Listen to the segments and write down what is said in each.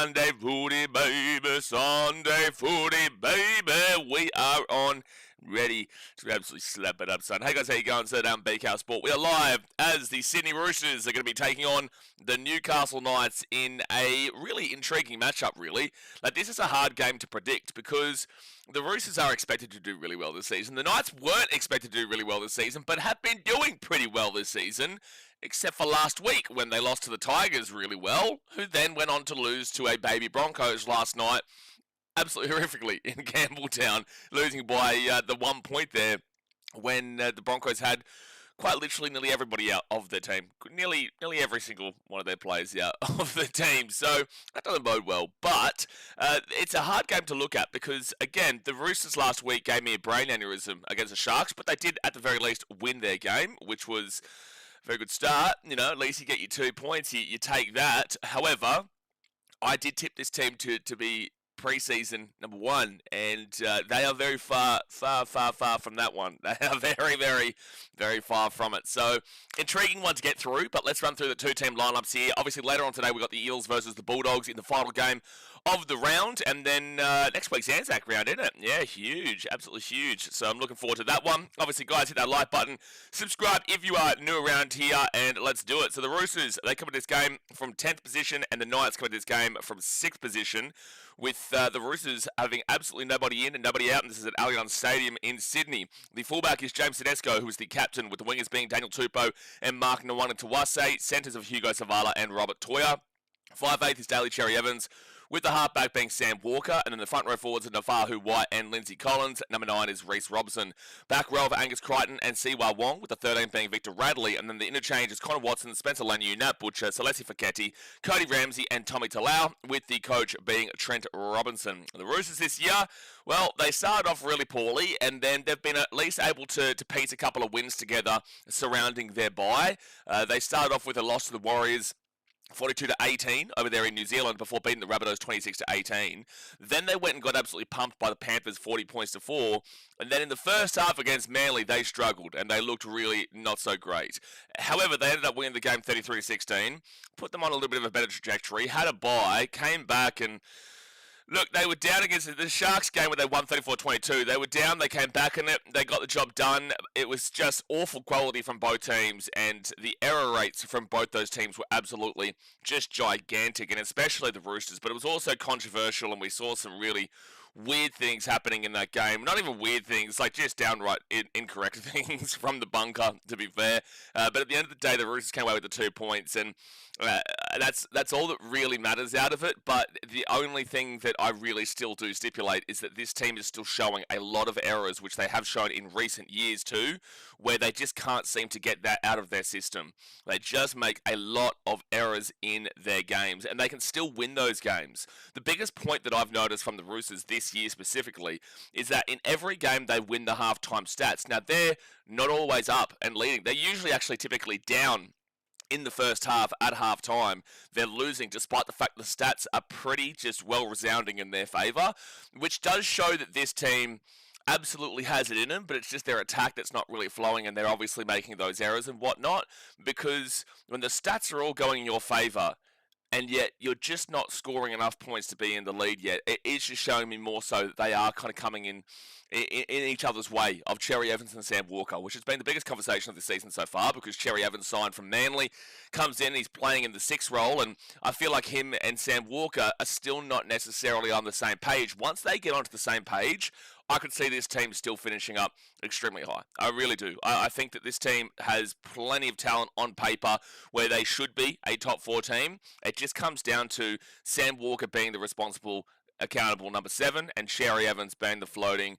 Sunday footy, baby, Sunday footy, baby. We are on, ready to absolutely slap it up, son. Hey guys, how you going? So down BKRsport. We are live as the Sydney Roosters are going to be taking on the Newcastle Knights in a really intriguing matchup, really. Like, this is a hard game to predict because the Roosters are expected to do really well this season. The Knights weren't expected to do really well this season, but have been doing pretty well this season, except for last week when they lost to the Tigers really well, who then went on to lose to a baby Broncos last night, absolutely horrifically in Campbelltown, losing by the 1 point there when the Broncos had quite literally nearly everybody out of their team. Nearly every single one of their players out of the team. So that doesn't bode well. But it's a hard game to look at because, again, the Roosters last week gave me a brain aneurysm against the Sharks, but they did, at the very least, win their game, which was a very good start. You know, at least you get your 2 points. You take that. However, I did tip this team to be pre-season number one, and they are very far from that one. They are very far from it. So, intriguing one to get through, but let's run through the two-team lineups here. Obviously, later on today, we've got the Eels versus the Bulldogs in the final game of the round, and then next week's Anzac round, isn't it? Yeah, huge, absolutely huge. So, I'm looking forward to that one. Obviously, guys, hit that like button, subscribe if you are new around here, and let's do it. So, the Roosters, they come at this game from 10th position, and the Knights come at this game from 6th position, with the Roosters having absolutely nobody in and nobody out, and this is at Allianz Stadium in Sydney. The fullback is James Tedesco, who is the captain, with the wingers being Daniel Tupou and Mark Nawaqanitawase, centres of Hugo Savala and Robert Toya. 5'8" is Daly Cherry Evans, with the halfback being Sam Walker, and then the front row forwards are Nafahu White and Lindsay Collins. Number 9 is Reece Robson. Back row of Angus Crichton and Siwa Wong, with the 13 being Victor Radley, and then the interchange is Connor Watson, Spencer Lanu, Nat Butcher, Celeste Fiketti, Cody Ramsey, and Tommy Talau, with the coach being Trent Robinson. The Roosters this year, well, they started off really poorly, and then they've been at least able to piece a couple of wins together surrounding their bye. They started off with a loss to the Warriors 42-18 over there in New Zealand before beating the Rabbitohs 26-18. Then they went and got absolutely pumped by the Panthers 40-4. And then in the first half against Manly, they struggled and they looked really not so great. However, they ended up winning the game 33-16, put them on a little bit of a better trajectory, had a bye, came back and look, they were down against the Sharks game where they won 34-22. They were down, they came back in it, they got the job done. It was just awful quality from both teams, and the error rates from both those teams were absolutely just gigantic, and especially the Roosters. But it was also controversial, and we saw some really weird things happening in that game. Not even weird things, like just downright incorrect things from the bunker, to be fair. But at the end of the day, the Roosters came away with the 2 points, and that's all that really matters out of it. But the only thing that I really still do stipulate is that this team is still showing a lot of errors, which they have shown in recent years too, where they just can't seem to get that out of their system. They just make a lot of errors in their games, and they can still win those games. The biggest point that I've noticed from the Roosters this year specifically is that in every game they win the halftime stats. Now, they're not always up and leading. They're usually actually typically down in the first half at halftime. They're losing despite the fact the stats are pretty just well resounding in their favour, which does show that this team absolutely has it in them, but it's just their attack that's not really flowing, and they're obviously making those errors and whatnot, because when the stats are all going in your favour, and yet you're just not scoring enough points to be in the lead yet, it is just showing me more so that they are kind of coming in each other's way of Cherry Evans and Sam Walker, which has been the biggest conversation of the season so far, because Cherry Evans signed from Manly, comes in, he's playing in the 6th role, and I feel like him and Sam Walker are still not necessarily on the same page. Once they get onto the same page, I could see this team still finishing up extremely high. I really do. I think that this team has plenty of talent on paper where they should be a top 4 team. It just comes down to Sam Walker being the responsible, accountable number 7, and Cherry Evans being the floating,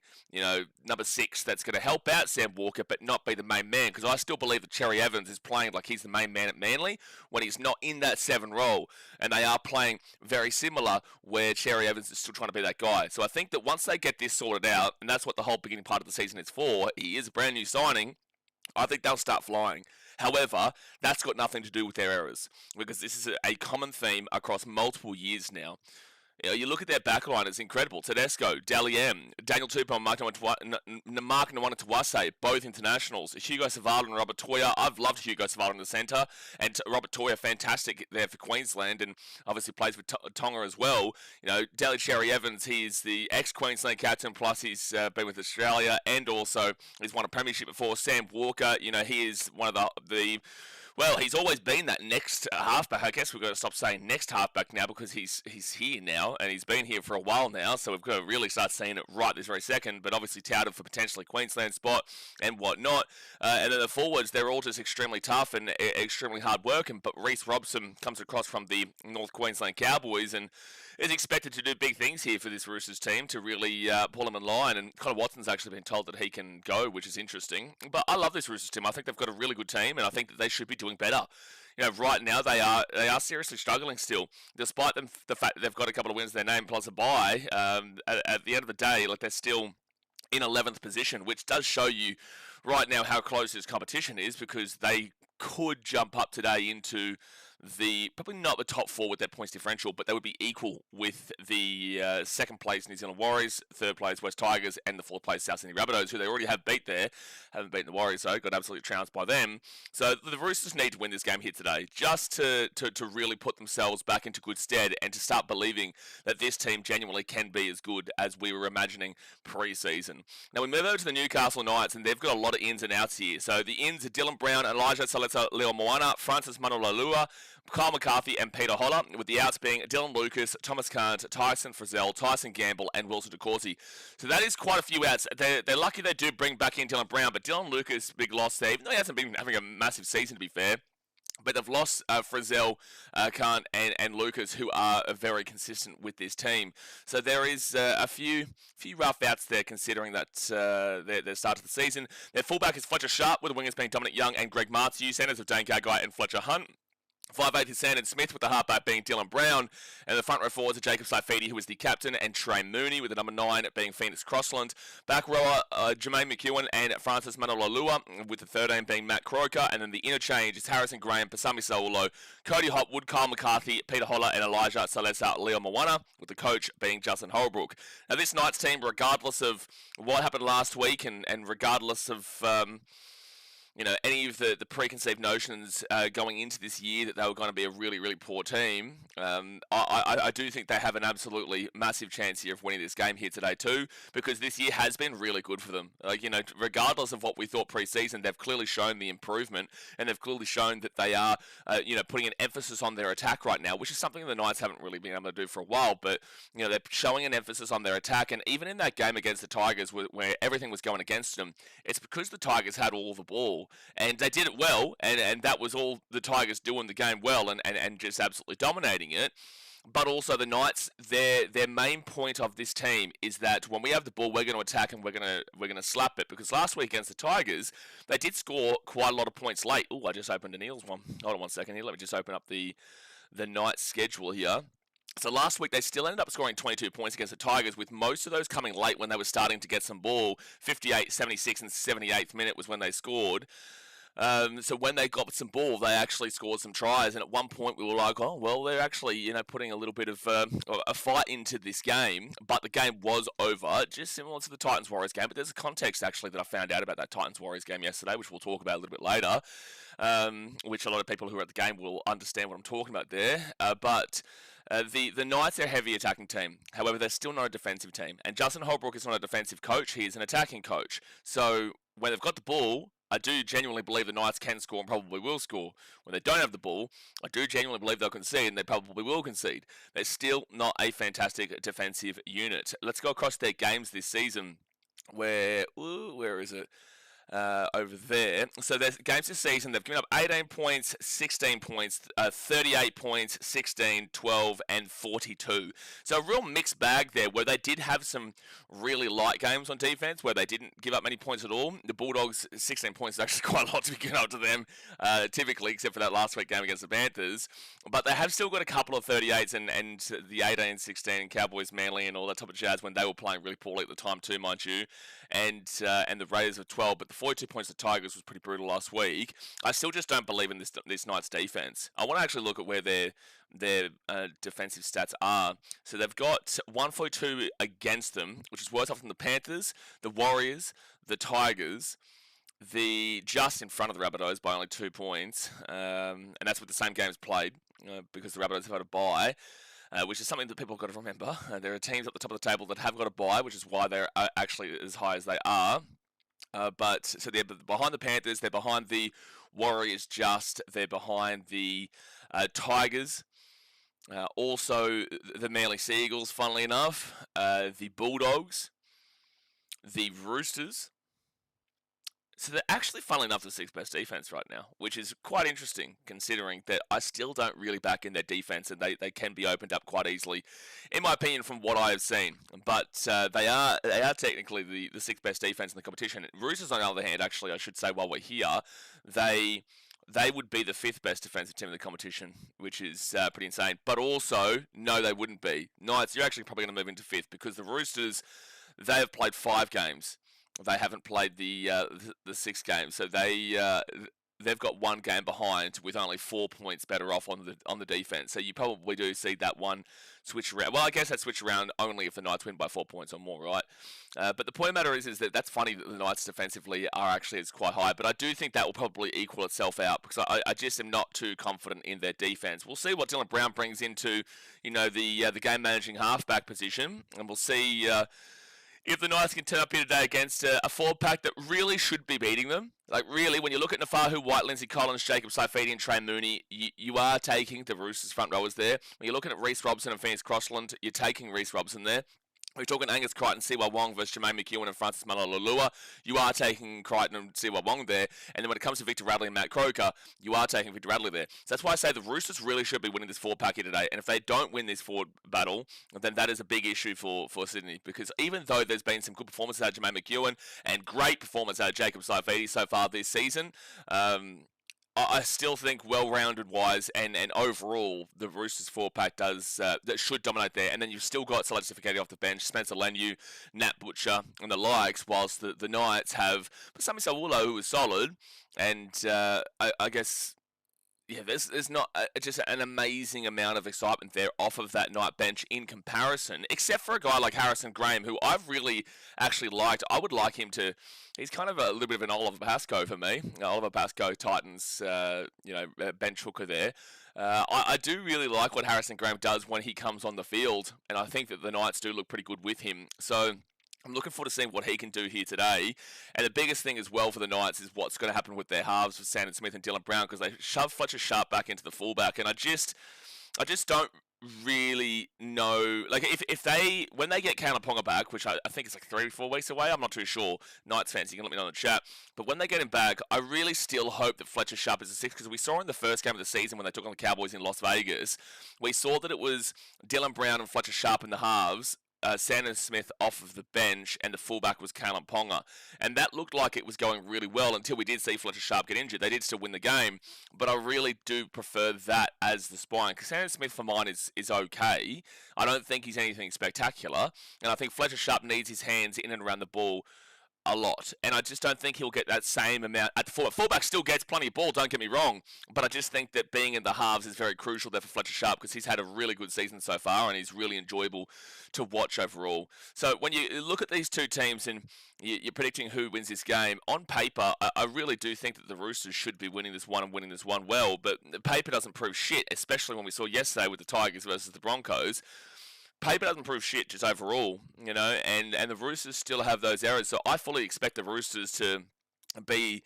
number 6 that's going to help out Sam Walker but not be the main man, because I still believe that Cherry Evans is playing like he's the main man at Manly when he's not in that 7 role, and they are playing very similar where Cherry Evans is still trying to be that guy. So I think that once they get this sorted out, and that's what the whole beginning part of the season is for, he is a brand new signing, I think they'll start flying. However, that's got nothing to do with their errors, because this is a common theme across multiple years now. You look at their backline, it's incredible. Tedesco, Dally-M, Daniel Tupou, Mark Nawaqanitawase, both internationals. Hugo Savala and Robert Toya. I've loved Hugo Savala in the centre, and Robert Toya, fantastic there for Queensland, and obviously plays with Tonga as well. Daly Cherry Evans, he's the ex-Queensland captain, plus he's been with Australia, and also he's won a premiership before. Sam Walker, he is one of well, he's always been that next halfback. I guess we've got to stop saying next halfback now because he's here now and he's been here for a while now. So we've got to really start seeing it right this very second. But obviously touted for potentially Queensland spot and whatnot. And then the forwards, they're all just extremely tough and extremely hard working. But Reece Robson comes across from the North Queensland Cowboys and is expected to do big things here for this Roosters team to really pull him in line. And Connor Watson's actually been told that he can go, which is interesting. But I love this Roosters team. I think they've got a really good team, and I think that they should be doing better. Right now they are seriously struggling still, despite the fact that they've got a couple of wins to their name plus a bye. At the end of the day, they're still in 11th position, which does show you right now how close this competition is, because they could jump up today into probably not the top four with their points differential, but they would be equal with the second place New Zealand Warriors, third place West Tigers, and the fourth place South Sydney Rabbitohs, who they already have beat there. Haven't beaten the Warriors though, got absolutely trounced by them. So the Roosters need to win this game here today, just to really put themselves back into good stead and to start believing that this team genuinely can be as good as we were imagining pre-season. Now we move over to the Newcastle Knights, and they've got a lot of ins and outs here. So the ins are Dylan Brown, Elijah Saleta, Leo Moana, Francis Manolalua, Kyle McCarthy and Peter Holler, with the outs being Dylan Lucas, Thomas Kant, Tyson Frizzell, Tyson Gamble and Wilson DeCourcy. So that is quite a few outs. They're lucky they do bring back in Dylan Brown, but Dylan Lucas, big loss there. Even though he hasn't been having a massive season, to be fair. But they've lost Frizzell, Kant and Lucas, who are very consistent with this team. So there is a few rough outs there, considering that their start of the season. Their fullback is Fletcher Sharp, with the wingers being Dominic Young and Greg Martiu, centres of Dane Gagai and Fletcher Hunt. 5'8" is Sandon Smith, with the halfback being Dylan Brown, and the front row forwards are Jacob Saifidi, who is the captain, and Trey Mooney, with the number 9 being Phoenix Crossland. Back rower, Jermaine McEwen and Francis Manolalua, with the 13 being Matt Croker, and then the interchange is Harrison Graham, Pasami Saulo, Cody Hopwood, Kyle McCarthy, Peter Holler, and Elijah Salesa Leo Moana, with the coach being Justin Holbrook. Now this Knights team, regardless of what happened last week, and regardless of any of the preconceived notions going into this year that they were going to be a really, really poor team, I do think they have an absolutely massive chance here of winning this game here today too, because this year has been really good for them. Regardless of what we thought pre-season, they've clearly shown the improvement, and they've clearly shown that they are, putting an emphasis on their attack right now, which is something the Knights haven't really been able to do for a while, but, they're showing an emphasis on their attack, and even in that game against the Tigers where everything was going against them, it's because the Tigers had all the ball, and they did it well, and that was all the Tigers doing the game well, and just absolutely dominating it. But also the Knights, their main point of this team is that when we have the ball, we're going to attack and we're going to slap it. Because last week against the Tigers, they did score quite a lot of points late. Oh, I just opened an Eels one. Hold on one second here. Let me just open up the Knights schedule here. So last week, they still ended up scoring 22 points against the Tigers, with most of those coming late when they were starting to get some ball. 58, 76, and 78th minute was when they scored. So when they got some ball, they actually scored some tries. And at one point, we were like, oh, well, they're actually, putting a little bit of a fight into this game. But the game was over, just similar to the Titans-Warriors game. But there's a context, actually, that I found out about that Titans-Warriors game yesterday, which we'll talk about a little bit later. Which a lot of people who are at the game will understand what I'm talking about there. But the Knights are a heavy attacking team. However, they're still not a defensive team. And Justin Holbrook is not a defensive coach. He is an attacking coach. So when they've got the ball, I do genuinely believe the Knights can score and probably will score. When they don't have the ball, I do genuinely believe they'll concede, and they probably will concede. They're still not a fantastic defensive unit. Let's go across their games this season. Where is it? Over there. So their games this season, they've given up 18 points, 16 points, 38 points, 16, 12, and 42. So a real mixed bag there, where they did have some really light games on defense, where they didn't give up many points at all. The Bulldogs, 16 points is actually quite a lot to be given up to them, typically, except for that last week game against the Panthers. But they have still got a couple of 38s and the 18, 16, Cowboys, Manly, and all that type of jazz when they were playing really poorly at the time too, mind you. And the Raiders of 12, but the 42 points to Tigers was pretty brutal last week. I still just don't believe in this Knights defense. I want to actually look at where their defensive stats are. So they've got 142 against them, which is worse off than the Panthers, the Warriors, the Tigers, the just in front of the Rabbitohs by only 2 points, and that's with the same games played, because the Rabbitohs have had a bye, which is something that people have got to remember. There are teams at the top of the table that have got a bye, which is why they're actually as high as they are. So they're behind the Panthers, they're behind the Warriors just, they're behind the Tigers, also the Manly Seagulls, funnily enough, the Bulldogs, the Roosters. So they're actually, funnily enough, the sixth best defense right now, which is quite interesting considering that I still don't really back in their defense, and they can be opened up quite easily, in my opinion, from what I have seen. But they are technically the sixth best defense in the competition. Roosters, on the other hand, actually, I should say, while we're here, they would be the fifth best defensive team in the competition, which is pretty insane. But also, no, they wouldn't be. Knights, you're actually probably going to move into fifth because the Roosters, they have played 5 games. They haven't played the 6 games, so they've got 1 game behind with only 4 points better off on the defense. So you probably do see that one switch around. Well, I guess that switch around only if the Knights win by 4 points or more, right? But the point of the matter is that that's funny that the Knights defensively are actually quite high, but I do think that will probably equal itself out because I just am not too confident in their defense. We'll see what Dylan Brown brings into the game managing halfback position, and we'll see. If the Knights can turn up here today against a forward pack that really should be beating them. Like, really, when you look at Nafahu, White, Lindsay Collins, Jacob Saifidi, and Trey Mooney, you are taking the Roosters front rowers there. When you're looking at Reece Robson and Phoenix Crossland, you're taking Reece Robson there. We're talking Angus Crichton, Siwa Wong versus Jermaine McEwen and Francis Malalulua. You are taking Crichton and Siwa Wong there. And then when it comes to Victor Radley and Matt Croker, you are taking Victor Radley there. So that's why I say the Roosters really should be winning this forward pack here today. And if they don't win this forward battle, then that is a big issue for Sydney. Because even though there's been some good performances out of Jermaine McEwen and great performance out of Jacob Saifidi so far this season, I still think well-rounded wise and overall the Roosters 4-pack that should dominate there. And then you've still got Salatificati off the bench, Spencer Leniu, Nat Butcher and the likes, whilst the Knights have Sami Sawulo, who is solid, and I guess yeah, there's not just an amazing amount of excitement there off of that Knight bench in comparison, except for a guy like Harrison Graham, who I've really actually liked. I would like him to. He's kind of a little bit of an Oliver Pascoe for me. Oliver Pascoe, Titans, bench hooker there. I do really like what Harrison Graham does when he comes on the field, and I think that the Knights do look pretty good with him. So I'm looking forward to seeing what he can do here today. And the biggest thing as well for the Knights is what's going to happen with their halves with Sandon Smith and Dylan Brown, because they shove Fletcher Sharp back into the fullback. And I just don't really know, like when they get Kalen Ponga back, which I think is like 3 or 4 weeks away, I'm not too sure. Knights fans, you can let me know in the chat. But when they get him back, I really still hope that Fletcher Sharp is a 6, because we saw in the first game of the season when they took on the Cowboys in Las Vegas, we saw that it was Dylan Brown and Fletcher Sharp in the halves, Sandon Smith off of the bench, and the fullback was Kalen Ponga. And that looked like it was going really well until we did see Fletcher Sharp get injured. They did still win the game, but I really do prefer that as the spine, because Sandon Smith for mine is okay. I don't think he's anything spectacular, and I think Fletcher Sharp needs his hands in and around the ball a lot, and I just don't think he'll get that same amount at the fullback. Fullback still gets plenty of ball, don't get me wrong, but I just think that being in the halves is very crucial there for Fletcher Sharp, because he's had a really good season so far and he's really enjoyable to watch overall. So when you look at these two teams and you're predicting who wins this game, on paper, I really do think that the Roosters should be winning this one and winning this one well, but the paper doesn't prove shit, especially when we saw yesterday with the Tigers versus the Broncos. Paper doesn't prove shit just overall, and the Roosters still have those errors. So I fully expect the Roosters to be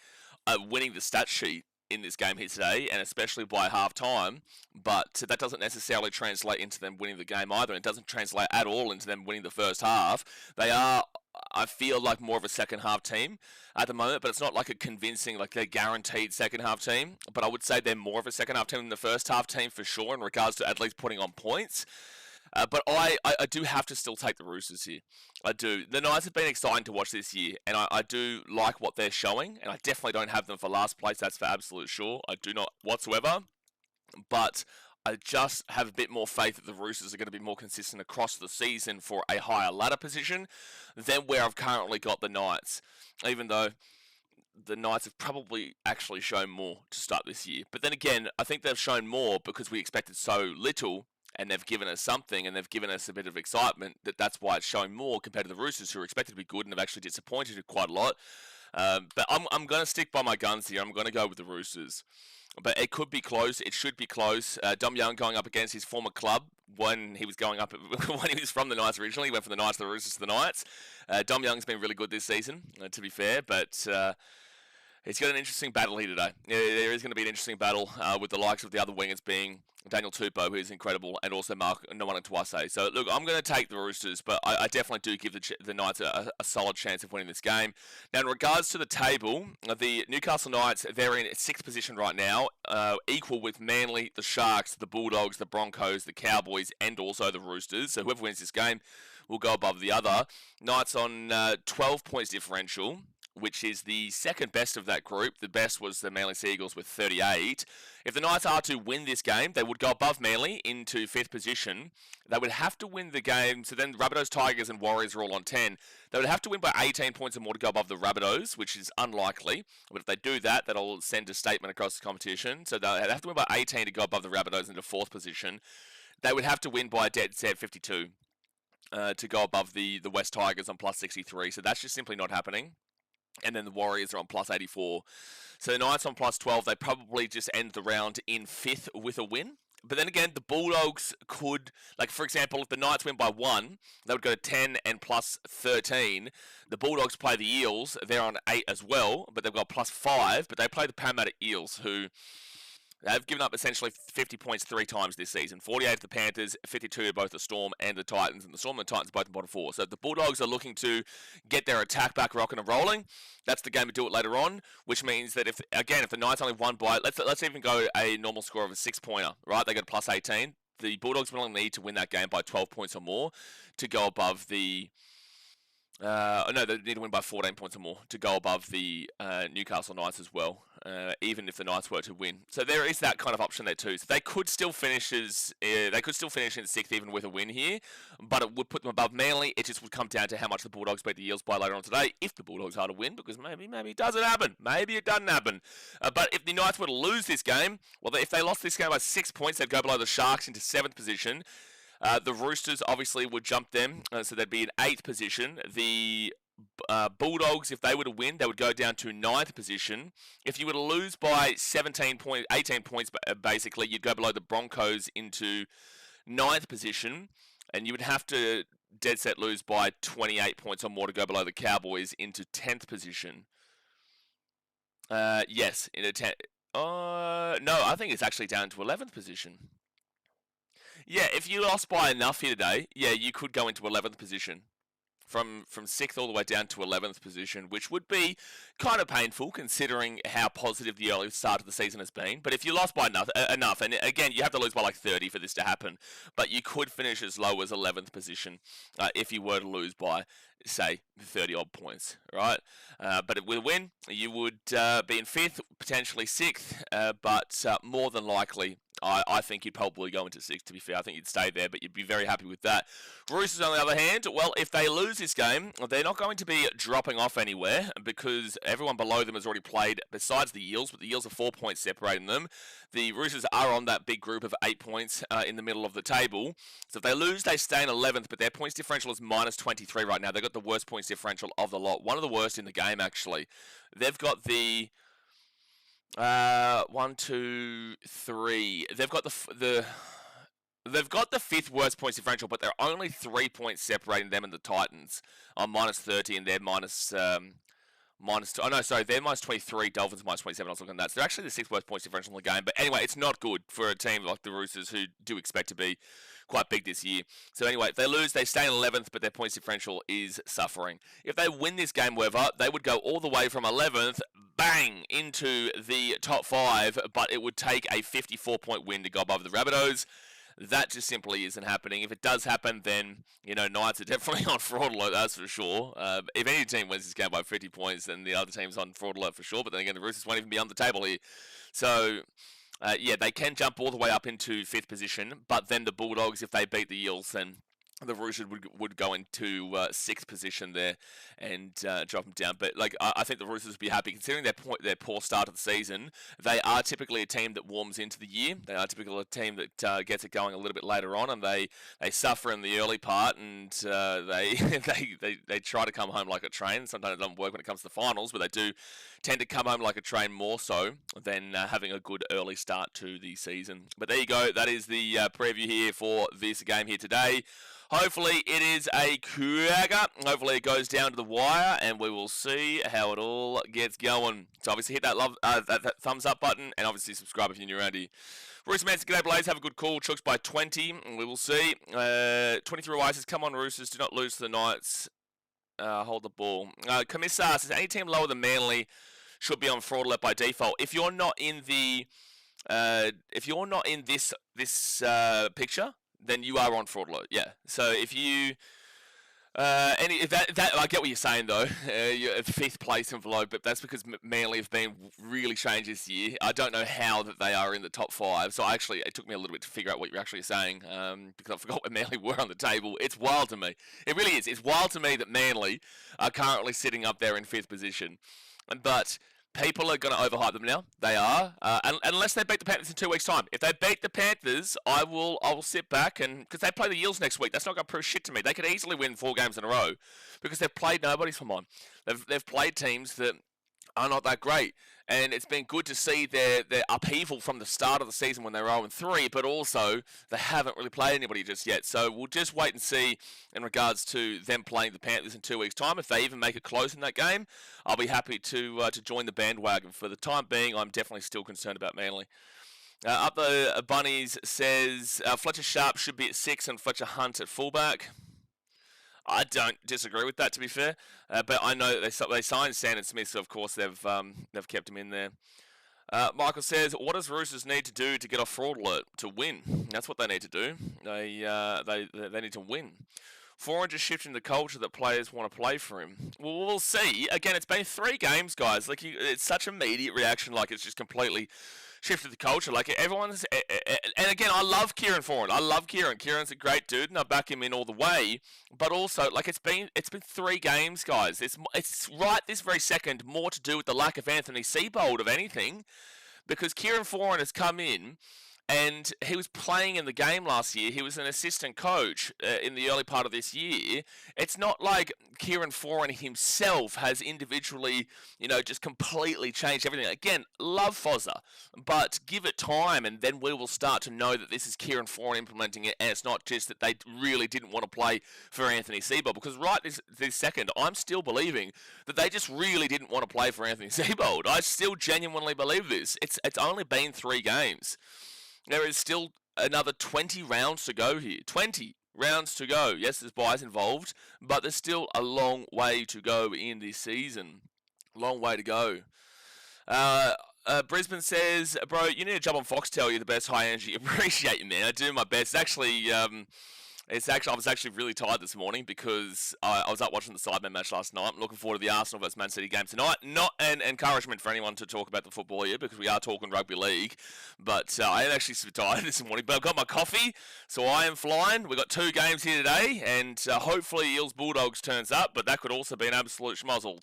winning the stat sheet in this game here today, and especially by half-time, but that doesn't necessarily translate into them winning the game either. It doesn't translate at all into them winning the first half. They are, I feel like, more of a second-half team at the moment, but it's not like a convincing, like they're guaranteed second-half team, but I would say they're more of a second-half team than the first-half team for sure in regards to at least putting on points. But I do have to still take the Roosters here. I do. The Knights have been exciting to watch this year, and I do like what they're showing, and I definitely don't have them for last place, that's for absolute sure. I do not whatsoever, but I just have a bit more faith that the Roosters are going to be more consistent across the season for a higher ladder position than where I've currently got the Knights, even though the Knights have probably actually shown more to start this year. But then again, I think they've shown more because we expected so little, and they've given us something, and they've given us a bit of excitement. That's why it's showing more compared to the Roosters, who are expected to be good and have actually disappointed quite a lot. But I'm going to stick by my guns here. I'm going to go with the Roosters. But it could be close. It should be close. Dom Young going up against his former club when he was going up when he was from the Knights originally. He went from the Knights to the Roosters to the Knights. Dom Young's been really good this season, to be fair, but he's got an interesting battle here today. There is going to be an interesting battle with the likes of the other wingers being Daniel Tupou, who is incredible, and also Mark Nwannantuase. So, look, I'm going to take the Roosters, but I definitely do give the Knights a solid chance of winning this game. Now, in regards to the table, the Newcastle Knights, they're in 6th position right now, equal with Manly, the Sharks, the Bulldogs, the Broncos, the Cowboys, and also the Roosters. So, whoever wins this game will go above the other. Knights on 12 points differential, which is the second best of that group. The best was the Manly Seagulls with 38. If the Knights are to win this game, they would go above Manly into 5th position. They would have to win the game. So then Rabbitohs, Tigers, and Warriors are all on 10. They would have to win by 18 points or more to go above the Rabbitohs, which is unlikely. But if they do that, that'll send a statement across the competition. So they'll have to win by 18 to go above the Rabbitohs into 4th position. They would have to win by a dead set 52 to go above the West Tigers on plus 63. So that's just simply not happening. And then the Warriors are on plus 84. So the Knights on plus 12, they probably just end the round in 5th with a win. But then again, the Bulldogs could, like for example, if the Knights win by 1, they would go to 10 and plus 13. The Bulldogs play the Eels. They're on 8 as well, but they've got plus 5. But they play the Parramatta Eels, who they've given up essentially 50 points 3 times this season. 48 to the Panthers, 52 to both the Storm and the Titans. And the Storm and the Titans are both in bottom 4. So the Bulldogs are looking to get their attack back rocking and rolling. That's the game to do it later on, which means that if the Knights only won by, let's even go a normal score of a 6-pointer, right? They go to plus 18. The Bulldogs will only need to win that game by 12 points or more to go above the... no, they need to win by 14 points or more to go above the Newcastle Knights as well, even if the Knights were to win. So there is that kind of option there too. So they could still finish in 6th even with a win here, but it would put them above Manly. It just would come down to how much the Bulldogs beat the Eels by later on today, if the Bulldogs are to win, because maybe it doesn't happen. Maybe it doesn't happen. But if the Knights were to lose this game, well, if they lost this game by 6 points, they'd go below the Sharks into 7th position. The Roosters obviously would jump them, so they'd be in 8th position. The Bulldogs, if they were to win, they would go down to 9th position. If you were to lose by 18 points, basically, you'd go below the Broncos into 9th position, and you would have to dead set lose by 28 points or more to go below the Cowboys into 10th position. Yes, into 10th. No, I think it's actually down to 11th position. Yeah, if you lost by enough here today, yeah, you could go into 11th position. From 6th all the way down to 11th position, which would be kind of painful considering how positive the early start of the season has been. But if you lost by enough, and again, you have to lose by like 30 for this to happen, but you could finish as low as 11th position if you were to lose by, say, 30-odd points, right? But with a win, you would be in 5th, potentially 6th, but more than likely, I think you'd probably go into 6th, to be fair. I think you'd stay there, but you'd be very happy with that. Roosters, on the other hand, well, if they lose this game, they're not going to be dropping off anywhere because everyone below them has already played besides the Eels, but the Eels are 4 points separating them. The Roosters are on that big group of 8 points in the middle of the table. So if they lose, they stay in 11th, but their points differential is minus 23 right now. They've got the worst points differential of the lot. One of the worst in the game, actually. They've got the... 1, 2, 3. They've got the 5th worst points differential, but they're only 3 points separating them and the Titans on minus 30, and they're minus. Oh no, sorry, they're minus 23. Dolphins minus 27. I was looking at that. So they're actually the 6th worst points differential in the game. But anyway, it's not good for a team like the Roosters, who do expect to be quite big this year. So anyway, if they lose, they stay in 11th, but their points differential is suffering. If they win this game, however, they would go all the way from 11th, bang, into the top 5, but it would take a 54-point win to go above the Rabbitohs. That just simply isn't happening. If it does happen, then, Knights are definitely on fraud alert, that's for sure. If any team wins this game by 50 points, then the other team's on fraud alert for sure. But then again, the Roosters won't even be on the table here. So, yeah, they can jump all the way up into 5th position. But then the Bulldogs, if they beat the Eels, then the Roosters would go into sixth position there and drop them down. But like I think the Roosters would be happy considering their poor start of the season. They are typically a team that warms into the year. They are typically a team that gets it going a little bit later on, and they suffer in the early part, and they they try to come home like a train. Sometimes it doesn't work when it comes to the finals, but they do tend to come home like a train more so than having a good early start to the season. But there you go. That is the preview here for this game here today. Hopefully it is a cracker. Hopefully it goes down to the wire, and we will see how it all gets going. So obviously hit that that thumbs up button, and obviously subscribe if you're new around here. Roosters Man's G'day Blaze, have a good call. Chooks by 20, and we will see. 23 Isis, come on Roosters, do not lose to the Knights. Hold the ball. Commissar says any team lower than Manly should be on fraud alert by default. If you're not in the, this picture, then you are on fraud alert. Yeah. So if you, if that I get what you're saying though. You're at fifth place envelope, but that's because Manly have been really strange this year. I don't know how that they are in the top 5. So it took me a little bit to figure out what you're actually saying, because I forgot where Manly were on the table. It's wild to me. It really is. It's wild to me that Manly are currently sitting up there in 5th position, but people are going to overhype them now. They are, unless they beat the Panthers in 2 weeks' time. If they beat the Panthers, I will sit back, and because they play the Eels next week, that's not going to prove shit to me. They could easily win 4 games in a row because they've played nobody from on. They've played teams that are not that great, and it's been good to see their upheaval from the start of the season when they were 0-3, but also they haven't really played anybody just yet. So we'll just wait and see in regards to them playing the Panthers in 2 weeks' time. If they even make it close in that game, I'll be happy to join the bandwagon. For the time being, I'm definitely still concerned about Manly. Up the Bunnies says Fletcher Sharp should be at 6 and Fletcher Hunt at fullback. I don't disagree with that, to be fair, but I know they signed Sandon Smith, so of course they've kept him in there. Michael says, "What does Roosters need to do to get off fraud alert? To win. That's what they need to do. They need to win. Foreign just shifting the culture that players want to play for him. Well, we'll see. Again, it's been 3 games, guys. Like it's such immediate reaction, like it's just completely shifted the culture. Like everyone's, and again, I love Kieran Foran. I love Kieran. Kieran's a great dude, and I back him in all the way. But also, like it's been 3 games, guys. It's right this very second more to do with the lack of Anthony Seibold of anything, because Kieran Foran has come in. And he was playing in the game last year. He was an assistant coach in the early part of this year. It's not like Kieran Foran himself has individually, just completely changed everything. Again, love Fozza, but give it time, and then we will start to know that this is Kieran Foran implementing it, and it's not just that they really didn't want to play for Anthony Seibold. Because right this second, I'm still believing that they just really didn't want to play for Anthony Seibold. I still genuinely believe this. It's only been 3 games. There is still another 20 rounds to go here. 20 rounds to go. Yes, there's buys involved, but there's still a long way to go in this season. Long way to go. Brisbane says, bro, you need to jump on Foxtel. You're the best high energy. Appreciate you, man. I do my best. I was actually really tired this morning because I was up watching the Sidemen match last night. I'm looking forward to the Arsenal vs Man City game tonight. Not an encouragement for anyone to talk about the football here because we are talking rugby league. But I am actually super tired this morning. But I've got my coffee, so I am flying. We've got 2 games here today, and hopefully Eels Bulldogs turns up. But that could also be an absolute schmozzle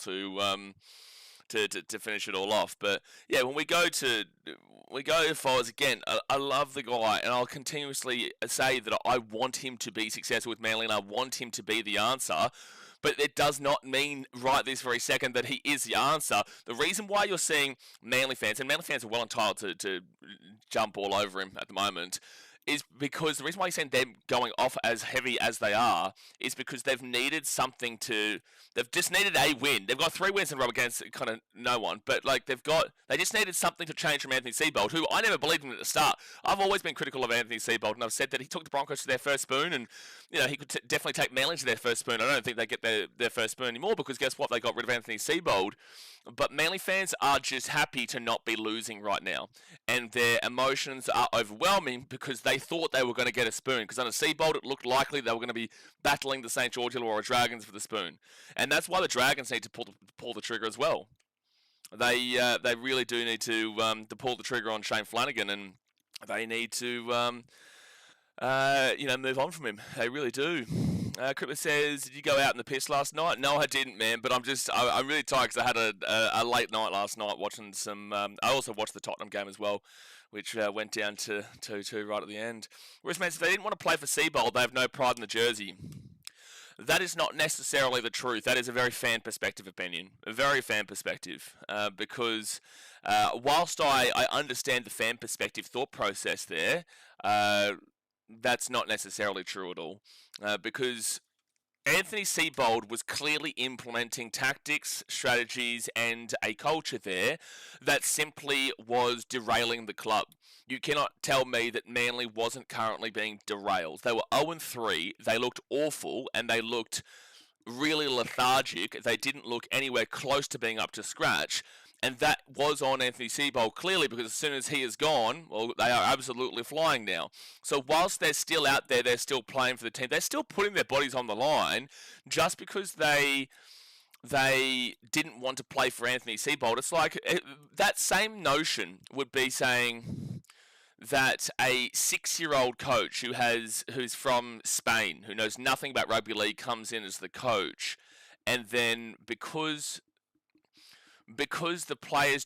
to finish it all off. But yeah, when we go to Foz again, I love the guy, and I'll continuously say that I want him to be successful with Manly, and I want him to be the answer. But it does not mean right this very second that he is the answer. The reason why you're seeing Manly fans, and Manly fans are well entitled to jump all over him at the moment, is because the reason why you're saying them going off as heavy as they are is because they've needed something to. They've just needed a win. They've got 3 wins in a row against kind of no one, but like they just needed something to change from Anthony Seibold, who I never believed in at the start. I've always been critical of Anthony Seibold, and I've said that he took the Broncos to their first spoon, and he could definitely take Manly to their first spoon. I don't think they get their first spoon anymore because guess what? They got rid of Anthony Seibold. But Manly fans are just happy to not be losing right now, and their emotions are overwhelming because they thought they were going to get a spoon. Because under Seibold, it looked likely they were going to be battling the St. George Illawarra Dragons for the spoon, and that's why the Dragons need to pull the trigger as well. They really do need to pull the trigger on Shane Flanagan, and they need to move on from him. They really do. Crippler says, "Did you go out in the piss last night?" No, I didn't, man. But I'm really tired because I had a late night last night watching some. I also watched the Tottenham game as well, which went down to 2-2 right at the end. Whereas, man, if they didn't want to play for Seabold, they have no pride in the jersey. That is not necessarily the truth. That is a very fan perspective opinion, a very fan perspective, because whilst I understand the fan perspective thought process there, that's not necessarily true at all, because Anthony Seibold was clearly implementing tactics, strategies, and a culture there that simply was derailing the club. You cannot tell me that Manly wasn't currently being derailed. They were 0-3, they looked awful, and they looked really lethargic. They didn't look anywhere close to being up to scratch. And that was on Anthony Seibold clearly, because as soon as he is gone, well, they are absolutely flying now. So whilst they're still out there, they're still playing for the team, they're still putting their bodies on the line just because they didn't want to play for Anthony Seibold. It's like that same notion would be saying that a 6-year-old coach who's from Spain, who knows nothing about rugby league, comes in as the coach, and then because the players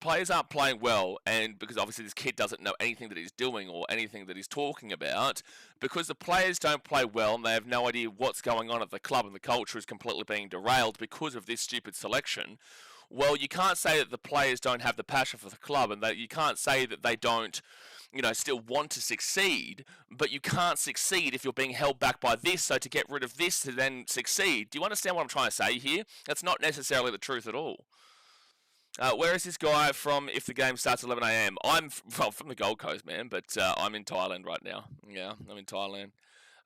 players aren't playing well, and because obviously this kid doesn't know anything that he's doing or anything that he's talking about, because the players don't play well and they have no idea what's going on at the club and the culture is completely being derailed because of this stupid selection. Well, you can't say that the players don't have the passion for the club, and that you can't say that they don't, still want to succeed, but you can't succeed if you're being held back by this, so to get rid of this to then succeed. Do you understand what I'm trying to say here? That's not necessarily the truth at all. Where is this guy from if the game starts at 11 a.m? I'm from the Gold Coast, man, but I'm in Thailand right now. Yeah, I'm in Thailand.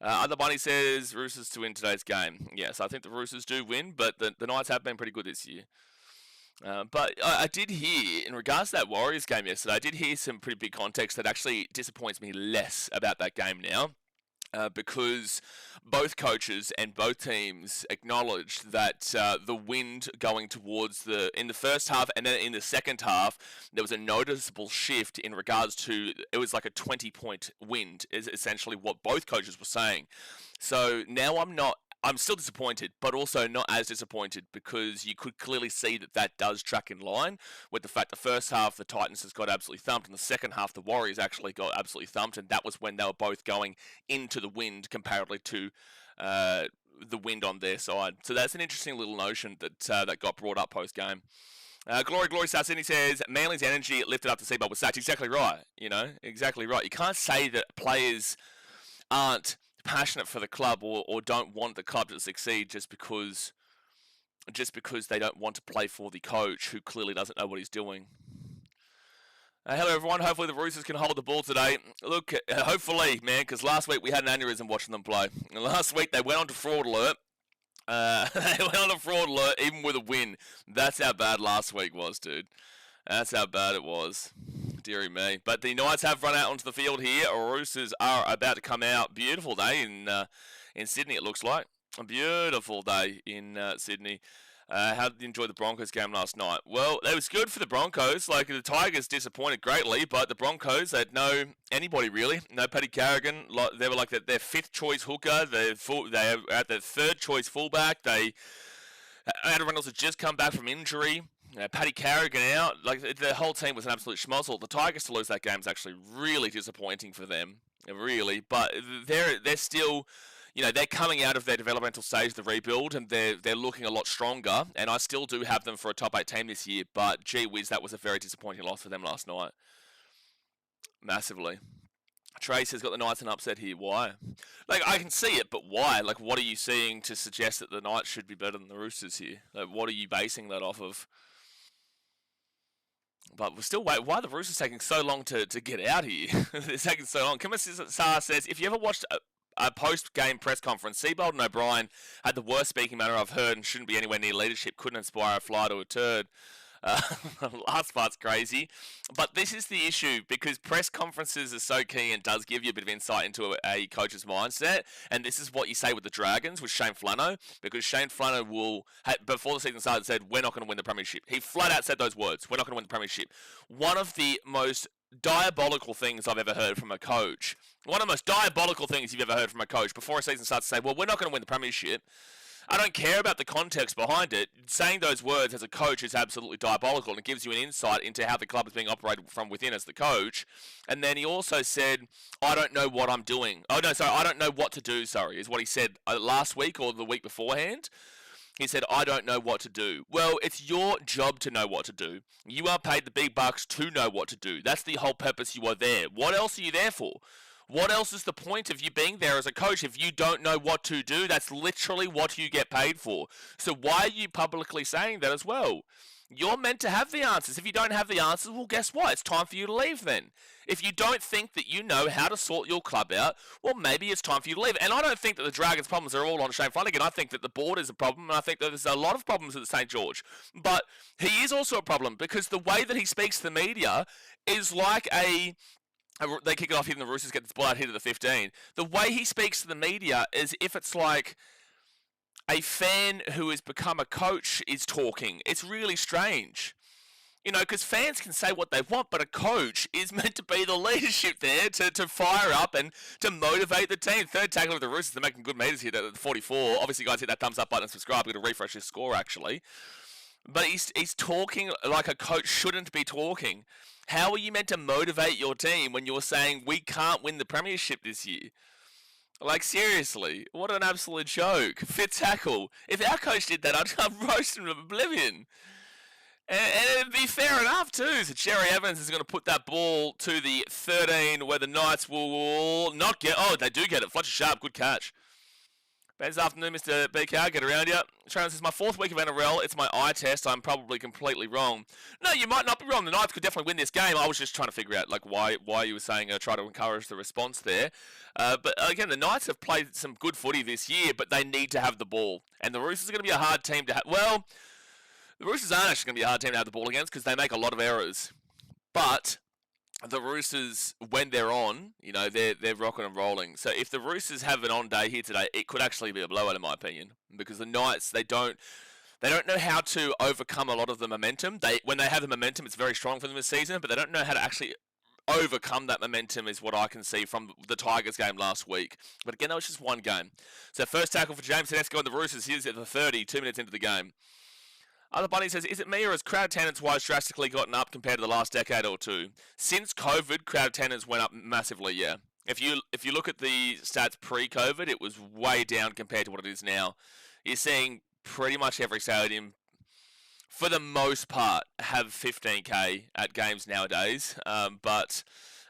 Other Bunny says Roosters to win today's game. Yes, I think the Roosters do win, but the Knights have been pretty good this year. But I did hear, in regards to that Warriors game yesterday, I did hear some pretty big context that actually disappoints me less about that game now. Because both coaches and both teams acknowledged that the wind going towards in the first half and then in the second half, there was a noticeable shift in regards to, it was like a 20-point wind, is essentially what both coaches were saying. So now I'm still disappointed, but also not as disappointed, because you could clearly see that does track in line with the fact the first half the Titans has got absolutely thumped, and the second half the Warriors actually got absolutely thumped, and that was when they were both going into the wind comparatively to the wind on their side. So that's an interesting little notion that got brought up post-game. Glory Sassini says, Manly's energy lifted up the Seabold was sacked. Exactly right, exactly right. You can't say that players aren't passionate for the club or don't want the club to succeed just because they don't want to play for the coach who clearly doesn't know what he's doing. Hello everyone, hopefully the Roosters can hold the ball today. Look, hopefully, man, because last week we had an aneurysm watching them play. Last week they went on to fraud alert. Even with a win. That's how bad last week was, dude. That's how bad it was. Deary me. But the Knights have run out onto the field here. Roosters are about to come out. Beautiful day in Sydney, it looks like. A beautiful day in Sydney. How did you enjoy the Broncos game last night? Well, it was good for the Broncos. Like, the Tigers disappointed greatly, but the Broncos had no anybody really. No Paddy Carrigan. They were like their fifth choice hooker. They were at their third choice fullback. Adam Reynolds had just come back from injury. Paddy Carrigan out. Like, the whole team was an absolute schmozzle. The Tigers to lose that game is actually really disappointing for them. Really. But they're still, they're coming out of their developmental stage, the rebuild, and they're looking a lot stronger. And I still do have them for a top 8 team this year. But gee whiz, that was a very disappointing loss for them last night. Massively. Trace has got the Knights an upset here. Why? Like, I can see it, but why? Like, what are you seeing to suggest that the Knights should be better than the Roosters here? Like, what are you basing that off of? But we're still waiting. Why are the Roosters taking so long to get out here? They're taking so long. Kimasar says, if you ever watched a post-game press conference, Seibold and O'Brien had the worst speaking manner I've heard and shouldn't be anywhere near leadership. Couldn't inspire a fly to a turd. Last part's crazy. But this is the issue, because press conferences are so key and does give you a bit of insight into a coach's mindset. And this is what you say with the Dragons, with Shane Flano, because Shane Flano before the season started, said, we're not going to win the premiership. He flat out said those words, we're not going to win the premiership. One of the most diabolical things I've ever heard from a coach. One of the most diabolical things you've ever heard from a coach before a season starts to say, well, we're not going to win the premiership. I don't care about the context behind it. Saying those words as a coach is absolutely diabolical, and it gives you an insight into how the club is being operated from within as the coach. And then he also said, I don't know what I'm doing. Oh, no, sorry, I don't know what to do, is what he said last week or the week beforehand. He said, I don't know what to do. Well, it's your job to know what to do. You are paid the big bucks to know what to do. That's the whole purpose you are there. What else are you there for? What else is the point of you being there as a coach if you don't know what to do? That's literally what you get paid for. So why are you publicly saying that as well? You're meant to have the answers. If you don't have the answers, well, guess what? It's time for you to leave then. If you don't think that you know how to sort your club out, well, maybe it's time for you to leave. And I don't think that the Dragons' problems are all on Shane Flanagan. I think that the board is a problem, and I think that there's a lot of problems at St. George. But he is also a problem because the way that he speaks to the media is like they kick it off here and the Roosters get this ball out here to the 15. The way he speaks to the media is if it's like a fan who has become a coach is talking. It's really strange. You know, because fans can say what they want, but a coach is meant to be the leadership there to fire up and to motivate the team. Third tackle of the Roosters. They're making good meters here at 44. Obviously, guys, hit that thumbs up button and subscribe. We're going to refresh his score, actually. But he's talking like a coach shouldn't be talking. How are you meant to motivate your team when you're saying we can't win the premiership this year? Like, seriously, what an absolute joke. Fit tackle. If our coach did that, I'd roast him to oblivion. And it'd be fair enough, too. So Cherry Evans is going to put that ball to the 13 where the Knights will not get... Oh, they do get it. Fletcher Sharp, good catch. This afternoon, Mr. BKR, get around you. Sharon says, my fourth week of NRL, it's my eye test. I'm probably completely wrong. No, you might not be wrong. The Knights could definitely win this game. I was just trying to figure out like why you were saying try to encourage the response there. But again, the Knights have played some good footy this year, but they need to have the ball. And the Roosters are going to be a hard team to have. Well, the Roosters aren't actually going to be a hard team to have the ball against because they make a lot of errors. But the Roosters, when they're on, you know, they're rocking and rolling. So if the Roosters have an on day here today, it could actually be a blowout in my opinion, because the Knights they don't know how to overcome a lot of the momentum. When they have the momentum, it's very strong for them this season, but they don't know how to actually overcome that momentum is what I can see from the Tigers game last week. But again, that was just one game. So first tackle for James Tedesco and the Roosters. Here's at the 30, 2 minutes into the game. Other Bunny says, is it me or has crowd attendance-wise drastically gotten up compared to the last decade or two? Since COVID, crowd attendance went up massively, yeah. If you look at the stats pre-COVID, it was way down compared to what it is now. You're seeing pretty much every stadium, for the most part, have 15K at games nowadays, but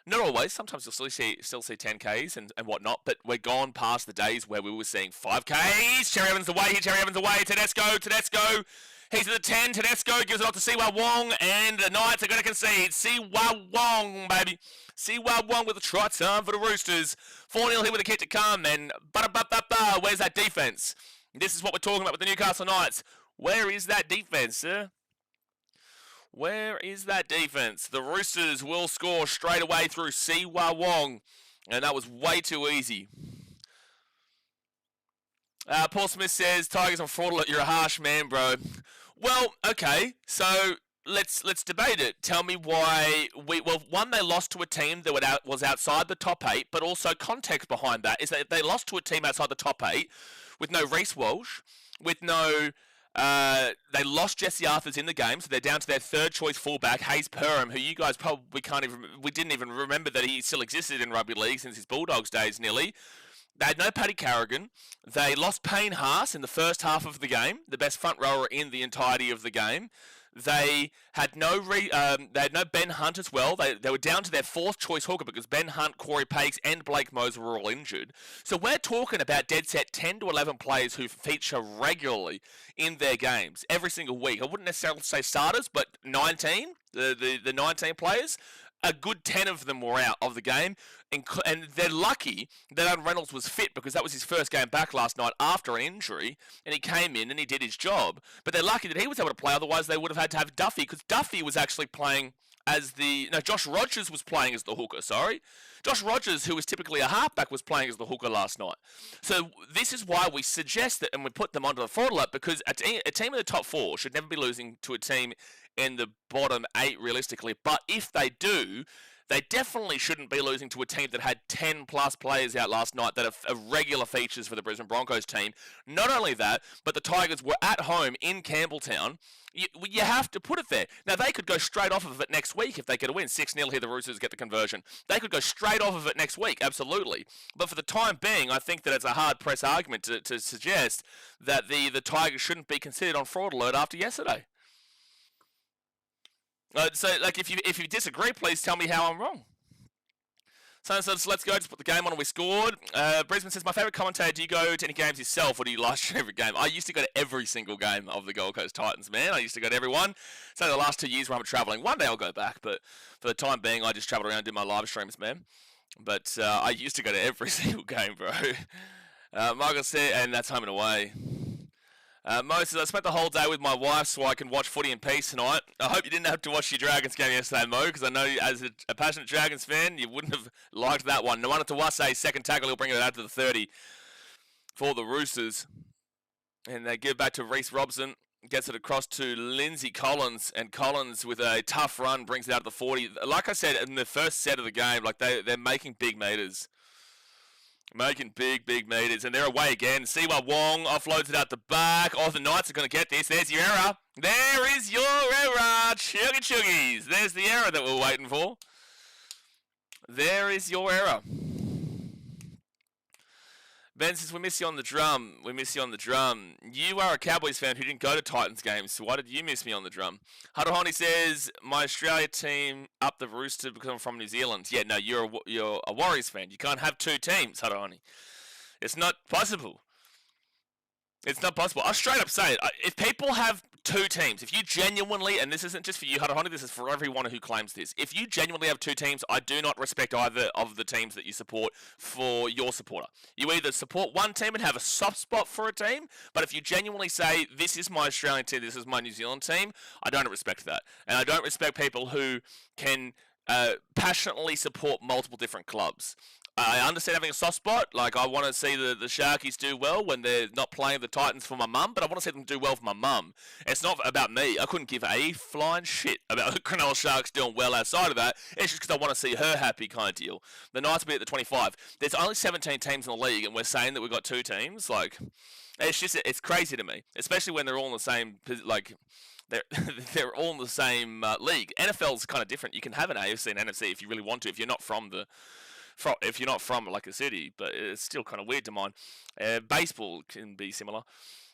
not always. Sometimes you'll still see 10Ks and whatnot, but we're gone past the days where we were seeing 5Ks. Cherry Evans away here, Cherry Evans away, Tedesco. He's at the 10. Tedesco gives it off to Siwa Wong, and the Knights are going to concede. Siwa Wong, baby. Siwa Wong with a try time for the Roosters. 4-0 here with a kick to come, and where's that defense? This is what we're talking about with the Newcastle Knights. Where is that defense, sir? Where is that defense? The Roosters will score straight away through Siwa Wong, and that was way too easy. Paul Smith says, Tigers on fraudulent, you're a harsh man, bro. Well, okay, so let's debate it. Tell me why one, they lost to a team that was outside the top 8, but also context behind that is that they lost to a team outside the top 8 with no Reece Walsh, with no... they lost Jesse Arthurs in the game, so they're down to their third choice fullback, Hayes Perham, who you guys probably we didn't even remember that he still existed in rugby league since his Bulldogs days nearly. They had no Paddy Carrigan. They lost Payne Haas in the first half of the game, the best front rower in the entirety of the game. They had no Ben Hunt as well. They were down to their fourth choice hooker because Ben Hunt, Corey Pakes, and Blake Moser were all injured. So we're talking about dead set 10 to 11 players who feature regularly in their games every single week. I wouldn't necessarily say starters, but 19, the 19 players. A good 10 of them were out of the game, and they're lucky that Adam Reynolds was fit because that was his first game back last night after an injury, and he came in and he did his job. But they're lucky that he was able to play, otherwise they would have had to have Duffy, because Duffy was actually playing as Josh Rogers was playing as the hooker, Josh Rogers, who was typically a halfback, was playing as the hooker last night. So this is why we suggest that, and we put them onto the fraud alert, because a team in the top 4 should never be losing to a team in the bottom 8 realistically. But if they do, they definitely shouldn't be losing to a team that had 10 plus players out last night that are regular features for the Brisbane Broncos team. Not only that, but the Tigers were at home in Campbelltown. You have to put it there. Now, they could go straight off of it next week if they get a win. 6-0 here, the Roosters get the conversion. They could go straight off of it next week, absolutely. But for the time being, I think that it's a hard-pressed argument to suggest that the Tigers shouldn't be considered on fraud alert after yesterday. So, like, if you disagree, please tell me how I'm wrong. So let's go. Just put the game on and we scored. Brisbane says, my favourite commentator, do you go to any games yourself or do you live stream every game? I used to go to every single game of the Gold Coast Titans, man. I used to go to every one. So the last 2 years where I'm travelling. One day I'll go back, but for the time being, I just travel around and do my live streams, man. But I used to go to every single game, bro. Michael said, and that's home and away. Mo says, I spent the whole day with my wife so I can watch footy in peace tonight. I hope you didn't have to watch your Dragons game yesterday, Mo, because I know as a passionate Dragons fan, you wouldn't have liked that one. No one to Wase, second tackle, he'll bring it out to the 30 for the Roosters. And they give back to Reece Robson, gets it across to Lindsay Collins, and Collins with a tough run brings it out to the 40. Like I said, in the first set of the game, like they're making big meters. Making big meters, and they're away again. Siwa Wong offloads it out the back. Oh, the Knights are going to get this. There's your error. There is your error. Chuggies. There's the error that we're waiting for. There is your error. Ben says, we miss you on the drum. We miss you on the drum. You are a Cowboys fan who didn't go to Titans games, so why did you miss me on the drum? Haruhoni says, my Australia team up the Rooster because I'm from New Zealand. Yeah, no, you're a Warriors fan. You can't have two teams, Haruhoni. It's not possible. It's not possible. I'll straight up say it. If people have two teams, if you genuinely, and this isn't just for you, Haruhoni, this is for everyone who claims this. If you genuinely have two teams, I do not respect either of the teams that you support for your supporter. You either support one team and have a soft spot for a team, but if you genuinely say, this is my Australian team, this is my New Zealand team, I don't respect that. And I don't respect people who can passionately support multiple different clubs. I understand having a soft spot. Like, I want to see the Sharkies do well when they're not playing the Titans for my mum, but I want to see them do well for my mum. It's not about me. I couldn't give a flying shit about the Cronulla Sharks doing well outside of that. It's just because I want to see her happy kind of deal. The Knights will be at the 25. There's only 17 teams in the league, and we're saying that we've got two teams. Like, it's crazy to me, especially when they're all in the same, like, they're all in the same league. NFL's kind of different. You can have an AFC and NFC if you really want to, if you're not from like a city, but it's still kind of weird to mine. Baseball can be similar.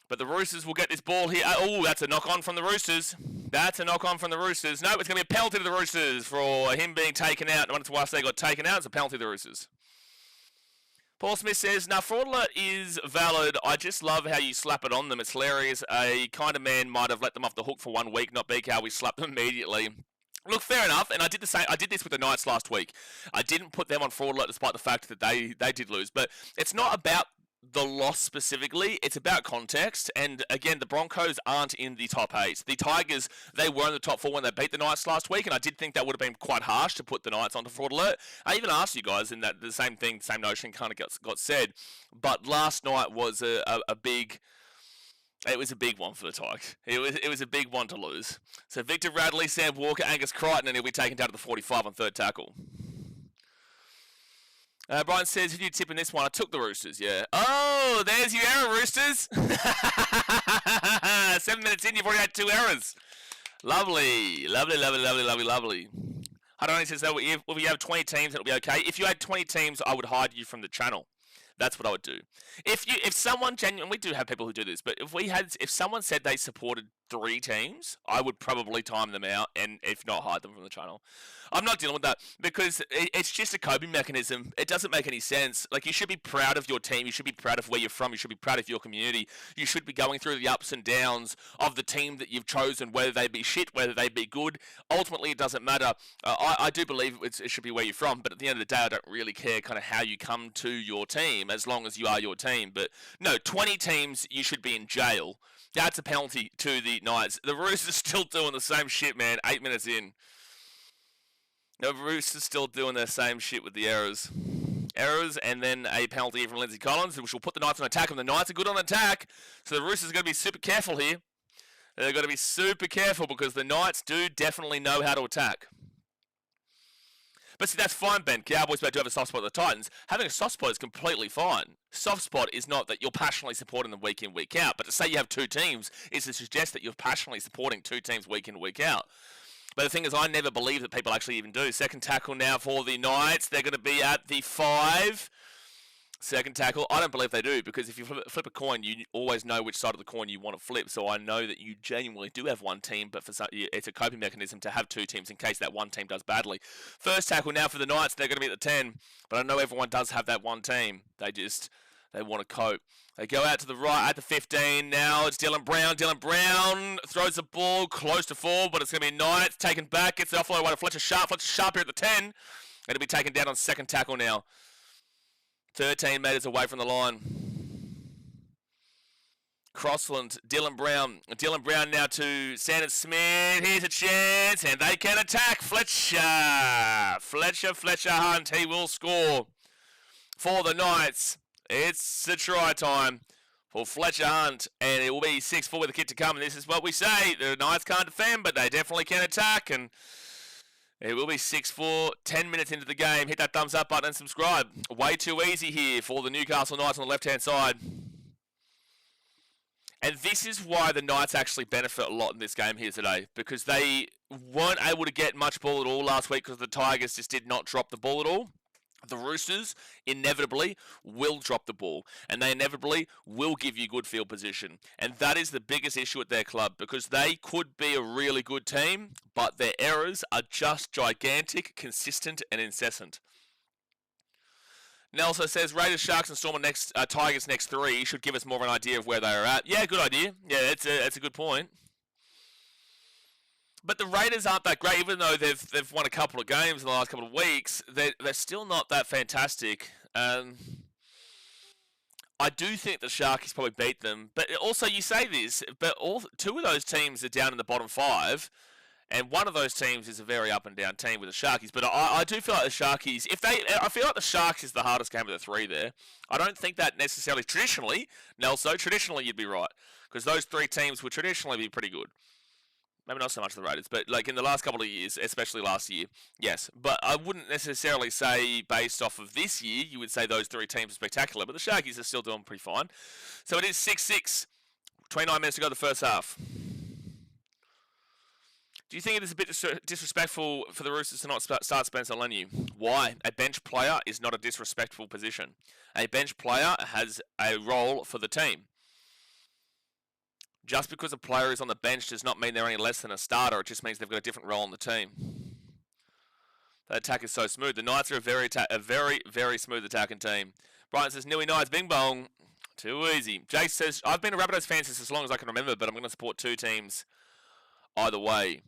But the Roosters will get this ball here. Oh, that's a knock-on from the Roosters. That's a knock-on from the Roosters. No, it's going to be a penalty to the Roosters for him being taken out. And once they got taken out, it's a penalty to the Roosters. Paul Smith says, now, fraud alert is valid. I just love how you slap it on them. It's hilarious. A kind of man might have let them off the hook for 1 week, not BKR. We slapped them immediately. Look, fair enough, and I did the same. I did this with the Knights last week. I didn't put them on fraud alert despite the fact that they did lose. But it's not about the loss specifically. It's about context. And again, the Broncos aren't in the top 8. The Tigers, they were in the top 4 when they beat the Knights last week, and I did think that would have been quite harsh to put the Knights onto fraud alert. I even asked you guys, and that the same notion kind of got said. But last night was a big. It was a big one for the Tigers. It was a big one to lose. So Victor Radley, Sam Walker, Angus Crichton, and he'll be taken down to the 45 on third tackle. Brian says, who do you tip in this one? I took the Roosters, yeah. Oh, there's your error, Roosters. 7 minutes in, you've already had 2 errors. Lovely. Lovely. Hadani says, if we have 20 teams, it'll be okay. If you had 20 teams, I would hide you from the channel. That's what I would do. If someone genuinely, we do have people who do this, but if someone said they supported 3 teams, I would probably time them out and if not hide them from the channel. I'm not dealing with that because it's just a coping mechanism. It doesn't make any sense. Like, you should be proud of your team. You should be proud of where you're from. You should be proud of your community. You should be going through the ups and downs of the team that you've chosen, whether they be shit, whether they be good. Ultimately, it doesn't matter. I do believe it should be where you're from, but at the end of the day, I don't really care kind of how you come to your team as long as you are your team. But no, 20 teams, you should be in jail. That's a penalty to the Knights. The Roosters still doing the same shit, man. 8 minutes in. The Roosters still doing their same shit with the errors. Errors, and then a penalty from Lindsay Collins, which will put the Knights on attack. And the Knights are good on attack, so the Roosters are going to be super careful here. They've got to be super careful because the Knights do definitely know how to attack. But see, that's fine, Ben. Cowboys do have a soft spot at the Titans. Having a soft spot is completely fine. Soft spot is not that you're passionately supporting them week in, week out. But to say you have two teams is to suggest that you're passionately supporting two teams week in, week out. But the thing is, I never believe that people actually even do. Second tackle now for the Knights. They're going to be at the 5. Second tackle, I don't believe they do, because if you flip a coin, you always know which side of the coin you want to flip. So I know that you genuinely do have one team, but it's a coping mechanism to have two teams in case that one team does badly. First tackle now for the Knights, they're going to be at the 10, but I know everyone does have that one team. They want to cope. They go out to the right at the 15. Now it's Dylan Brown. Dylan Brown throws the ball close to 4, but it's going to be Knights. Taken back, gets the offload away to Fletcher Sharp. Fletcher Sharp here at the 10. It'll be taken down on second tackle now. 13 metres away from the line. Crossland, Dylan Brown. Dylan Brown now to Sanders Smith. Here's a chance, and they can attack. Fletcher Hunt. He will score for the Knights. It's the try time for Fletcher Hunt, and it will be 6-4 with the kick to come. And this is what we say: the Knights can't defend, but they definitely can attack. And it will be 6-4, 10 minutes into the game. Hit that thumbs up button and subscribe. Way too easy here for the Newcastle Knights on the left-hand side. And this is why the Knights actually benefit a lot in this game here today, because they weren't able to get much ball at all last week because the Tigers just did not drop the ball at all. The Roosters inevitably will drop the ball, and they inevitably will give you good field position. And that is the biggest issue at their club, because they could be a really good team, but their errors are just gigantic, consistent, and incessant. Nelson says, Raiders, Sharks, and Storm next, Tigers next 3 should give us more of an idea of where they are at. Yeah, good idea. Yeah, it's a good point. But the Raiders aren't that great, even though they've won a couple of games in the last couple of weeks. They're still not that fantastic. I do think the Sharkies probably beat them. But also, you say this, but two of those teams are down in the bottom 5. And one of those teams is a very up and down team with the Sharkies. But I do feel like the Sharkies, I feel like the Sharks is the hardest game of the 3 there. I don't think that necessarily traditionally, Nelson, traditionally you'd be right. Because those 3 teams would traditionally be pretty good. Maybe not so much the Raiders, but like in the last couple of years, especially last year, yes. But I wouldn't necessarily say based off of this year, you would say those 3 teams are spectacular. But the Sharkies are still doing pretty fine. So it is 6-6, 29 minutes to go the first half. Do you think it is a bit disrespectful for the Roosters to not start Spencer Leniu? Why? A bench player is not a disrespectful position. A bench player has a role for the team. Just because a player is on the bench does not mean they're any less than a starter. It just means they've got a different role in the team. That attack is so smooth. The Knights are a very, very smooth attacking team. Brian says, Newey Knights, bing bong. Too easy. Jake says, I've been a Rabbitohs fan since as long as I can remember, but I'm going to support 2 teams either way.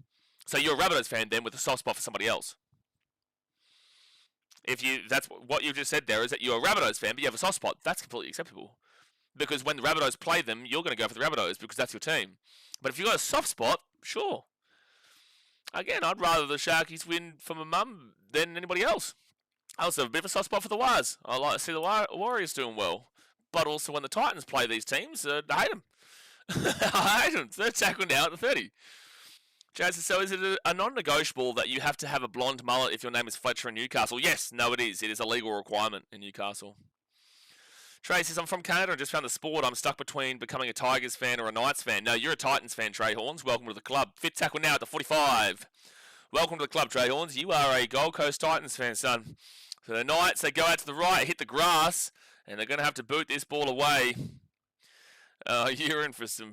So you're a Rabbitohs fan then with a soft spot for somebody else. That's what you just said there, is that you're a Rabbitohs fan, but you have a soft spot. That's completely acceptable. Because when the Rabbitohs play them, you're going to go for the Rabbitohs because that's your team. But if you've got a soft spot, sure. Again, I'd rather the Sharkies win for my mum than anybody else. I also have a bit of a soft spot for the Wars. I like to see the Warriors doing well. But also when the Titans play these teams, I hate them. I hate them. Third tackle now at the 30. Jason, so is it a non-negotiable that you have to have a blonde mullet if your name is Fletcher in Newcastle? Yes, no it is. It is a legal requirement in Newcastle. Trey says, I'm from Canada and just found the sport. I'm stuck between becoming a Tigers fan or a Knights fan. No, you're a Titans fan, Trey Horns. Welcome to the club. Fifth tackle now at the 45. Welcome to the club, Trey Horns. You are a Gold Coast Titans fan, son. So the Knights, they go out to the right, hit the grass, and they're going to have to boot this ball away. You're in for some...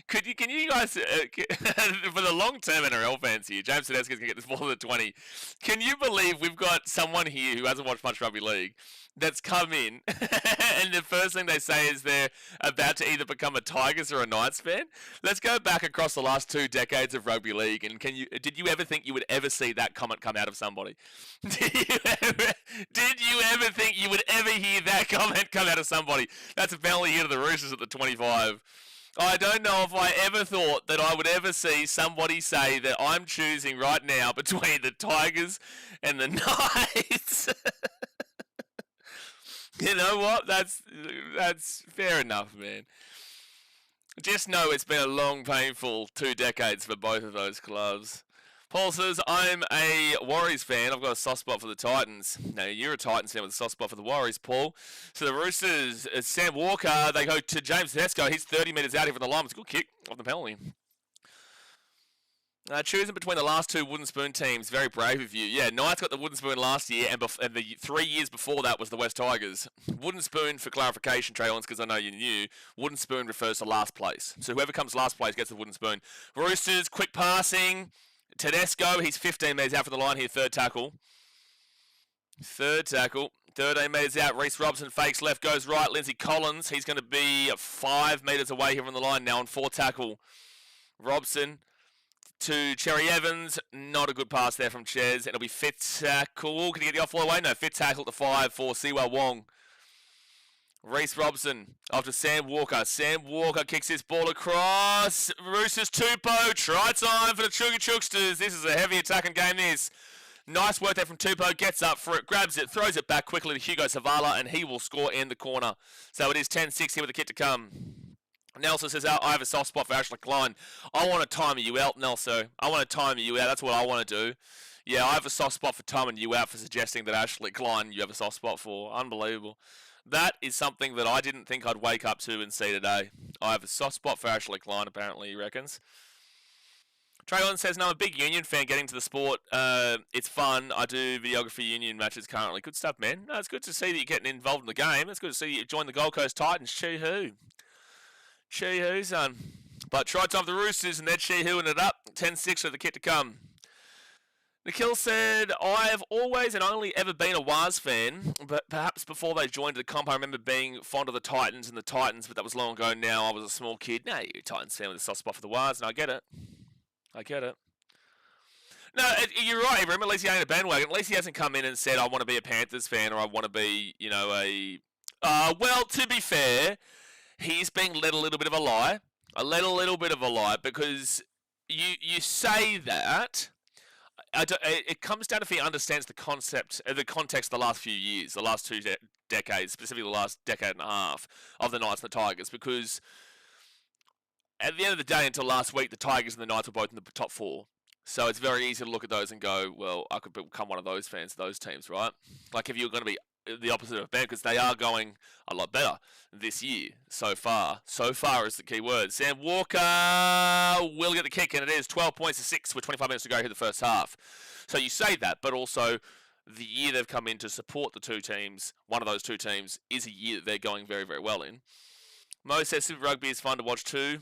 Can you guys, for the long-term NRL fans here, James Tedesco's going to get this ball to the 20. Can you believe we've got someone here who hasn't watched much rugby league that's come in, and the first thing they say is they're about to either become a Tigers or a Knights fan? Let's go back across the last 2 decades of rugby league, and did you ever think you would ever see that comment come out of somebody? Did you ever think you would ever hear that comment come out of somebody? That's apparently here to the Roosters at the 25. I don't know if I ever thought that I would ever see somebody say that I'm choosing right now between the Tigers and the Knights. You know what? That's fair enough, man. Just know it's been a long, painful 2 decades for both of those clubs. Paul says, I'm a Warriors fan. I've got a soft spot for the Titans. No, you're a Titans fan with a soft spot for the Warriors, Paul. So the Roosters, Sam Walker, they go to James Tedesco. He's 30 metres out here from the line. It's a good kick off the penalty. Choosing between the last two wooden spoon teams, very brave of you. Yeah, Knights got the wooden spoon last year, and the 3 years before that was the West Tigers. Wooden spoon, for clarification, Trey-ons, because I know you knew, wooden spoon refers to last place. So whoever comes last place gets the wooden spoon. Roosters, quick passing. Tedesco, he's 15 metres out from the line here, third tackle. 13 metres out. Reece Robson fakes left, goes right. Lindsay Collins, he's going to be 5 metres away here from the line now on fourth tackle. Robson to Cherry Evans. Not a good pass there from Ches. It'll be fifth tackle. Can he get the off-ball away? No, fifth tackle to 5 for Siwa Wong. Reece Robson after Sam Walker. Sam Walker kicks his ball across. Roosters Tupou. Try time for the Chuggy Chugsters. This is a heavy attacking game, this. Nice work there from Tupou. Gets up for it, grabs it, throws it back quickly to Hugo Savala, and he will score in the corner. So it is 10-6 here with the kick to come. Nelson says, I have a soft spot for Ashley Klein. I want to time you out, Nelson. I want to time you out. That's what I want to do. Yeah, I have a soft spot for timing you out for suggesting that Ashley Klein you have a soft spot for. Unbelievable. That is something that I didn't think I'd wake up to and see today. I have a soft spot for Ashley Klein, apparently, he reckons. Traylon says, no, I'm a big Union fan getting to the sport. It's fun. I do videography Union matches currently. Good stuff, man. No, it's good to see that you're getting involved in the game. It's good to see you join the Gold Coast Titans. Chee-hoo. Chee-hoo, son. But try time for the Roosters, and they're chee-hooing it up. 10-6 with the kick to come. Nikhil said, I've always and only ever been a Waz fan, but perhaps before they joined the comp, I remember being fond of the Titans and the Titans, but that was long ago now. I was a small kid. No, you're a Titans fan with a soft spot for the Waz, and I get it. No, you're right, Abraham. At least he ain't a bandwagon. At least he hasn't come in and said, I want to be a Panthers fan, or I want to be, well, to be fair, he's being led a little bit of a lie. Because you say that. It comes down to if he understands the context of the last few years, the last 2 decades, specifically the last decade and a half of the Knights and the Tigers, because at the end of the day, until last week, the Tigers and the Knights were both in the top 4. So it's very easy to look at those and go, well, I could become one of those fans of those teams, right? Like if you're going to be the opposite of Ben, because they are going a lot better this year so far. So far is the key word. Sam Walker will get the kick, and it is 12 points to 6 with 25 minutes to go here in the first half. So you say that, but also the year they've come in to support the two teams, one of those two teams, is a year that they're going very, very well in. Mo says Super Rugby is fun to watch too.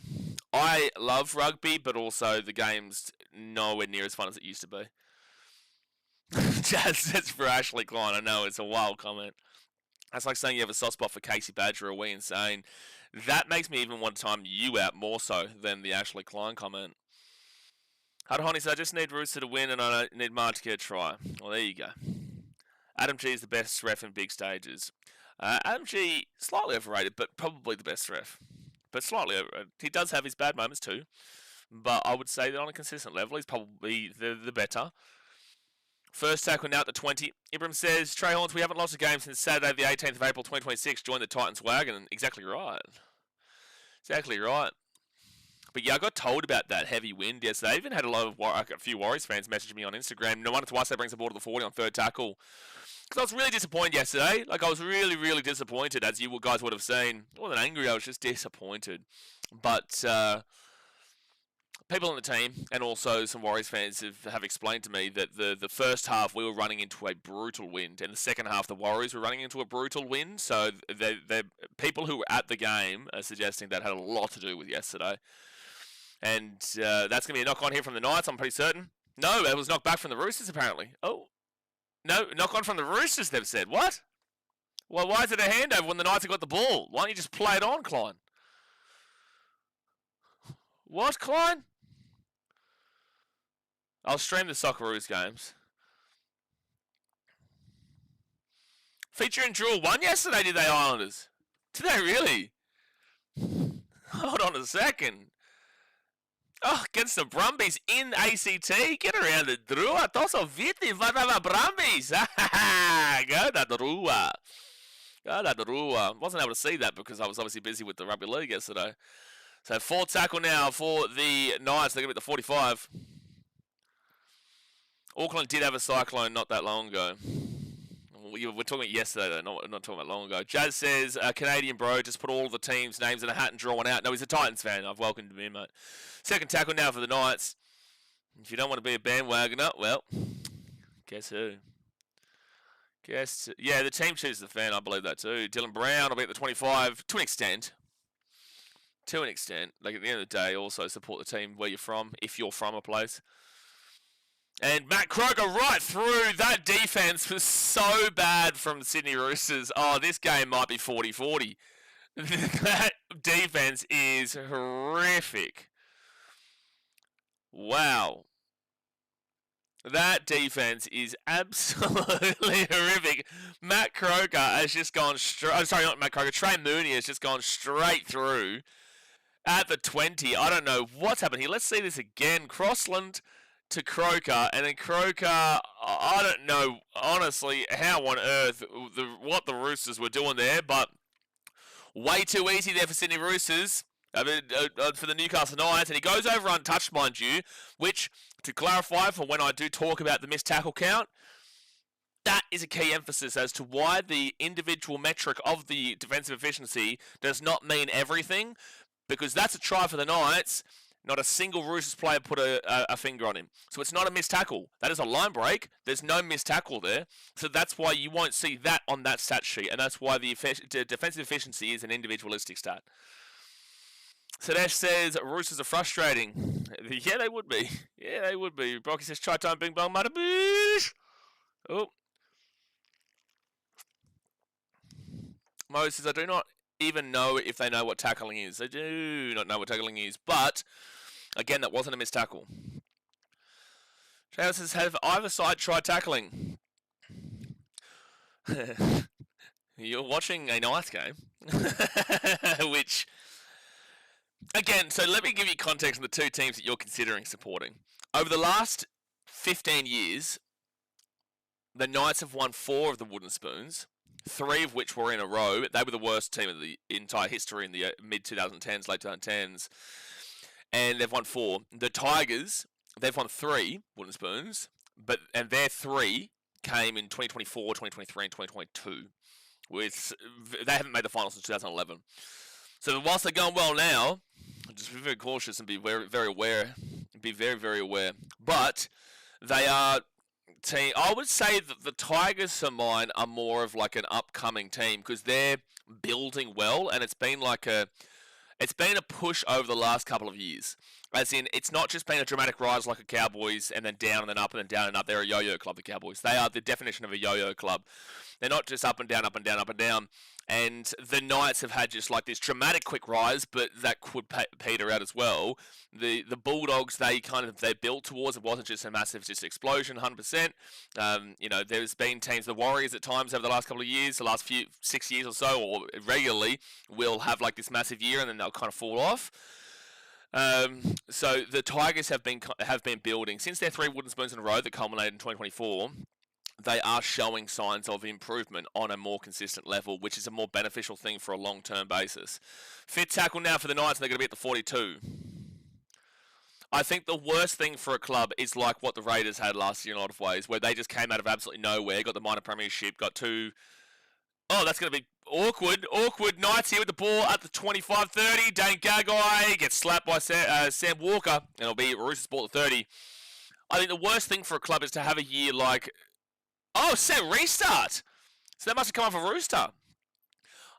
I love rugby, but also the game's nowhere near as fun as it used to be. That's for Ashley Klein. I know, it's a wild comment. That's like saying you have a soft spot for Casey Badger. Are we insane? That makes me even want to time you out more so than the Ashley Klein comment. Honey says, I just need Rooster to win and I don't need March to get a try. Well, there you go. Adam G is the best ref in big stages. Adam G, slightly overrated, but probably the best ref. But slightly overrated. He does have his bad moments too. But I would say that on a consistent level, he's probably the better. First tackle now at the 20. Ibram says, Trey Horns, we haven't lost a game since Saturday the 18th of April 2026. Join the Titans wagon. Exactly right. But yeah, I got told about that heavy wind yesterday. I even had a few Warriors fans message me on Instagram. No wonder twice they brings the ball to the 40 on third tackle. Because I was really disappointed yesterday. Like, I was really, really disappointed, as you guys would have seen. I wasn't angry, I was just disappointed. But people on the team and also some Warriors fans have explained to me that the first half we were running into a brutal wind, and the second half the Warriors were running into a brutal wind. So the people who were at the game are suggesting that had a lot to do with yesterday. And that's going to be a knock-on here from the Knights, I'm pretty certain. No, it was knocked back from the Roosters, apparently. Oh. No, knock-on from the Roosters, they've said. What? Well, why is it a handover when the Knights have got the ball? Why don't you just play it on, Klein? What, Klein? I'll stream the Socceroos games. Featuring Drill 1 yesterday, did they, Islanders? Did they really? Hold on a second. Oh, against the Brumbies in ACT. Get around the Drua. Toso viti, vadava Brumbies. Go da Drua. Wasn't able to see that because I was obviously busy with the Rugby League yesterday. So fourth tackle now for the Knights. They're going to be at the 45. Auckland did have a cyclone not that long ago. We're talking about yesterday, though, not talking about long ago. Jazz says, Canadian bro, just put all the teams' names in a hat and draw one out. No, he's a Titans fan. I've welcomed him in, mate. Second tackle now for the Knights. If you don't want to be a bandwagoner, well, guess who? Yeah, the team chooses the fan. I believe that too. Dylan Brown will be at the 25 to an extent. Like, at the end of the day, also support the team where you're from, if you're from a place. And Matt Croker right through. That defense was so bad from the Sydney Roosters. Oh, this game might be 40-40. That defense is horrific. Wow. That defense is absolutely horrific. Matt Croker has just gone straight... Oh, sorry, not Matt Croker. Trey Mooney has just gone straight through at the 20. I don't know what's happened here. Let's see this again. Crossland to Croker, and then Croker, I don't know, honestly, how on earth, what the Roosters were doing there, but way too easy there for Sydney Roosters. For the Newcastle Knights, and he goes over untouched, mind you, which, to clarify for when I do talk about the missed tackle count, that is a key emphasis as to why the individual metric of the defensive efficiency does not mean everything, because that's a try for the Knights. Not a single Roosters player put a finger on him. So it's not a missed tackle. That is a line break. There's no missed tackle there. So that's why you won't see that on that stat sheet, and that's why the defensive efficiency is an individualistic stat. Sadesh says, Roosters are frustrating. Yeah, they would be. Yeah, they would be. Brocky says, try time, bing bong, mudda boosh. Oh. Mo says, I do not even know if they know what tackling is. They do not know what tackling is. But, again, that wasn't a missed tackle. Travis says, have either side tried tackling? You're watching a nice game. Which... Again, so let me give you context on the two teams that you're considering supporting. Over the last 15 years, the Knights have won 4 of the Wooden Spoons, 3 of which were in a row. They were the worst team of the entire history in the mid-2010s, late 2010s, and they've won 4. The Tigers, they've won 3 Wooden Spoons, and their 3 came in 2024, 2023, and 2022. They haven't made the finals since 2011. So whilst they're going well now, just be very cautious and be very, very aware. Be very, very aware. But they are team. I would say that the Tigers for mine are more of like an upcoming team because they're building well, and it's been a push over the last couple of years. As in, it's not just been a dramatic rise like a Cowboys and then down and then up and then down and up. They're a yo-yo club, the Cowboys. They are the definition of a yo-yo club. They're not just up and down, up and down, up and down. And the Knights have had just like this dramatic quick rise, but that could peter out as well. The Bulldogs, they built towards, it wasn't just a massive explosion, 100%. There's been teams, the Warriors at times over the last couple of years, the last 6 years or so, or regularly, will have like this massive year and then they'll kind of fall off. So the Tigers have been building since their 3 wooden spoons in a row that culminated in 2024. They are showing signs of improvement on a more consistent level, which is a more beneficial thing for a long-term basis. Fifth tackle now for the Knights, and they're going to be at the 42. I think the worst thing for a club is like what the Raiders had last year in a lot of ways, where they just came out of absolutely nowhere, got the minor premiership, got 2... Oh, that's going to be awkward. Awkward. Knights here with the ball at the 25-30. Dane Gagai gets slapped by Sam Walker, and it'll be Roosters ball at 30. I think the worst thing for a club is to have a year like... Oh, set restart! So that must have come off a Rooster.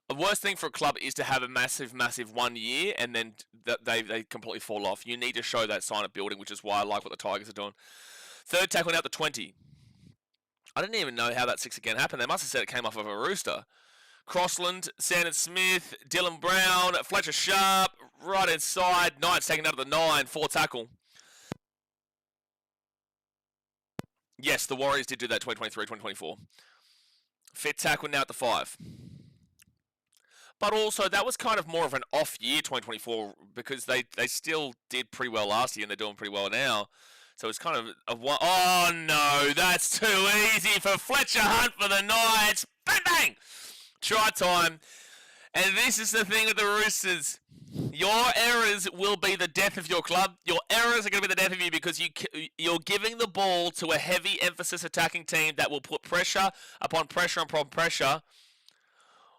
The worst thing for a club is to have a massive, massive 1 year and then they completely fall off. You need to show that sign of building, which is why I like what the Tigers are doing. Third tackle out the 20. I didn't even know how that 6 again happened. They must have said it came off of a Rooster. Crossland, Sandon Smith, Dylan Brown, Fletcher Sharp, right inside. Knights taken out of the 9, 4 tackle. Yes, the Warriors did do that 2023, 2024. Fifth tackle now at the 5. But also, that was kind of more of an off year, 2024, because they still did pretty well last year and they're doing pretty well now. So it's kind of a one. Oh no, that's too easy for Fletcher Hunt for the Knights. Bang bang! Try time. And this is the thing with the Roosters. Your errors will be the death of your club. Your errors are going to be the death of you because you're giving the ball to a heavy emphasis attacking team that will put pressure upon pressure upon pressure.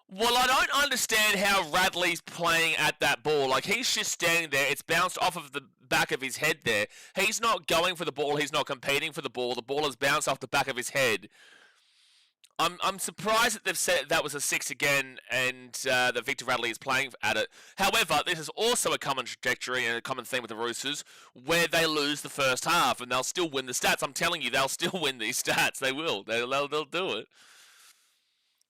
Well, I don't understand how Radley's playing at that ball. Like, he's just standing there. It's bounced off of the back of his head there. He's not going for the ball. He's not competing for the ball. The ball has bounced off the back of his head. I'm surprised that they've said that was a 6 again and that Victor Radley is playing at it. However, this is also a common trajectory and a common theme with the Roosters where they lose the first half and they'll still win the stats. I'm telling you, they'll still win these stats. They will. They'll do it.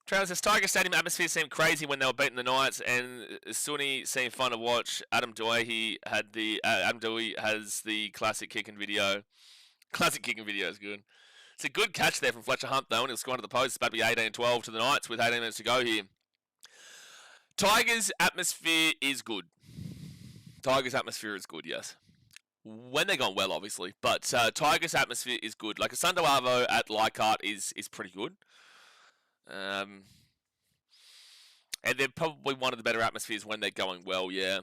Travis says, Tiger Stadium atmosphere seemed crazy when they were beating the Knights and Sunny seemed fun to watch. Adam Douay has the classic kicking video. Classic kicking video is good. It's a good catch there from Fletcher Hunt, though, and he'll score into the post. It's about to be 18-12 to the Knights with 18 minutes to go here. Tigers' atmosphere is good. Tigers' atmosphere is good, yes. When they're going well, obviously. But Tigers' atmosphere is good. Like a Sunday Arvo at Leichhardt is pretty good. And they're probably one of the better atmospheres when they're going well, yeah.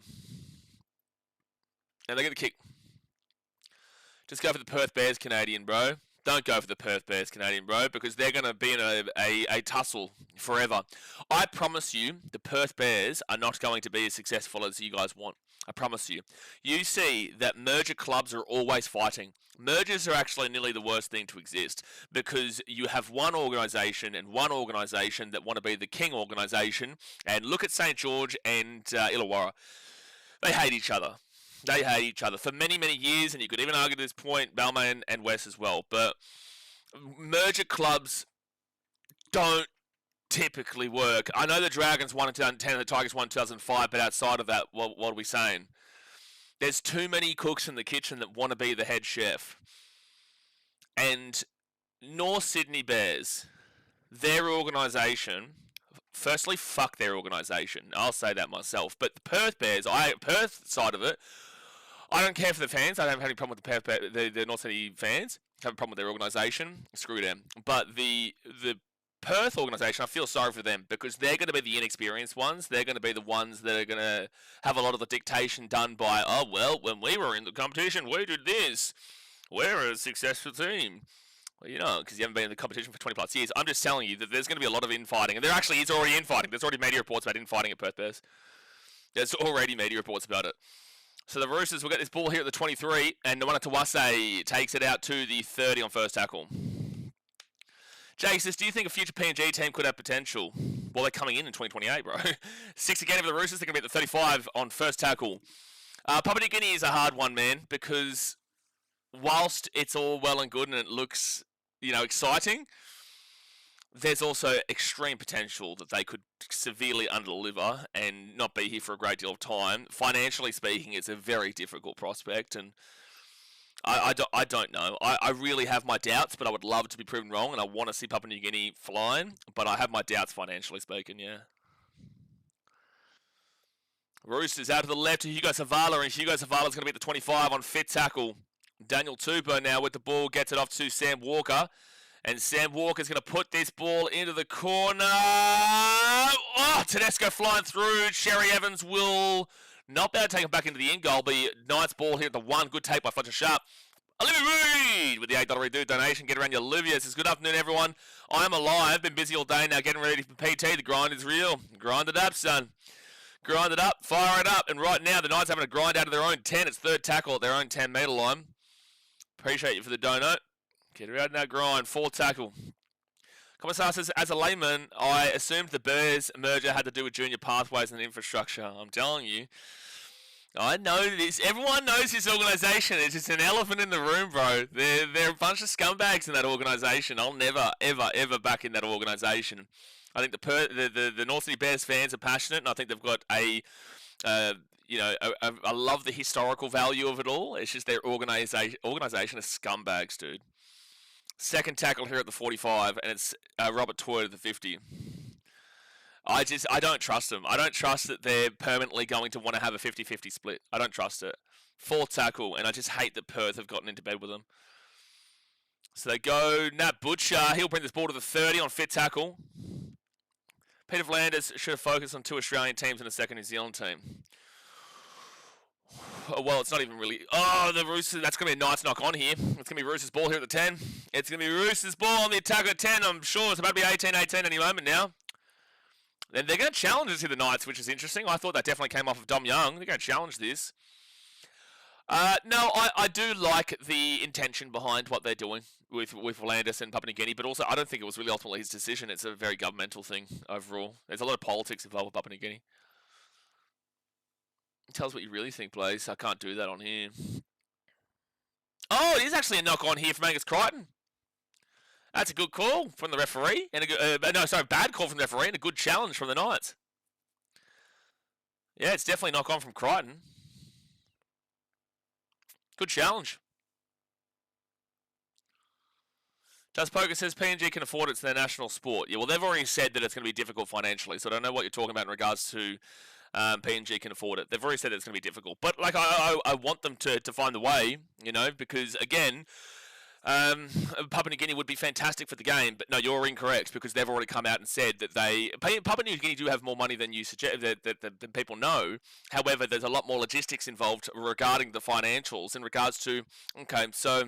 And they get the kick. Just go for the Perth Bears Canadian, bro. Don't go for the Perth Bears Canadian, bro, because they're going to be in a tussle forever. I promise you, the Perth Bears are not going to be as successful as you guys want. I promise you. You see that merger clubs are always fighting. Mergers are actually nearly the worst thing to exist because you have one organisation and one organisation that want to be the king organisation. And look at St. George and Illawarra. They hate each other. They hate each other for many, many years, and you could even argue to this point, Balmain and West as well. But merger clubs don't typically work. I know the Dragons won in 2010 and the Tigers won in 2005, but outside of that, what are we saying? There's too many cooks in the kitchen that want to be the head chef. And North Sydney Bears, their organisation, firstly, fuck their organisation. I'll say that myself. But the Perth Bears, Perth side of it, I don't care for the fans. I don't have any problem with the North Sydney fans. I have a problem with their organisation. Screw them. But the Perth organisation, I feel sorry for them because they're going to be the inexperienced ones. They're going to be the ones that are going to have a lot of the dictation done by, oh, well, when we were in the competition, we did this. We're a successful team. Well, you know, because you haven't been in the competition for 20 plus years. I'm just telling you that there's going to be a lot of infighting. And there actually is already infighting. There's already media reports about infighting at Perth Bears. There's already media reports about it. So the Roosters will get this ball here at the 23, and Noana Tawase takes it out to the 30 on first tackle. Jake says, do you think a future PNG team could have potential? Well, they're coming in 2028, bro. 6 again for the Roosters. They're going to be at the 35 on first tackle. Papua New Guinea is a hard one, man, because whilst it's all well and good and it looks, you know, exciting, there's also extreme potential that they could severely underdeliver and not be here for a great deal of time. Financially speaking, it's a very difficult prospect, and I don't know. I really have my doubts, but I would love to be proven wrong, and I want to see Papua New Guinea flying, but I have my doubts financially speaking, yeah. Roosters out to the left to Hugo Savala, and Hugo Savala's going to be at the 25 on fit tackle. Daniel Tupou now with the ball, gets it off to Sam Walker. And Sam Walker's going to put this ball into the corner. Oh, Tedesco flying through. Sherry Evans will not be able to take him back into the end goal. But Knights ball here at the 1. Good take by Fletcher Sharp. Olivia Reid with the $8 Redo donation. Get around your Olivia. Says, good afternoon, everyone. I am alive. Been busy all day now getting ready for PT. The grind is real. Grind it up, son. Grind it up. Fire it up. And right now, the Knights having a grind out of their own 10. It's third tackle at their own 10-metre line. Appreciate you for the dono. Get her out in that grind. Fourth tackle. Commissar says, as a layman, I assumed the Bears merger had to do with junior pathways and infrastructure. I'm telling you. I know this. Everyone knows this organisation. It's just an elephant in the room, bro. They're a bunch of scumbags in that organisation. I'll never, ever, ever back in that organisation. I think the North Sydney Bears fans are passionate, and I think they've got I love the historical value of it all. It's just their organisation is scumbags, dude. Second tackle here at the 45, and it's Robert Toy at the 50. I don't trust them. I don't trust that they're permanently going to want to have a 50-50 split. I don't trust it. Fourth tackle, and I just hate that Perth have gotten into bed with them. So they go, Nat Butcher, he'll bring this ball to the 30 on fit tackle. Peter Vlanders should have focused on 2 Australian teams and a second New Zealand team. Well, it's not even really. Oh, the Roosters. That's going to be a nice knock on here. It's going to be Roosters ball here at the 10. It's going to be Roosters ball on the attack at 10. I'm sure it's about to be 18-18 any moment now. Then they're going to challenge us here the Knights, which is interesting. I thought that definitely came off of Dom Young. They're going to challenge this. No, I do like the intention behind what they're doing with Landis and Papua New Guinea, but also I don't think it was really ultimately his decision. It's a very governmental thing overall. There's a lot of politics involved with Papua New Guinea. Tell us what you really think, Blaze. I can't do that on here. Oh, it is actually a knock on here from Angus Crichton. That's a good call from the referee, and bad call from the referee, and a good challenge from the Knights. Yeah, it's definitely knock on from Crichton. Good challenge. Just Poker says PNG can afford it to their national sport. Yeah, well, they've already said that it's going to be difficult financially, so I don't know what you're talking about in regards to PNG can afford it. They've already said it's going to be difficult. But, like, I want them to find the way, you know, because, again, Papua New Guinea would be fantastic for the game, but no, you're incorrect because they've already come out and said that Papua New Guinea do have more money than you suggest than people know. However, there's a lot more logistics involved regarding the financials in regards to so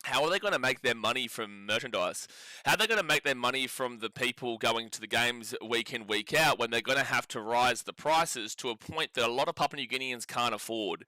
how are they going to make their money from merchandise? How are they going to make their money from the people going to the games week in, week out when they're going to have to rise the prices to a point that a lot of Papua New Guineans can't afford?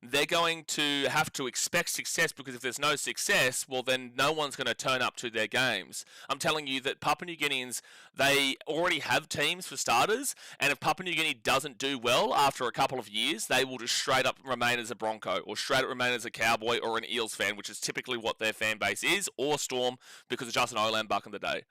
They're going to have to expect success because if there's no success, well, then no one's going to turn up to their games. I'm telling you that Papua New Guineans, they already have teams for starters, and if Papua New Guinea doesn't do well after a couple of years, they will just straight up remain as a Bronco or straight up remain as a Cowboy or an Eels fan, which is typically what their fan base is, or Storm because of Justin Olam back in the day.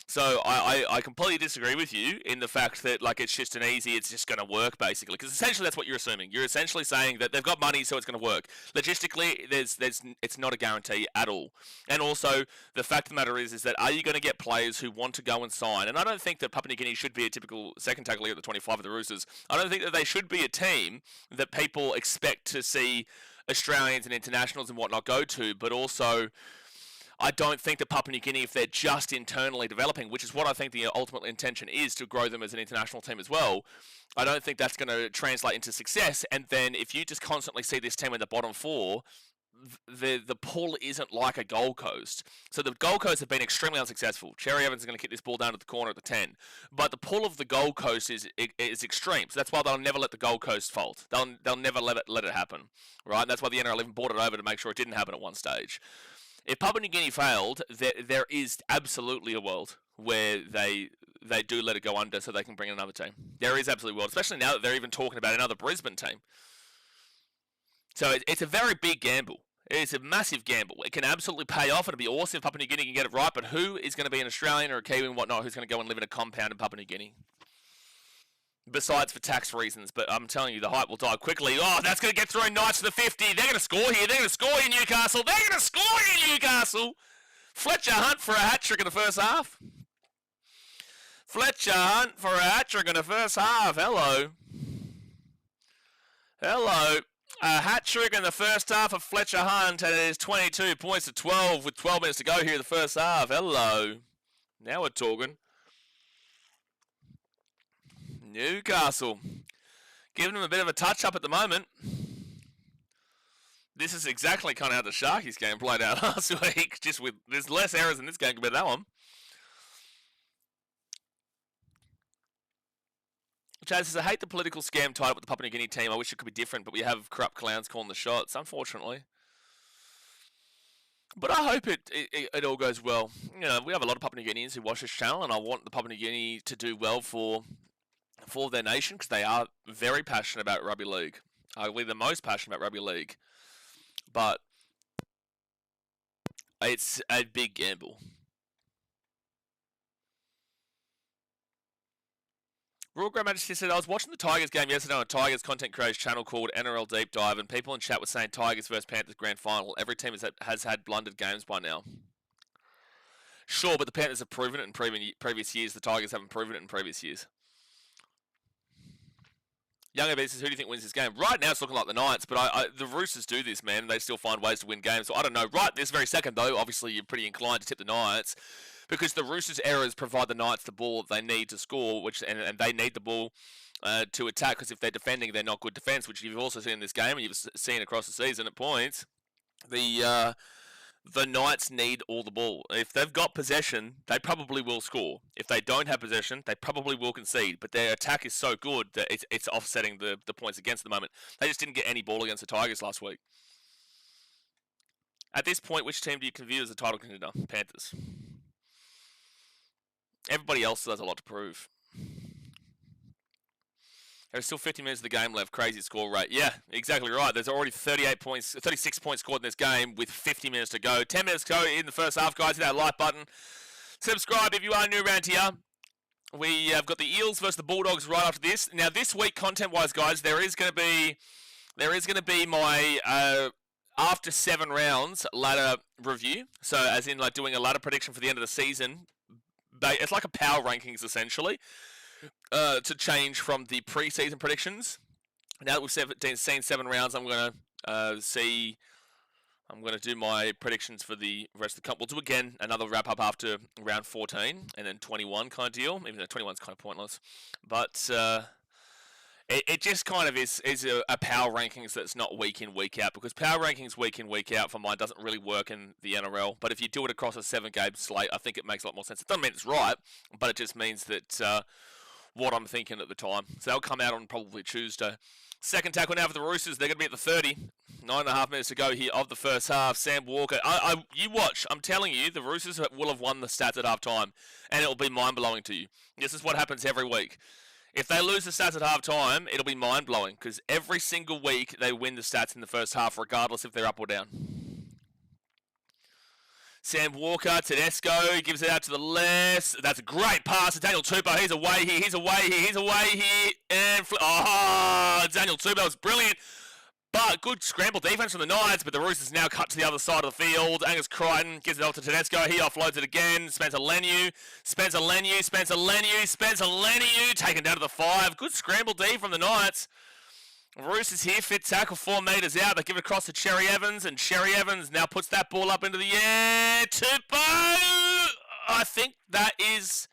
So I completely disagree with you in the fact that like it's just it's just going to work basically because essentially that's what you're assuming. You're essentially saying that they've got money so it's going to work. Logistically, it's not a guarantee at all. And also the fact of the matter is that are you going to get players who want to go and sign? And I don't think that Papua New Guinea should be a typical second tackle at the 25 of the Roosters. I don't think that they should be a team that people expect to see Australians and internationals and whatnot go to, but also I don't think that Papua New Guinea, if they're just internally developing, which is what I think the ultimate intention is to grow them as an international team as well, I don't think that's going to translate into success. And then if you just constantly see this team in the bottom four, the pull isn't like a Gold Coast. So the Gold Coast have been extremely unsuccessful. Cherry Evans is going to kick this ball down to the corner at the 10. But the pull of the Gold Coast is extreme. So that's why they'll never let the Gold Coast fold. They'll never let it happen. Right? And that's why the NRL even brought it over to make sure it didn't happen at one stage. If Papua New Guinea failed, there is absolutely a world where they do let it go under so they can bring in another team. There is absolutely a world, especially now that they're even talking about another Brisbane team. So it's a very big gamble. It's a massive gamble. It can absolutely pay off. It'll be awesome if Papua New Guinea can get it right, but who is going to be an Australian or a Kiwi and whatnot who's going to go and live in a compound in Papua New Guinea? Besides for tax reasons, but I'm telling you, the hype will die quickly. Oh, that's going to get thrown Knights to the 50. They're going to score here. They're going to score here, Newcastle. They're going to score here, Newcastle. Fletcher Hunt for a hat-trick in the first half. Fletcher Hunt for a hat-trick in the first half. Hello. Hello. A hat-trick in the first half of Fletcher Hunt, and it is 22 points to 12 with 12 minutes to go here in the first half. Hello. Now we're talking. Newcastle giving them a bit of a touch-up at the moment. This is exactly kind of how the Sharkies game played out last week, just with there's less errors in this game compared to that one. Chaz says, I hate the political scam tied up with the Papua New Guinea team. I wish it could be different, but we have corrupt clowns calling the shots, unfortunately. But I hope it all goes well. You know, we have a lot of Papua New Guineans who watch this channel, and I want the Papua New Guinea to do well for their nation because they are very passionate about rugby league. Arguably the most passionate about rugby league. But it's a big gamble. Royal Grand Majesty said, I was watching the Tigers game yesterday on a Tigers content creators channel called NRL Deep Dive, and people in chat were saying Tigers versus Panthers grand final. Every team has had blundered games by now. Sure, but the Panthers have proven it in previous years. The Tigers haven't proven it in previous years. Young AB says, who do you think wins this game? Right now it's looking like the Knights, but the Roosters do this, man. They still find ways to win games. So I don't know. Right this very second, though, obviously you're pretty inclined to tip the Knights. because the Roosters' errors provide the Knights the ball they need to score, and they need the ball to attack, because if they're defending, they're not good defence, which you've also seen in this game, and you've seen across the season at points. The Knights need all the ball. If they've got possession, they probably will score. If they don't have possession, they probably will concede. But their attack is so good that it's offsetting the points against the moment. They just didn't get any ball against the Tigers last week. At this point, which team do you view as a title contender? Panthers. Everybody else has a lot to prove. There's still 50 minutes of the game left. Crazy score rate. Yeah, exactly right. There's already 36 points scored in this game with 50 minutes to go. 10 minutes to go in the first half, guys. Hit that like button. Subscribe if you are new around here. We have got the Eels versus the Bulldogs right after this. Now, this week, content-wise, guys, there is going to be my after 7 rounds ladder review. So, as in like doing a ladder prediction for the end of the season. It's like a power rankings essentially. To change from the pre-season predictions. Now that we've seen 7 rounds, I'm going to do my predictions for the rest of the comp. We'll do again another wrap-up after round 14 and then 21 kind of deal, even though 21 is kind of pointless. But it just kind of is a power rankings that's not week in, week out, because power rankings week in, week out for mine doesn't really work in the NRL. But if you do it across a 7-game slate, I think it makes a lot more sense. It doesn't mean it's right, but it just means that what I'm thinking at the time. So they'll come out on probably Tuesday. Second tackle now for the Roosters. They're going to be at the 30. 9.5 minutes to go here of the first half. Sam Walker. You watch. I'm telling you, the Roosters will have won the stats at half time, and it will be mind-blowing to you. This is what happens every week. If they lose the stats at half time, it'll be mind-blowing, because every single week they win the stats in the first half, regardless if they're up or down. Sam Walker, Tedesco, gives it out to the left. That's a great pass to Daniel Tupou. He's away here. And Daniel Tupou was brilliant. But good scramble defense from the Knights, but the Roosters now cut to the other side of the field. Angus Crichton gives it off to Tedesco. He offloads it again. Spencer Leniu, taken down to the 5. Good scramble D from the Knights. Roosters here, fit tackle 4 metres out. They give it across to Cherry Evans, and Cherry Evans now puts that ball up into the air. Tupou! I think that is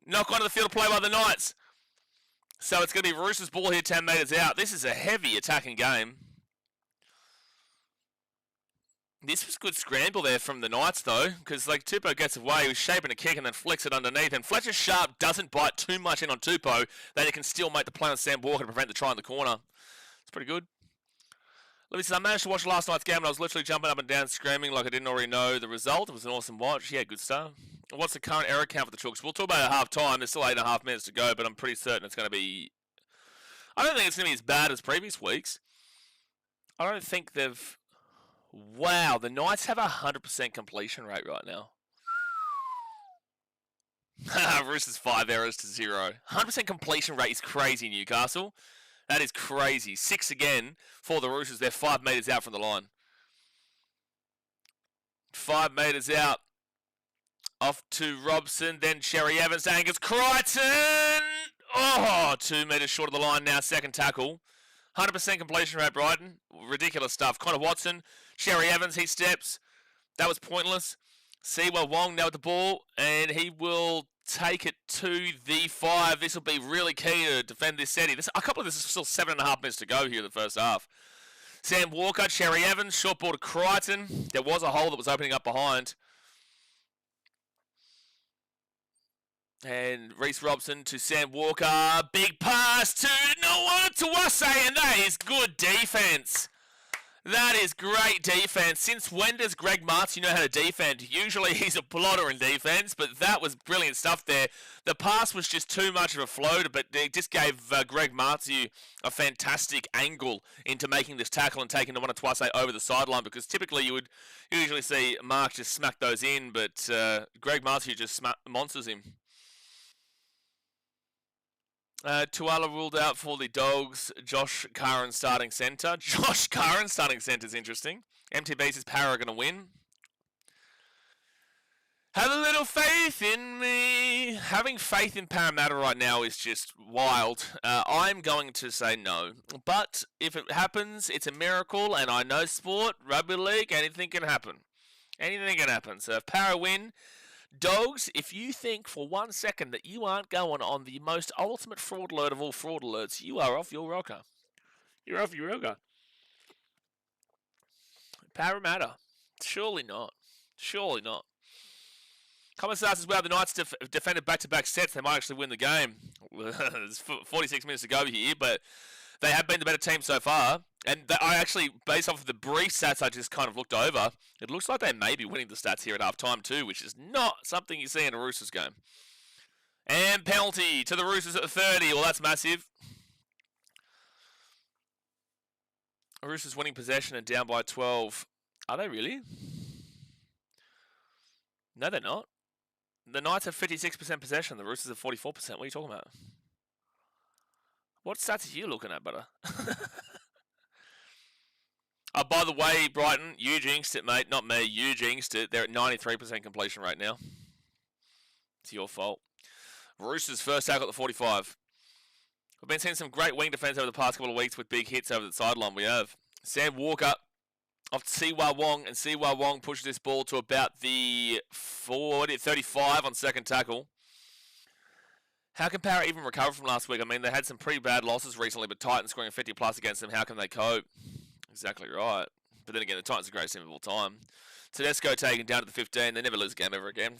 knock onto the field of play by the Knights. So it's going to be Roosters ball here 10 metres out. This is a heavy attacking game. This was good scramble there from the Knights, though, because like Tupou gets away, he was shaping a kick and then flicks it underneath, and Fletcher Sharp doesn't bite too much in on Tupou that he can still make the play on Sam Walker to prevent the try in the corner. It's pretty good. Libby says, I managed to watch last night's game and I was literally jumping up and down screaming like I didn't already know the result. It was an awesome watch. Yeah, good stuff. What's the current error count for the Chooks? We'll talk about it at half time. There's still 8.5 minutes to go, but I'm pretty certain it's going to be... I don't think it's going to be as bad as previous weeks. I don't think they've... Wow, the Knights have a 100% completion rate right now. Roosters 5 errors to 0. 100% completion rate is crazy, Newcastle. That is crazy. 6 again for the Roosters. They're 5 metres out from the line. 5 metres out. Off to Robson, then Cherry Evans, Angus Crichton. 2 metres short of the line now, second tackle. 100% completion rate, Brighton. Ridiculous stuff. Connor Watson, Cherry Evans, he steps. That was pointless. Siwa Wong now with the ball, and he will take it to the 5. This will be really key to defend this setting. I can't believe this is still 7.5 minutes to go here in the first half. Sam Walker, Cherry Evans, short ball to Crichton. There was a hole that was opening up behind. And Reece Robson to Sam Walker. Big pass to Noah Tuwase, and that is good defense. That is great defense. Since when does Greg Martz know how to defend? Usually he's a plotter in defense, but that was brilliant stuff there. The pass was just too much of a floater, but it just gave Greg Martz a fantastic angle into making this tackle and taking the one Tuwase over the sideline, because typically you would usually see Mark just smack those in, but Greg Martz just monsters him. Tuala ruled out for the Dogs. Josh Curran starting centre. Josh Curran starting centre is interesting. MTB says Para are going to win. Have a little faith in me. Having faith in Parramatta right now is just wild. I'm going to say no. But if it happens, it's a miracle, and I know sport, rugby league, anything can happen. Anything can happen. So if Para win, Dogs, if you think for 1 second that you aren't going on the most ultimate fraud alert of all fraud alerts, you are off your rocker. You're off your rocker. Parramatta. Surely not. Surely not. Comment starts as well. The Knights defended back-to-back sets. They might actually win the game. There's 46 minutes to go here, but they have been the better team so far. And I actually, based off of the brief stats I just kind of looked over, it looks like they may be winning the stats here at half-time too, which is not something you see in a Roosters game. And penalty to the Roosters at 30. Well, that's massive. Roosters winning possession and down by 12. Are they really? No, they're not. The Knights have 56% possession. The Roosters have 44%. What are you talking about? What stats are you looking at, brother? Oh, by the way, Brighton, you jinxed it, mate. Not me. You jinxed it. They're at 93% completion rate now. It's your fault. Roosters first tackle at the 45. We've been seeing some great wing defence over the past couple of weeks with big hits over the sideline. We have Sam Walker off to Siwa Wong, and Siwa Wong pushes this ball to about the 35 on second tackle. How can Para even recover from last week? I mean, they had some pretty bad losses recently, but Titans scoring 50 plus against them. How can they cope? Exactly right. But then again, the Titans are the greatest team of all time. Tedesco taken down to the 15. They never lose a game ever again.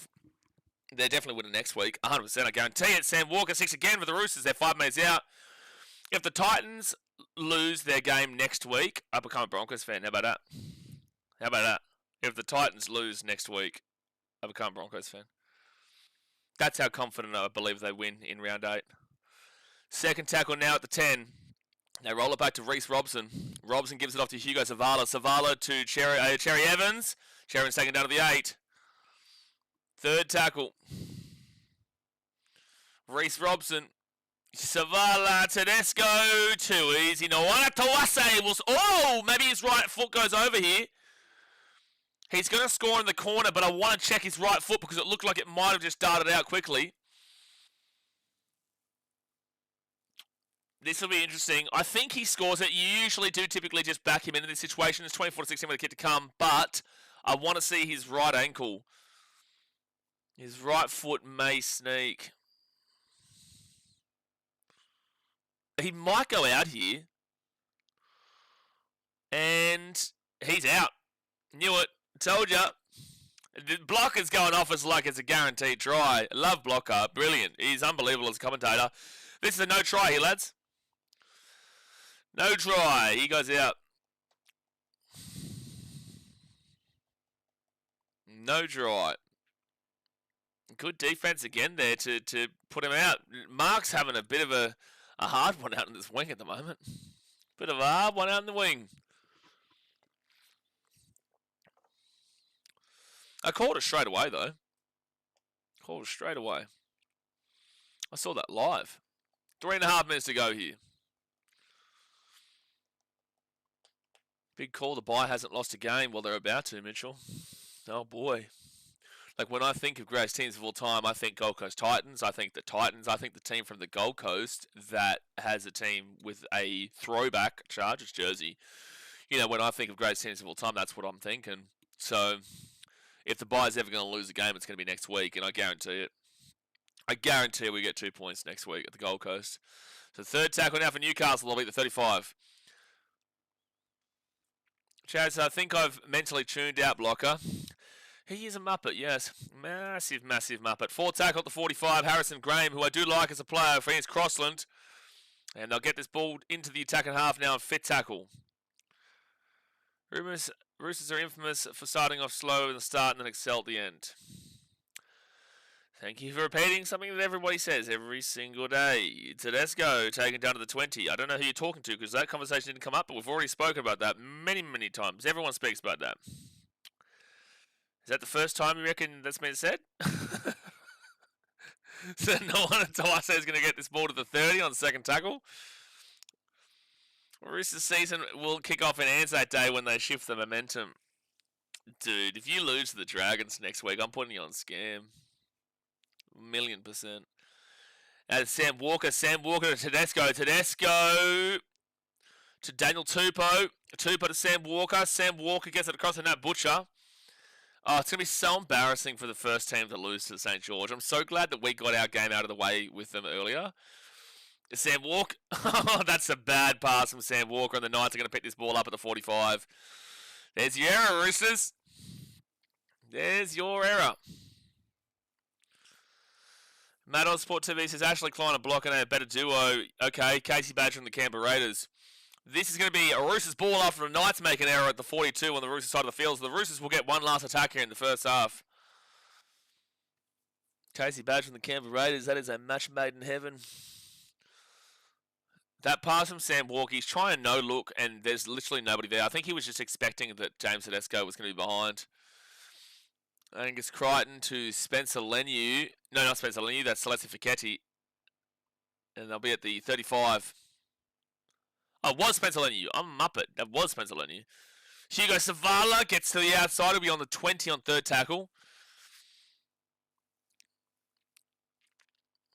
They're definitely winning next week. 100%, I guarantee it. Sam Walker, 6 again for the Roosters. They're 5 minutes out. If the Titans lose their game next week, I become a Broncos fan. How about that? How about that? If the Titans lose next week, I become a Broncos fan. That's how confident I believe they win in round 8. Second tackle now at the 10. They roll it back to Reece Robson. Robson gives it off to Hugo Savala. Savala to Cherry Evans. Cherry's taken down to the 8. Third tackle. Reece Robson. Savala, Tedesco. Too easy. Noana Tawase will... Oh, maybe his right foot goes over here. He's going to score in the corner, but I want to check his right foot because it looked like it might have just darted out quickly. This will be interesting. I think he scores it. You usually do typically just back him into this situation. It's 24-16 with a kick to come, but I want to see his right ankle. His right foot may sneak. He might go out here. And he's out. Knew it. Told ya. The blocker's going off as like it's a guaranteed try. Love blocker. Brilliant. He's unbelievable as a commentator. This is a no try here, lads. No try. He goes out. No try. Good defense again there to put him out. Mark's having a bit of a hard one out in this wing at the moment. Bit of a hard one out in the wing. I called it straight away, though. Called it straight away. I saw that live. 3.5 minutes to go here. Big call. The bye hasn't lost a game. Well, they're about to, Mitchell. Oh, boy. Like, when I think of greatest teams of all time, I think Gold Coast Titans. I think the Titans. I think the team from the Gold Coast that has a team with a throwback Chargers jersey. You know, when I think of greatest teams of all time, that's what I'm thinking. So, if the bye's ever going to lose a game, it's going to be next week, and I guarantee it. I guarantee we get 2 points next week at the Gold Coast. So, third tackle now for Newcastle. They'll beat the 35. Chaz, I think I've mentally tuned out blocker. He is a Muppet, yes. Massive, massive Muppet. Fourth tackle at the 45. Harrison Graham, who I do like as a player for against Crossland. And they'll get this ball into the attacking half now. Fifth tackle. Roosters are infamous for starting off slow in the start and then excel at the end. Thank you for repeating something that everybody says every single day. Tedesco taken down to the 20. I don't know who you're talking to because that conversation didn't come up, but we've already spoken about that many, many times. Everyone speaks about that. Is that the first time you reckon that's been said? So no one until I say is going to get this ball to the 30 on the second tackle. Roosters season will kick off in Anzac Day when they shift the momentum. Dude, if you lose to the Dragons next week, I'm putting you on scam. 1,000,000%. Sam Walker to Tedesco. Tedesco to Daniel Tupou. Tupou to Sam Walker. Sam Walker gets it across to Nat Butcher. Oh, it's going to be so embarrassing for the first team to lose to St. George. I'm so glad that we got our game out of the way with them earlier. Sam Walker. Oh, that's a bad pass from Sam Walker, and the Knights are going to pick this ball up at the 45. There's your error, Roosters. There's your error. Matt on Sport TV says Ashley Klein a block and a better duo. Okay, Casey Badger and the Canberra Raiders. This is going to be a Roosters ball after the Knights make an error at the 42 on the Roosters side of the field. So the Roosters will get one last attack here in the first half. Casey Badger and the Canberra Raiders. That is a match made in heaven. That pass from Sam Walker, he's trying no look, and there's literally nobody there. I think he was just expecting that James Tedesco was going to be behind. I think it's Crichton to Spencer Leniu. No, not Spencer Leniu, that's Celeste Fichetti. And they'll be at the 35. Oh, it was Spencer Leniu. I'm a muppet. That was Spencer Leniu. Hugo Savala gets to the outside. He'll be on the 20 on third tackle.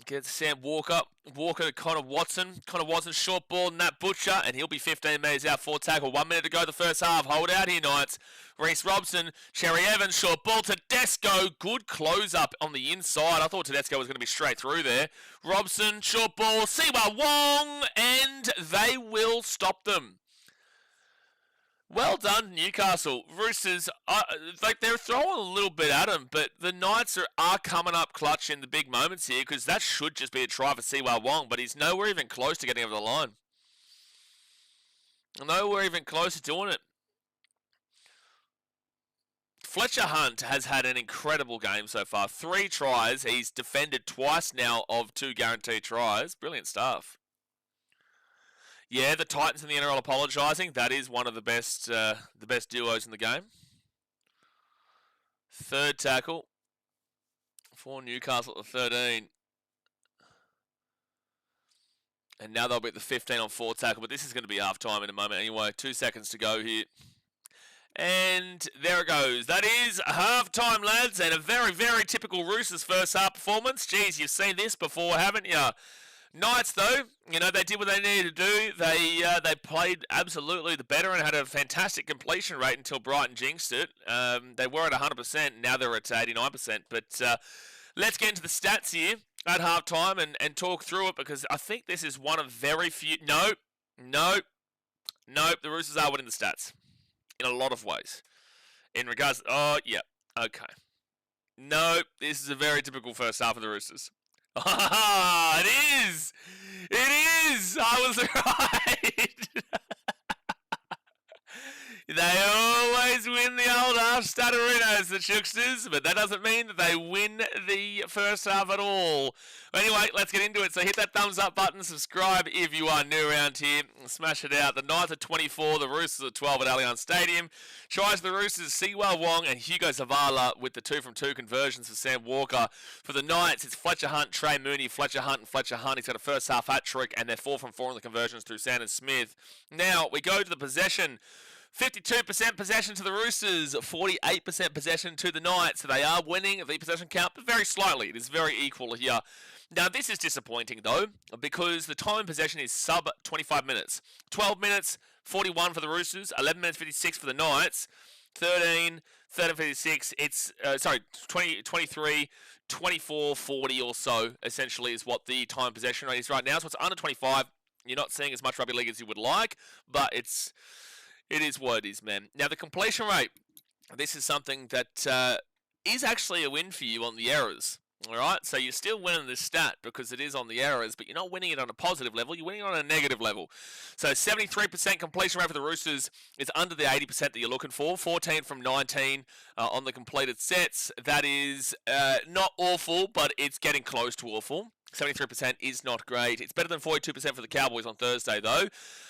Gets Sam Walker. Walker to Connor Watson. Connor Watson short ball, Nat Butcher, and he'll be 15 metres out for tackle. 1 minute to go the first half. Hold out here, Knights. Reece Robson, Cherry Evans, short ball to Tedesco. Good close up on the inside. I thought Tedesco was going to be straight through there. Robson, short ball, Siwa Wong, and they will stop them. Well done, Newcastle. Roosters, they're throwing a little bit at them, but the Knights are coming up clutch in the big moments here, because that should just be a try for Siwa Wong, but he's nowhere even close to getting over the line. Nowhere even close to doing it. Fletcher Hunt has had an incredible game so far. 3 tries. He's defended twice now of 2 guaranteed tries. Brilliant stuff. Yeah, the Titans and the NRL apologising. That is one of the best duos in the game. Third tackle for Newcastle at the 13. And now they'll be at the 15 on fourth tackle. But this is going to be half time in a moment anyway. 2 seconds to go here. And there it goes. That is half time, lads. And a very, very typical Roosters first half performance. Geez, you've seen this before, haven't you? Knights, though, you know, they did what they needed to do. They played absolutely the better and had a fantastic completion rate until Brighton jinxed it. They were at 100%, now they're at 89%. But let's get into the stats here at halftime and talk through it, because I think this is one of very few... Nope. The Roosters are winning the stats in a lot of ways. In regards... Oh, yeah. Okay. Nope. This is a very typical first half of the Roosters. Ah, it is! It is! I was right! They always win the old half-studderinos, the Chooksters, but that doesn't mean that they win the first half at all. Anyway, let's get into it. So hit that thumbs up button, subscribe if you are new around here, smash it out. The Knights are 24, the Roosters are 12 at Allianz Stadium. Tries for the Roosters, Siwa Wong and Hugo Zavala with the 2-from-2 conversions for Sam Walker. For the Knights, it's Fletcher Hunt, Trey Mooney, Fletcher Hunt, and Fletcher Hunt. He's got a first half hat-trick, and they're 4-from-4 on the conversions through Sandon Smith. Now, we go to the possession. 52% possession to the Roosters, 48% possession to the Knights. They are winning the possession count, but very slightly. It is very equal here. Now, this is disappointing, though, because the time in possession is sub 25 minutes. 12 minutes, 41 for the Roosters, 11 minutes, 56 for the Knights, 13, 56, it's, 20, 23, 24, 40 or so, essentially, is what the time possession rate is right now. So it's under 25. You're not seeing as much rugby league as you would like, but it is what it is, man. Now, the completion rate, this is something that is actually a win for you on the errors. All right, so you're still winning this stat because it is on the errors, but you're not winning it on a positive level. You're winning it on a negative level. So 73% completion rate for the Roosters is under the 80% that you're looking for. 14 from 19 on the completed sets. That is not awful, but it's getting close to awful. 73% is not great. It's better than 42% for the Cowboys on Thursday, though.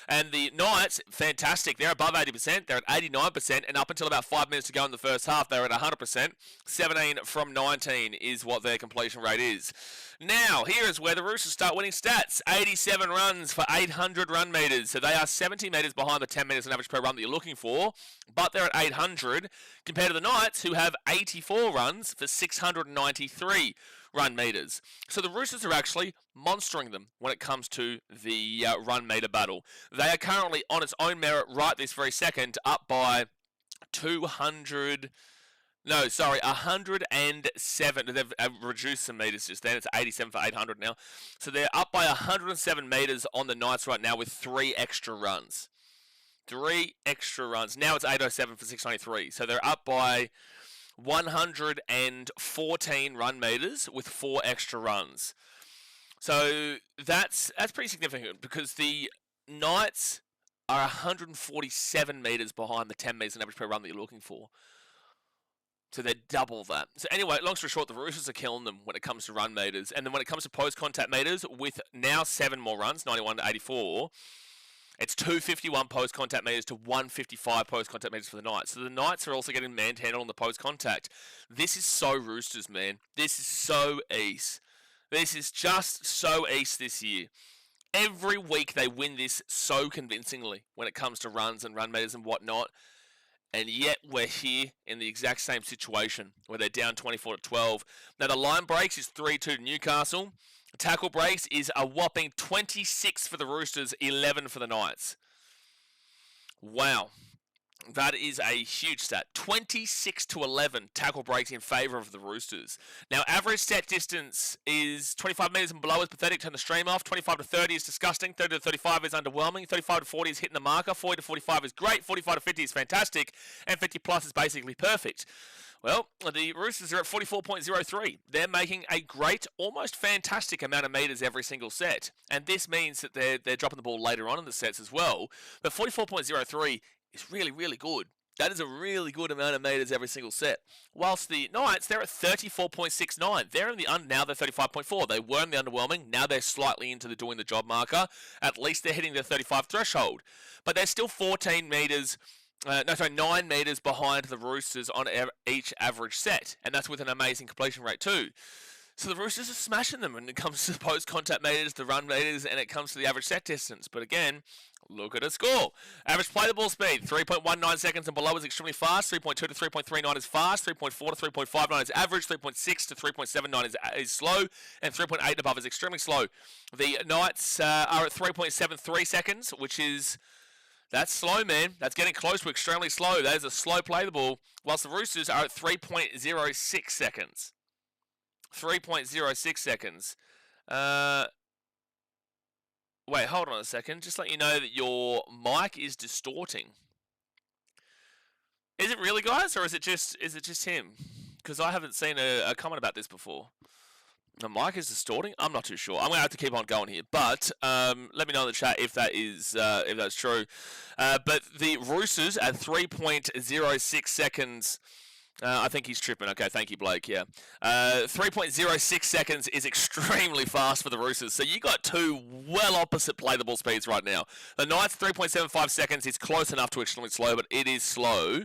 And the Knights, fantastic. They're above 80%. They're at 89%. And up until about 5 minutes to go in the first half, they're at 100%. 17 from 19 is what their completion rate is. Now, here is where the Roosters start winning stats. 87 runs for 800 run metres. So they are 70 metres behind the 10 metres on average per run that you're looking for. But they're at 800 compared to the Knights, who have 84 runs for 693 run meters. So the Roosters are actually monstering them when it comes to the run meter battle. They are currently on its own merit right this very second, up by 200. No, sorry, 107. They've reduced some meters just then. It's 87 for 800 now. So they're up by 107 meters on the Knights right now with 3 extra runs. 3 extra runs. Now it's 807 for 693. So they're up by 114 run meters with 4 extra runs. So that's pretty significant because the Knights are 147 meters behind the 10 meters on average per run that you're looking for. So they're double that. So anyway, long story short, the Roosters are killing them when it comes to run meters. And then when it comes to post-contact meters, with now 7 more runs, 91 to 84, it's 251 post-contact meters to 155 post-contact meters for the Knights. So the Knights are also getting manhandled on the post-contact. This is so Roosters, man. This is so East. This is just so East this year. Every week they win this so convincingly when it comes to runs and run meters and whatnot. And yet we're here in the exact same situation where they're down 24 to 12. Now the line breaks is 3-2 to Newcastle. Tackle breaks is a whopping 26 for the Roosters, 11 for the Knights. Wow. That is a huge stat. 26 to 11 tackle breaks in favour of the Roosters. Now, average set distance is 25 metres and below is pathetic. Turn the stream off. 25 to 30 is disgusting. 30 to 35 is underwhelming. 35 to 40 is hitting the marker. 40 to 45 is great. 45 to 50 is fantastic. And 50 plus is basically perfect. Well, the Roosters are at 44.03. They're making a great, almost fantastic amount of metres every single set. And this means that they're dropping the ball later on in the sets as well. But 44.03 is really, really good. That is a really good amount of metres every single set. Whilst the Knights, they're at 34.69. They're in the under, now they're 35.4. They were in the underwhelming, now they're slightly into the doing the job marker. At least they're hitting the 35 threshold. But they're still 9 metres behind the Roosters on each average set. And that's with an amazing completion rate too. So the Roosters are smashing them when it comes to the post-contact meters, the run meters, and it comes to the average set distance. But again, look at a score. Average play the ball speed, 3.19 seconds and below is extremely fast. 3.2 to 3.39 is fast. 3.4 to 3.59 is average. 3.6 to 3.79 is slow. And 3.8 and above is extremely slow. The Knights are at 3.73 seconds, which is... That's slow, man. That's getting close to extremely slow. That is a slow play the ball. Whilst the Roosters are at 3.06 seconds. 3.06 seconds. Wait, hold on a second. Just let you know that your mic is distorting. Is it really, guys, or is it just him? Because I haven't seen a comment about this before. The mic is distorting? I'm not too sure. I'm going to have to keep on going here. But let me know in the chat if that is if that's true. But the Roosters at 3.06 seconds. I think he's tripping. Okay, thank you, Blake. Yeah. 3.06 seconds is extremely fast for the Roosters. So you got two well opposite play the ball speeds right now. The Knights, 3.75 seconds is close enough to extremely slow, but it is slow.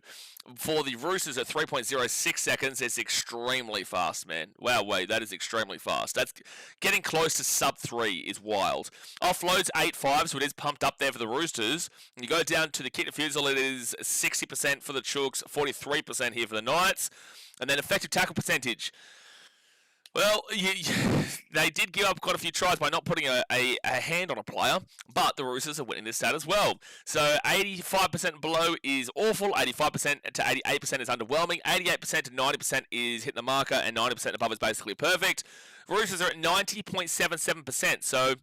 For the Roosters at 3.06 seconds, it's extremely fast, man. Wow, wait, that is extremely fast. That's getting close to sub 3 is wild. Offloads 8.5, so it is pumped up there for the Roosters. And you go down to the kit refusal, it is 60% for the Chooks, 43% here for the Knights. And then effective tackle percentage. Well, they did give up quite a few tries by not putting a hand on a player, but the Roosters are winning this stat as well. So 85% below is awful, 85% to 88% is underwhelming, 88% to 90% is hitting the marker, and 90% above is basically perfect. Roosters are at 90.77%, so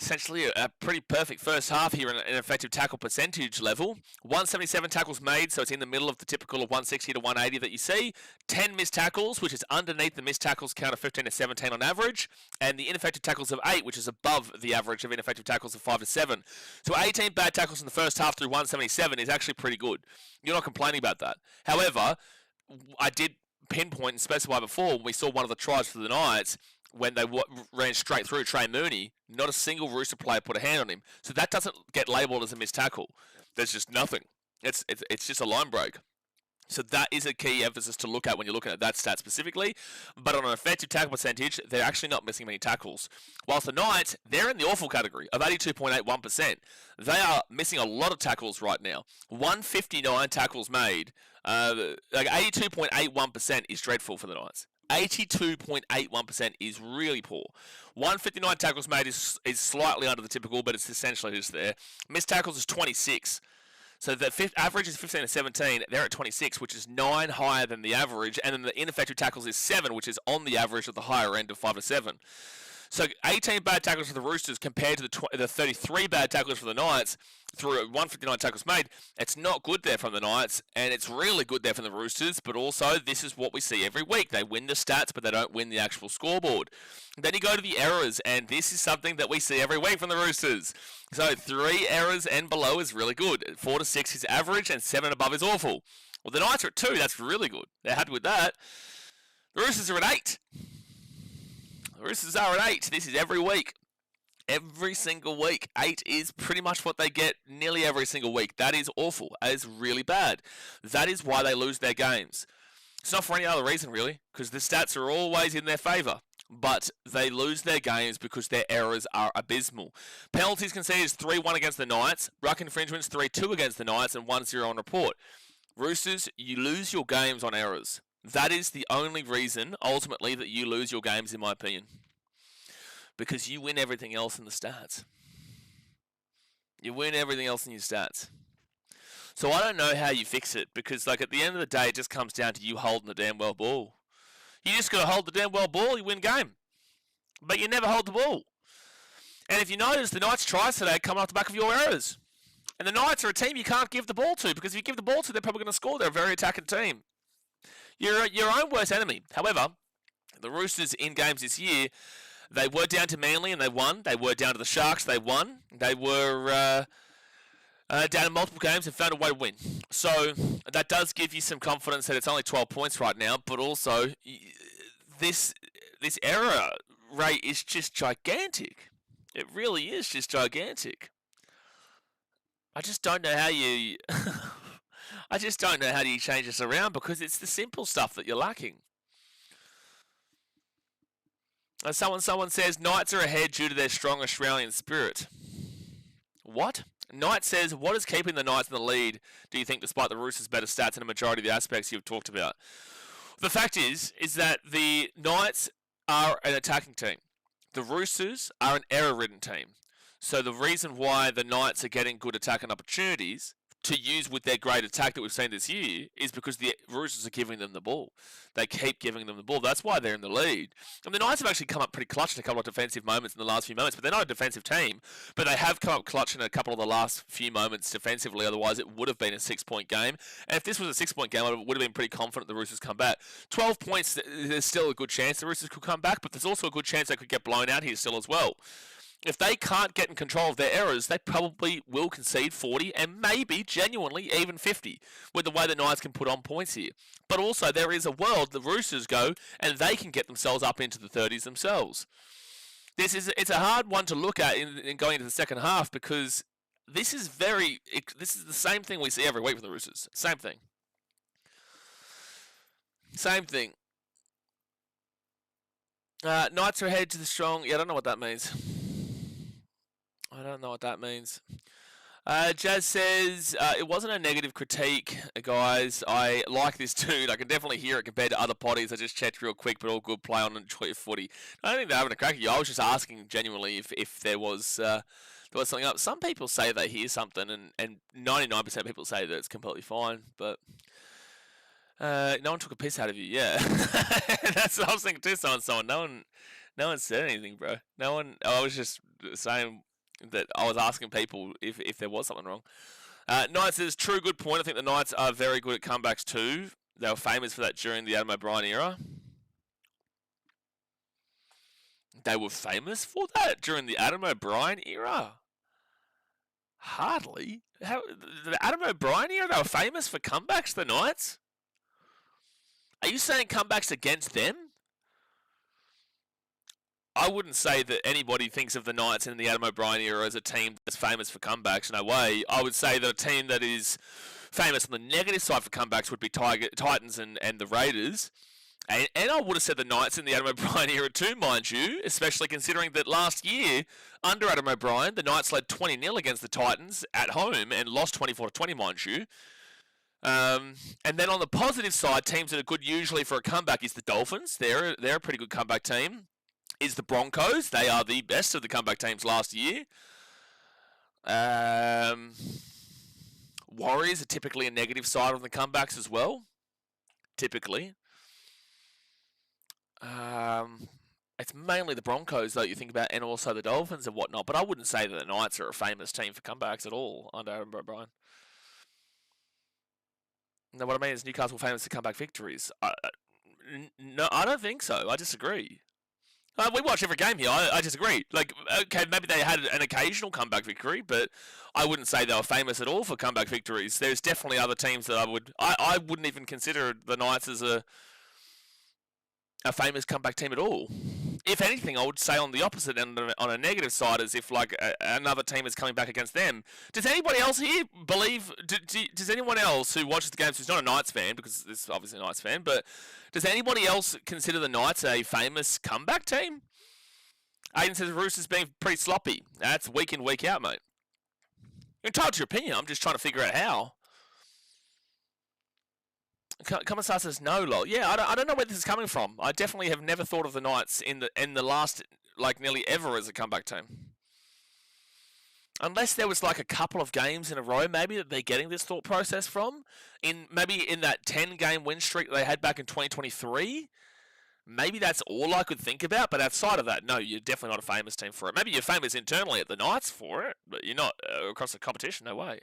essentially a pretty perfect first half here in an effective tackle percentage level. 177 tackles made, so it's in the middle of the typical of 160 to 180 that you see. 10 missed tackles, which is underneath the missed tackles count of 15 to 17 on average. And the ineffective tackles of 8, which is above the average of ineffective tackles of 5 to 7. So 18 bad tackles in the first half through 177 is actually pretty good. You're not complaining about that. However, I did pinpoint and specify before when we saw one of the tries for the Knights, when they ran straight through Trey Mooney, not a single Rooster player put a hand on him. So that doesn't get labelled as a missed tackle. There's just nothing. It's just a line break. So that is a key emphasis to look at when you're looking at that stat specifically. But on an effective tackle percentage, they're actually not missing many tackles. Whilst the Knights, they're in the awful category of 82.81%. They are missing a lot of tackles right now. 159 tackles made. 82.81% is dreadful for the Knights. 82.81% is really poor. 159 tackles made is slightly under the typical, but it's essentially just there. Missed tackles is 26. So the average is 15 to 17. They're at 26, which is 9 higher than the average. And then the ineffective tackles is 7, which is on the average of the higher end of 5 to 7. So 18 bad tackles for the Roosters compared to the 33 bad tackles for the Knights through 159 tackles made. It's not good there from the Knights, and it's really good there from the Roosters, but also this is what we see every week. They win the stats, but they don't win the actual scoreboard. Then you go to the errors, and this is something that we see every week from the Roosters. So 3 errors and below is really good. 4 to 6 is average, and 7 and above is awful. Well, the Knights are at 2. That's really good. They're happy with that. The Roosters are at 8. The Roosters are at 8. This is every week. Every single week. 8 is pretty much what they get nearly every single week. That is awful. That is really bad. That is why they lose their games. It's not for any other reason, really, because the stats are always in their favour. But they lose their games because their errors are abysmal. Penalties conceded is 3-1 against the Knights. Ruck infringements 3-2 against the Knights and 1-0 on report. Roosters, you lose your games on errors. That is the only reason, ultimately, that you lose your games, in my opinion. Because you win everything else in the stats. You win everything else in your stats. So I don't know how you fix it, because like at the end of the day, it just comes down to you holding the damn well ball. You just got to hold the damn well ball, you win game. But you never hold the ball. And if you notice, the Knights tries today come off the back of your errors. And the Knights are a team you can't give the ball to, because if you give the ball to, they're probably going to score. They're a very attacking team. You're your own worst enemy. However, the Roosters in games this year, they were down to Manly and they won. They were down to the Sharks, they won. They were down in multiple games and found a way to win. So that does give you some confidence that it's only 12 points right now, but also this error rate is just gigantic. It really is just gigantic. I just don't know how you... I just don't know how do you change this around, because it's the simple stuff that you're lacking. Someone says Knights are ahead due to their strong Australian spirit. What? Knight says, what is keeping the Knights in the lead, do you think, despite the Roosters' better stats and a majority of the aspects you've talked about? The fact is that the Knights are an attacking team. The Roosters are an error-ridden team. So the reason why the Knights are getting good attacking opportunities to use with their great attack that we've seen this year is because the Roosters are giving them the ball. They keep giving them the ball. That's why they're in the lead. And the Knights have actually come up pretty clutch in a couple of defensive moments in the last few moments, but they're not a defensive team. But they have come up clutch in a couple of the last few moments defensively. Otherwise, it would have been a 6-point game. And if this was a 6-point game, I would have been pretty confident the Roosters come back. 12 points, there's still a good chance the Roosters could come back, but there's also a good chance they could get blown out here still as well. If they can't get in control of their errors, they probably will concede 40 and maybe genuinely even 50 with the way the Knights can put on points here. But also there is a world the Roosters go and they can get themselves up into the 30s themselves. It's a hard one to look at in going into the second half, because this is the same thing we see every week from the Roosters. Same thing. Same thing. Knights are ahead to the strong. Yeah, I don't know what that means. I don't know what that means. Jazz says, it wasn't a negative critique, guys. I like this dude. I can definitely hear it compared to other potties. I just checked real quick, but all good, play on and enjoy your footy. I don't think they're having a crack at you. I was just asking genuinely if there was something up. Some people say they hear something, and 99% of people say that it's completely fine, but... no one took a piss out of you, yeah. That's what I was thinking too, someone. No one said anything, bro. No one... I was just saying... that I was asking people if there was something wrong. Knights says, true, good point. I think the Knights are very good at comebacks too. They were famous for that during the Adam O'Brien era. They were famous for that during the Adam O'Brien era? Hardly. The Adam O'Brien era, they were famous for comebacks, the Knights? Are you saying comebacks against them? I wouldn't say that anybody thinks of the Knights in the Adam O'Brien era as a team that's famous for comebacks, no way. I would say that a team that is famous on the negative side for comebacks would be Titans and the Raiders. And I would have said the Knights in the Adam O'Brien era too, mind you, especially considering that last year, under Adam O'Brien, the Knights led 20-0 against the Titans at home and lost 24-20, mind you. And then on the positive side, teams that are good usually for a comeback is the Dolphins. They're a pretty good comeback team. Is the Broncos. They are the best of the comeback teams last year. Warriors are typically a negative side on the comebacks as well. Typically. It's mainly the Broncos, though, you think about, and also the Dolphins and whatnot. But I wouldn't say that the Knights are a famous team for comebacks at all under Adam O'Brien. No, what I mean is Newcastle famous for comeback victories. No, I don't think so. I disagree. We watch every game here. I disagree. Like, okay, maybe they had an occasional comeback victory, but I wouldn't say they were famous at all for comeback victories. There's definitely other teams that I wouldn't even consider the Knights as a famous comeback team at all. If anything, I would say on the opposite end, on a negative side, as if like another team is coming back against them. Does anybody else here believe? Does anyone else who watches the games who's not a Knights fan, because this is obviously a Knights fan, but does anybody else consider the Knights a famous comeback team? Aiden says Roosters being pretty sloppy. That's week in, week out, mate. You're entitled to your opinion. I'm just trying to figure out how. Commissar says no, lol. Yeah, I don't know where this is coming from. I definitely have never thought of the Knights in the last, like, nearly ever as a comeback team. Unless there was like a couple of games in a row, maybe, that they're getting this thought process from. Maybe in that 10-game win streak they had back in 2023. Maybe that's all I could think about. But outside of that, no, you're definitely not a famous team for it. Maybe you're famous internally at the Knights for it, but you're not across the competition. No way.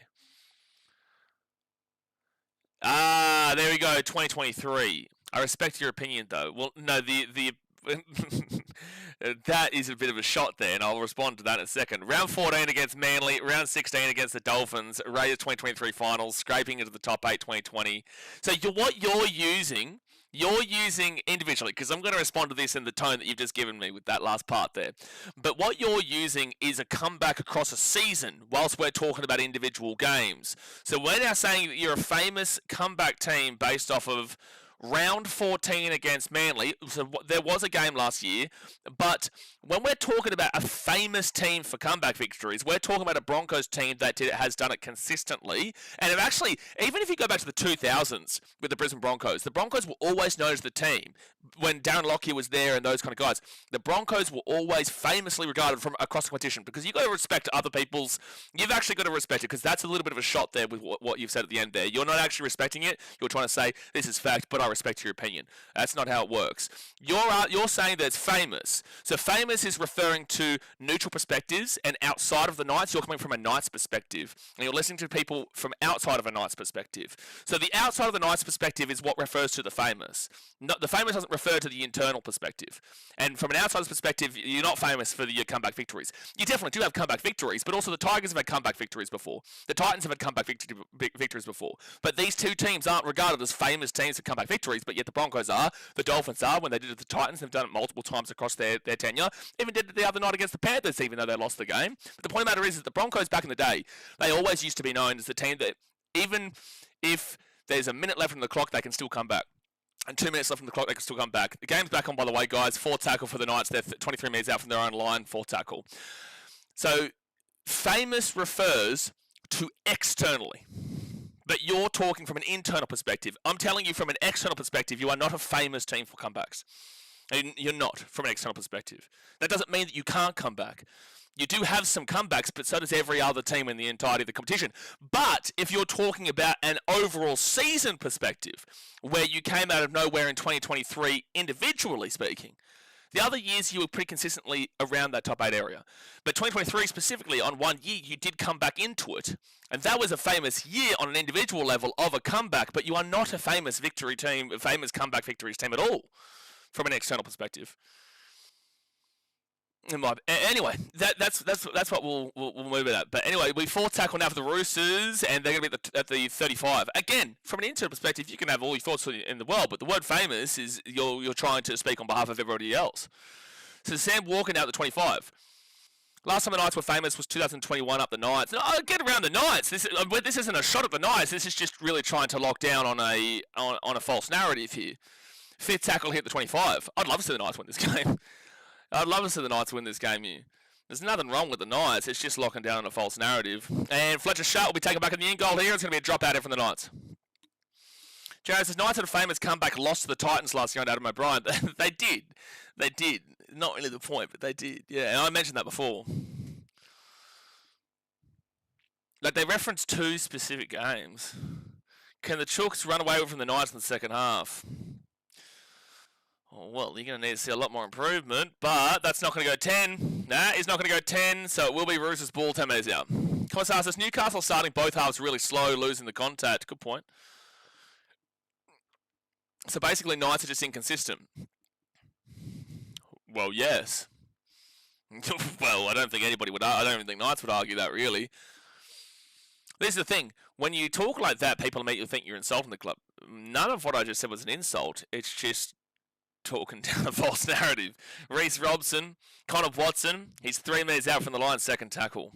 There we go, 2023. I respect your opinion, though. Well, no, the that is a bit of a shot there, and I'll respond to that in a second. Round 14 against Manly, round 16 against the Dolphins, Raiders 2023 finals, scraping into the top 8 2020. So what you're using individually, because I'm going to respond to this in the tone that you've just given me with that last part there. But what you're using is a comeback across a season, whilst we're talking about individual games. So we're now saying that you're a famous comeback team based off of round 14 against Manly. So there was a game last year, but when we're talking about a famous team for comeback victories, we're talking about a Broncos team that has done it consistently. And have actually, even if you go back to the 2000s with the Brisbane Broncos, the Broncos were always known as the team. When Darren Lockyer was there and those kind of guys, the Broncos were always famously regarded from across the competition, because you've got to respect other people's. You've actually got to respect it, because that's a little bit of a shot there with what you've said at the end there. You're not actually respecting it. You're trying to say this is fact, but I respect your opinion. That's not how it works. You're saying that it's famous. So famous is referring to neutral perspectives, and outside of the Knights, you're coming from a Knights perspective, and you're listening to people from outside of a Knights perspective. So the outside of the Knights perspective is what refers to the famous. The famous doesn't refer to the internal perspective. And from an outsider's perspective, you're not famous for your comeback victories. You definitely do have comeback victories, but also the Tigers have had comeback victories before. The Titans have had comeback victories before. But these two teams aren't regarded as famous teams for comeback victories, but yet the Broncos are, the Dolphins are. When they did it to the Titans, they've done it multiple times across their tenure. Even did it the other night against the Panthers, even though they lost the game. But the point of the matter is that the Broncos back in the day, they always used to be known as the team that even if there's a minute left on the clock, they can still come back. And 2 minutes left on the clock, they can still come back. The game's back on, by the way, guys. 4 tackle for the Knights. They're 23 minutes out from their own line. 4 tackle. So, famous refers to externally. But you're talking from an internal perspective. I'm telling you from an external perspective, you are not a famous team for comebacks. And you're not from an external perspective. That doesn't mean that you can't come back. You do have some comebacks, but so does every other team in the entirety of the competition. But if you're talking about an overall season perspective, where you came out of nowhere in 2023, individually speaking, the other years you were pretty consistently around that top 8 area. But 2023 specifically, on one year, you did come back into it. And that was a famous year on an individual level of a comeback, but you are not a famous victory team, a famous comeback victories team at all, from an external perspective. Anyway, that's what we'll move it at. But anyway, we 4 tackle now for the Roosters, and they're going to be at the 35. Again, from an internal perspective, you can have all your thoughts in the world, but the word famous is you're trying to speak on behalf of everybody else. So Sam Walker now at the 25. Last time the Knights were famous was 2021 up the Knights. No, get around the Knights. This isn't a shot at the Knights. This is just really trying to lock down on a false narrative here. 5th tackle hit the 25. I'd love to see the Knights win this game. I'd love to see the Knights win this game here. There's nothing wrong with the Knights. It's just locking down on a false narrative. And Fletcher Sharp will be taken back in the end goal here. It's going to be a dropout here from the Knights. Jared says, Knights had a famous comeback loss to the Titans last year under Adam O'Brien. They did. They did. Not really the point, but they did. Yeah, and I mentioned that before. Like, they reference 2 specific games. Can the Chooks run away from the Knights in the second half? Oh, well, you're going to need to see a lot more improvement, but that's not going to go 10. Nah, he's not going to go 10, so it will be Roosters ball 10 metres out. Commissar says Newcastle starting both halves really slow, losing the contact. Good point. So basically, Knights are just inconsistent. Well, yes. Well, I don't think anybody would. I don't even think Knights would argue that, really. This is the thing. When you talk like that, people immediately think you're insulting the club. None of what I just said was an insult. It's just talking down a false narrative. Reece Robson, Connor Watson, he's 3 metres out from the line, second tackle.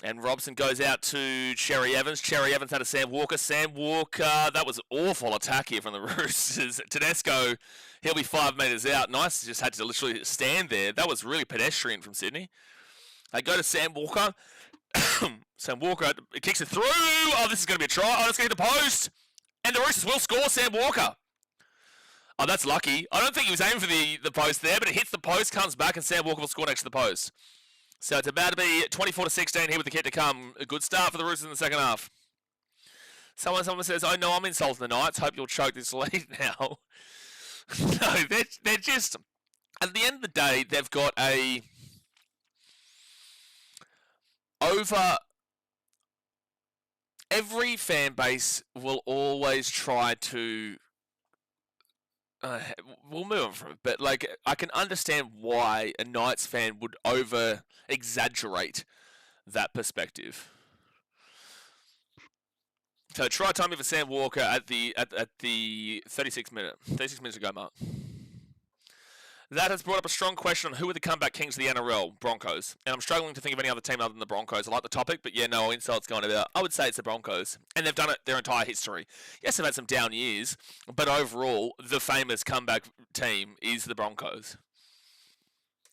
And Robson goes out to Cherry Evans. Cherry Evans had a Sam Walker. Sam Walker, that was awful attack here from the Roosters. Tedesco, he'll be 5 metres out. Nice, just had to literally stand there. That was really pedestrian from Sydney. They go to Sam Walker. Sam Walker kicks it through. Oh, this is going to be a try. Oh, let's get to the post. And the Roosters will score, Sam Walker. Oh, that's lucky. I don't think he was aiming for the post there, but it hits the post, comes back, and Sam Walker will score next to the post. So it's about to be 24-16 here with the kick to come. A good start for the Roosters in the second half. Someone says, "Oh no, I'm insulting the Knights. Hope you'll choke this lead now." No, they're just, at the end of the day, they've got a every fan base will always try to. We'll move on from it, but like I can understand why a Knights fan would over exaggerate that perspective. So try time for Sam Walker at the 36 minutes ago mark. That has brought up a strong question on who are the comeback kings of the NRL, Broncos. And I'm struggling to think of any other team other than the Broncos. I like the topic, but yeah, no insults going about. I would say it's the Broncos. And they've done it their entire history. Yes, they've had some down years, but overall, the famous comeback team is the Broncos.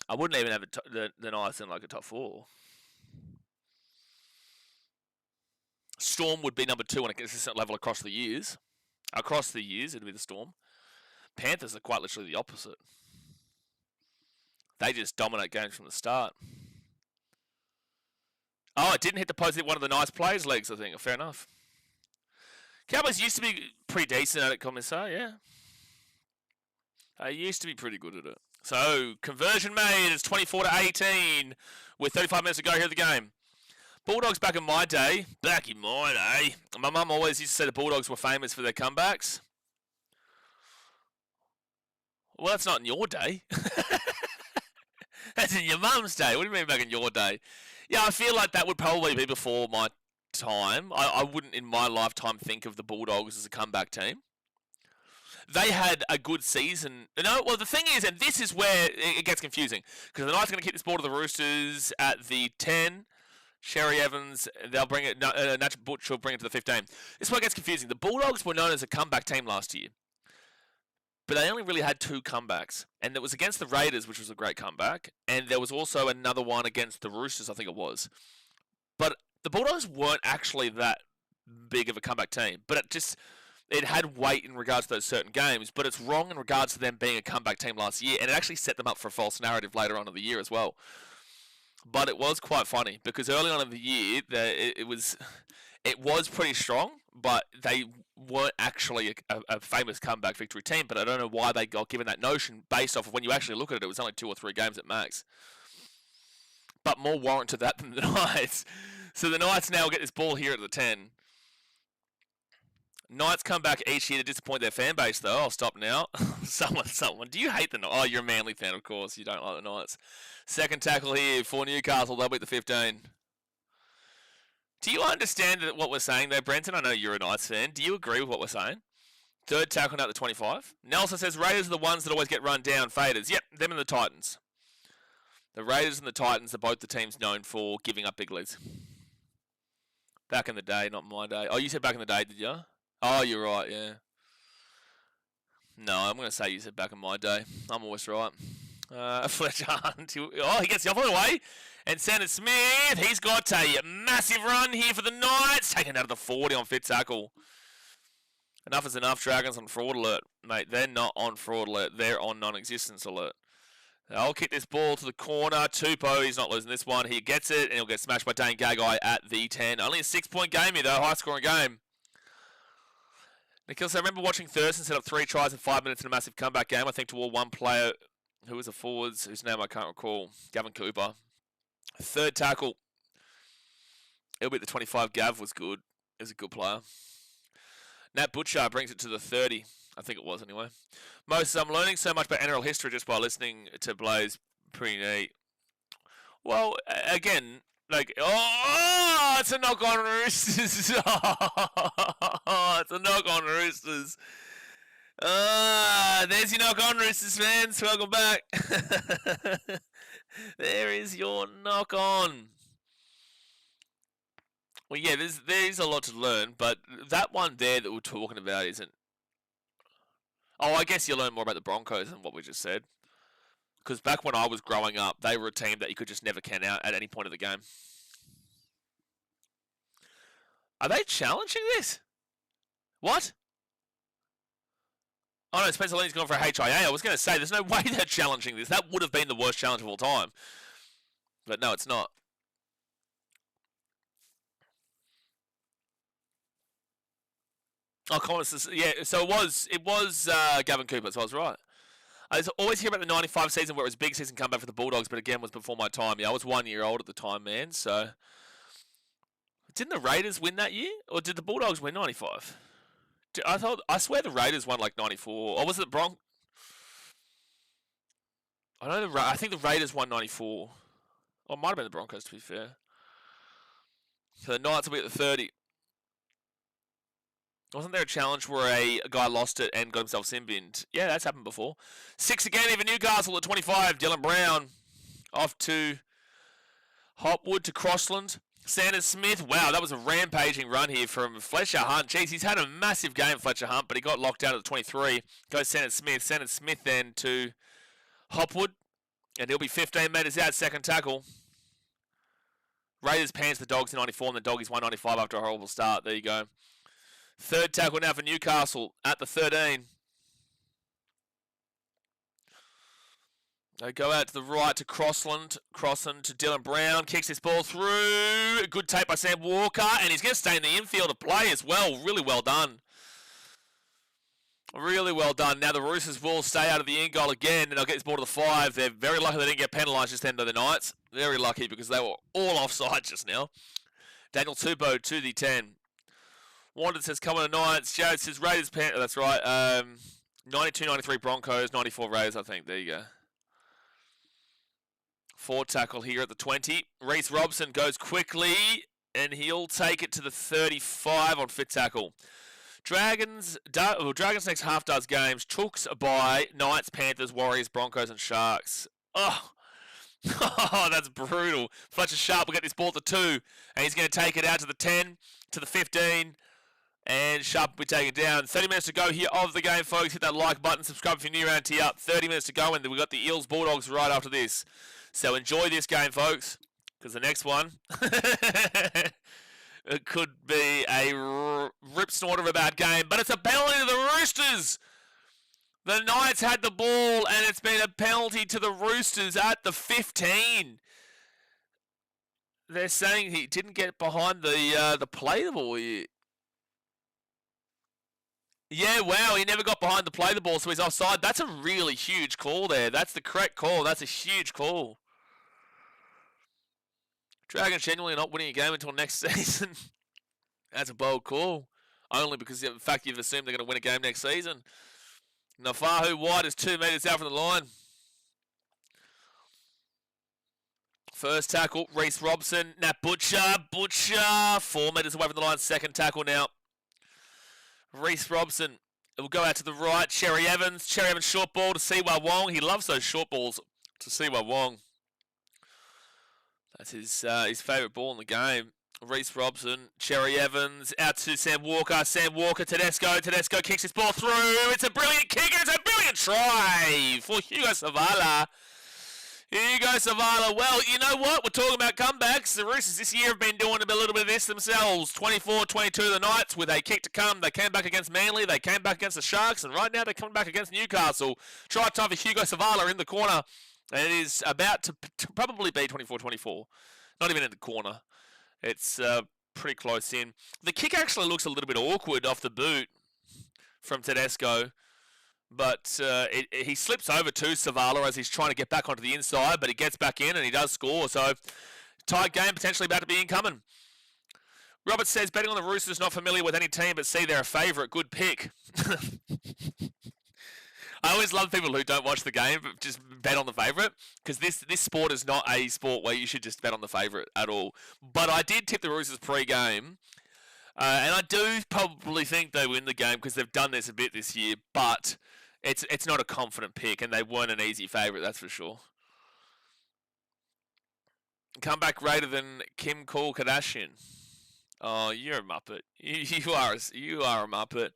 I wouldn't even have the Knights in like a top 4. Storm would be number 2 on a consistent level across the years. Across the years, it'd be the Storm. Panthers are quite literally the opposite. They just dominate games from the start. Oh, it didn't hit the post. Hit one of the nice players' legs, I think. Fair enough. Cowboys used to be pretty decent at it, Commissar, yeah. They used to be pretty good at it. So, conversion made. It's 24-18 with 35 minutes to go here at the game. Bulldogs back in my day. Back in my day. My mum always used to say the Bulldogs were famous for their comebacks. Well, that's not in your day. That's in your mum's day. What do you mean back in your day? Yeah, I feel like that would probably be before my time. I wouldn't in my lifetime think of the Bulldogs as a comeback team. They had a good season. No, well, the thing is, and this is where it gets confusing, because the Knights are going to kick this ball to the Roosters at the 10. Cherry Evans, they'll bring it. Natch Butch will bring it to the 15. This is where it gets confusing. The Bulldogs were known as a comeback team last year, but they only really had 2 comebacks, and it was against the Raiders, which was a great comeback, and there was also another one against the Roosters, I think it was. But the Bulldogs weren't actually that big of a comeback team, but it had weight in regards to those certain games, but it's wrong in regards to them being a comeback team last year, and it actually set them up for a false narrative later on in the year as well. But it was quite funny, because early on in the year, it was pretty strong, but they weren't actually a famous comeback victory team. But I don't know why they got given that notion based off of when you actually look at it, it was only 2 or 3 games at max. But more warrant to that than the Knights. So the Knights now get this ball here at the 10. Knights come back each year to disappoint their fan base, though. I'll stop now. Someone. Do you hate the Knights? Oh, you're a Manly fan, of course. You don't like the Knights. Second tackle here for Newcastle. They'll beat the 15. Do you understand what we're saying there, Brenton? I know you're a Knights fan. Do you agree with what we're saying? Third tackle now at the 25. Nelson says Raiders are the ones that always get run down. Faders. Yep, them and the Titans. The Raiders and the Titans are both the teams known for giving up big leads. Back in the day, not my day. Oh, you said back in the day, did you? Oh, you're right, yeah. No, I'm going to say you said back in my day. I'm always right. Fletcher Hunt. He gets the other way. And Sanders Smith, he's got a massive run here for the Knights. Taken out of the 40 on fit tackle. Enough is enough. Dragons on fraud alert. Mate, they're not on fraud alert. They're on non-existence alert. I'll kick this ball to the corner. Tupou, he's not losing this one. He gets it, and he'll get smashed by Dane Gagai at the 10. Only a 6-point game here, though. High-scoring game. Nikhil, so I remember watching Thurston set up 3 tries in 5 minutes in a massive comeback game. I think toward one player who was a forwards, whose name I can't recall. Gavin Cooper. Third tackle. It'll be the 25. Gav was good. He was a good player. Nat Butcher brings it to the 30. I think it was anyway. Moses, I'm learning so much about NRL history just by listening to Blaze. Pretty neat. Well, again, like, oh, it's a knock on Roosters. Oh, it's a knock on Roosters. There's your knock on Roosters fans. Welcome back. There is your knock on. Well, yeah, there's a lot to learn, but that one there that we're talking about isn't. Oh, I guess you learn more about the Broncos than what we just said. Because back when I was growing up, they were a team that you could just never count out at any point of the game. Are they challenging this? What? Oh no, Spencer Lee's gone for a HIA. I was going to say, there's no way they're challenging this. That would have been the worst challenge of all time. But no, it's not. Oh, Collins, yeah, so it was Gavin Cooper, so I was right. I always hear about the 95 season where it was a big season comeback for the Bulldogs, but again, was before my time. Yeah, I was 1 year old at the time, man, so... Didn't the Raiders win that year? Or did the Bulldogs win 95? I swear the Raiders won like 94. Or was it Bronx? I think the Raiders won 94. Or it might have been the Broncos, to be fair. So the Knights will be at the 30. Wasn't there a challenge where a guy lost it and got himself sin-binned? Yeah, that's happened before. 6 again, even Newcastle at 25. Dylan Brown off to Hopwood to Crossland. Sanders Smith. Wow, that was a rampaging run here from Fletcher Hunt. Jeez, he's had a massive game, Fletcher Hunt, but he got locked out at the 23. Goes Sanders Smith. Sanders Smith then to Hopwood. And he'll be 15 metres out, second tackle. Raiders pants the Dogs in 94, and the Doggies 195 after a horrible start. There you go. Third tackle now for Newcastle at the 13. They go out to the right to Crossland. Crossland to Dylan Brown. Kicks this ball through. Good take by Sam Walker. And he's going to stay in the infield to play as well. Really well done. Really well done. Now the Roosters will stay out of the in goal again. And they'll get this ball to the 5. They're very lucky they didn't get penalised just then to the Knights. Very lucky because they were all offside just now. Daniel Tupou to the 10. Wanted says, come on to Knights. Jared says, Raiders, that's right. 92, 93 Broncos, 94 Raiders, I think. There you go. 4 tackle here at the 20. Reece Robson goes quickly, and he'll take it to the 35 on fit tackle. Dragons next half does games. Chooks by Knights, Panthers, Warriors, Broncos, and Sharks. Oh, that's brutal. Fletcher Sharp will get this ball to 2, and he's going to take it out to the 10, to the 15. And Sharp will be taken down. 30 minutes to go here of the game, folks. Hit that like button. Subscribe if you're new around here. 30 minutes to go, and we've got the Eels Bulldogs right after this. So enjoy this game, folks, because the next one it could be a rip snorter of a bad game. But it's a penalty to the Roosters. The Knights had the ball, and it's been a penalty to the Roosters at the 15. They're saying he didn't get behind the play the ball here. Yeah, wow, he never got behind the play the ball, so he's offside. That's a really huge call there. That's the correct call. That's a huge call. Dragons genuinely not winning a game until next season. That's a bold call. Only because of the fact you've assumed they're going to win a game next season. Nafahu wide is 2 metres out from the line. First tackle, Reece Robson. Nat Butcher. 4 metres away from the line. Second tackle now. Reece Robson. It will go out to the right. Cherry Evans. Cherry Evans short ball to Siwa Wong. He loves those short balls to Siwa Wong. That's his favourite ball in the game. Reece Robson. Cherry Evans. Out to Sam Walker. Sam Walker. Tedesco. Tedesco kicks his ball through. It's a brilliant kick. It's a brilliant try for Hugo Savala. Hugo Savala. Well, you know what? We're talking about comebacks. The Roosters this year have been doing a little bit of this themselves. 24-22 the Knights with a kick to come. They came back against Manly. They came back against the Sharks. And right now they're coming back against Newcastle. Try time for Hugo Savala in the corner. And it is about to probably be 24-24. Not even in the corner. It's pretty close in. The kick actually looks a little bit awkward off the boot from Tedesco. But he slips over to Savala as he's trying to get back onto the inside, but he gets back in and he does score. So, tight game potentially about to be incoming. Robert says, betting on the Roosters, not familiar with any team, but see they're a favourite. Good pick. I always love people who don't watch the game, but just bet on the favourite. Because this sport is not a sport where you should just bet on the favourite at all. But I did tip the Roosters pre-game. And I do probably think they win the game because they've done this a bit this year. But it's not a confident pick, and they weren't an easy favourite, that's for sure. Comeback greater than Kim Kardashian. Oh, you're a muppet. You are a muppet.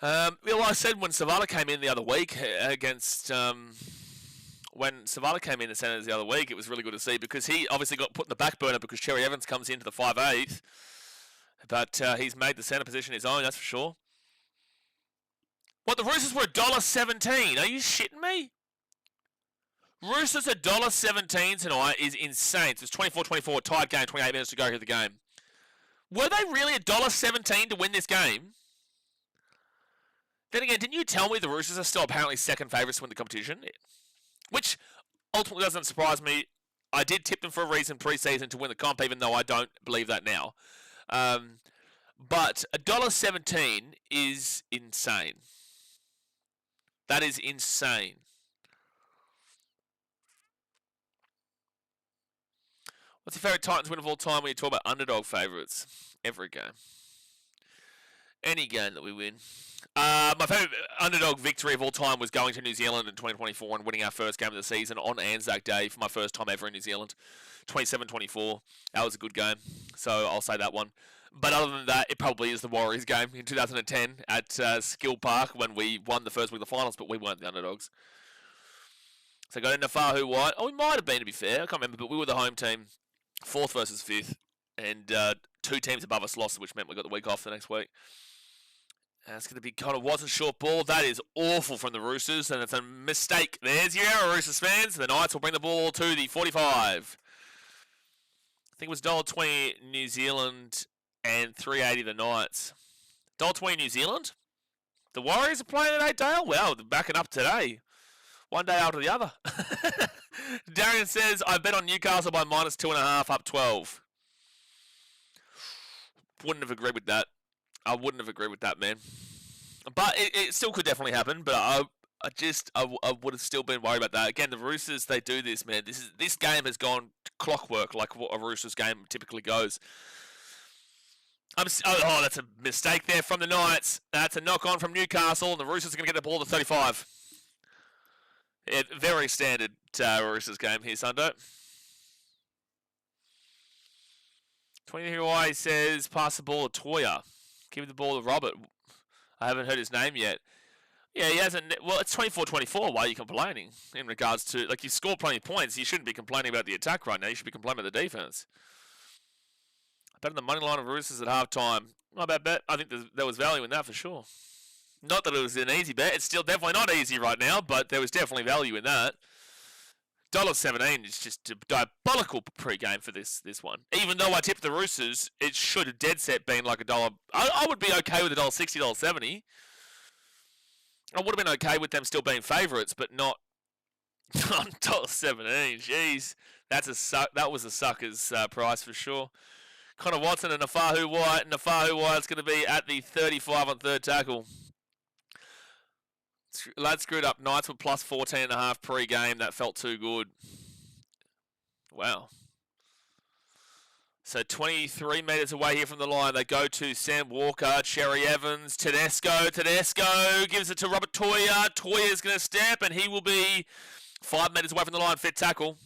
Well, I said when Savala came in the other week against when Savala came in the Senators the other week, it was really good to see because he obviously got put in the back burner because Cherry Evans comes into the 5/8, but he's made the centre position his own, that's for sure. What, the Roosters were $1.17? Are you shitting me? Roosters $1.17 tonight is insane. So it's 24-24, tied game, 28 minutes to go here at the game. Were they really $1.17 to win this game? Then again, didn't you tell me the Roosters are still apparently second favourites to win the competition? Which ultimately doesn't surprise me. I did tip them for a reason pre-season to win the comp, even though I don't believe that now. But $1.17 is insane. That is insane. What's your favourite Titans win of all time when you talk about underdog favourites? Every game. Any game that we win. My favourite underdog victory of all time was going to New Zealand in 2024 and winning our first game of the season on Anzac Day for my first time ever in New Zealand. 27-24. That was a good game. So I'll say that one. But other than that, it probably is the Warriors game in 2010 at Skill Park when we won the first week of the finals, but we weren't the underdogs. So got into Fahu White. Oh, we might have been, to be fair. I can't remember, but we were the home team. 4th versus 5th. And 2 teams above us lost, which meant we got the week off the next week. That's going to be kind of Watson short ball. That is awful from the Roosters, and it's a mistake. There's your error, Roosters fans. The Knights will bring the ball to the 45. I think it was $1.20 New Zealand and $3.80 the Knights. $1.20 New Zealand? The Warriors are playing at 8 Dale? Well, they're backing up today. One day after the other. Darian says, I bet on Newcastle by -2.5, up 12. Wouldn't have agreed with that. I wouldn't have agreed with that, man. But it still could definitely happen. But I would have still been worried about that. Again, the Roosters, they do this, man. This game has gone clockwork like what a Roosters game typically goes. That's a mistake there from the Knights. That's a knock-on from Newcastle, and the Roosters are going to get the ball to 35. Very standard Roosters game here, Sundo. 23Y says, pass the ball to Toya. Give the ball to Robert. I haven't heard his name yet. Yeah, he hasn't. Well, it's 24-24. Why are you complaining? In regards to, like, you scored plenty of points. You shouldn't be complaining about the attack right now. You should be complaining about the defense. I bet on the money line of Roosters at halftime. Not a bad bet. I think there was value in that for sure. Not that it was an easy bet. It's still definitely not easy right now, but there was definitely value in that. $1.17 is just a diabolical pre-game for this one. Even though I tipped the Roosters, it should have dead set been like $1. I would be okay with $1.60, $1.70. I would have been okay with them still being favourites, but not $1.17. Jeez, that was a sucker's price for sure. Connor Watson and Nafahu White. Nafahu White's going to be at the 35 on third tackle. Lad screwed up. Knights were plus 14.5 pre-game. That felt too good. Wow. So 23 metres away here from the line. They go to Sam Walker, Cherry Evans, Tedesco. Tedesco gives it to Robert Toya. Toya's going to step, and he will be 5 metres away from the line. Fit tackle.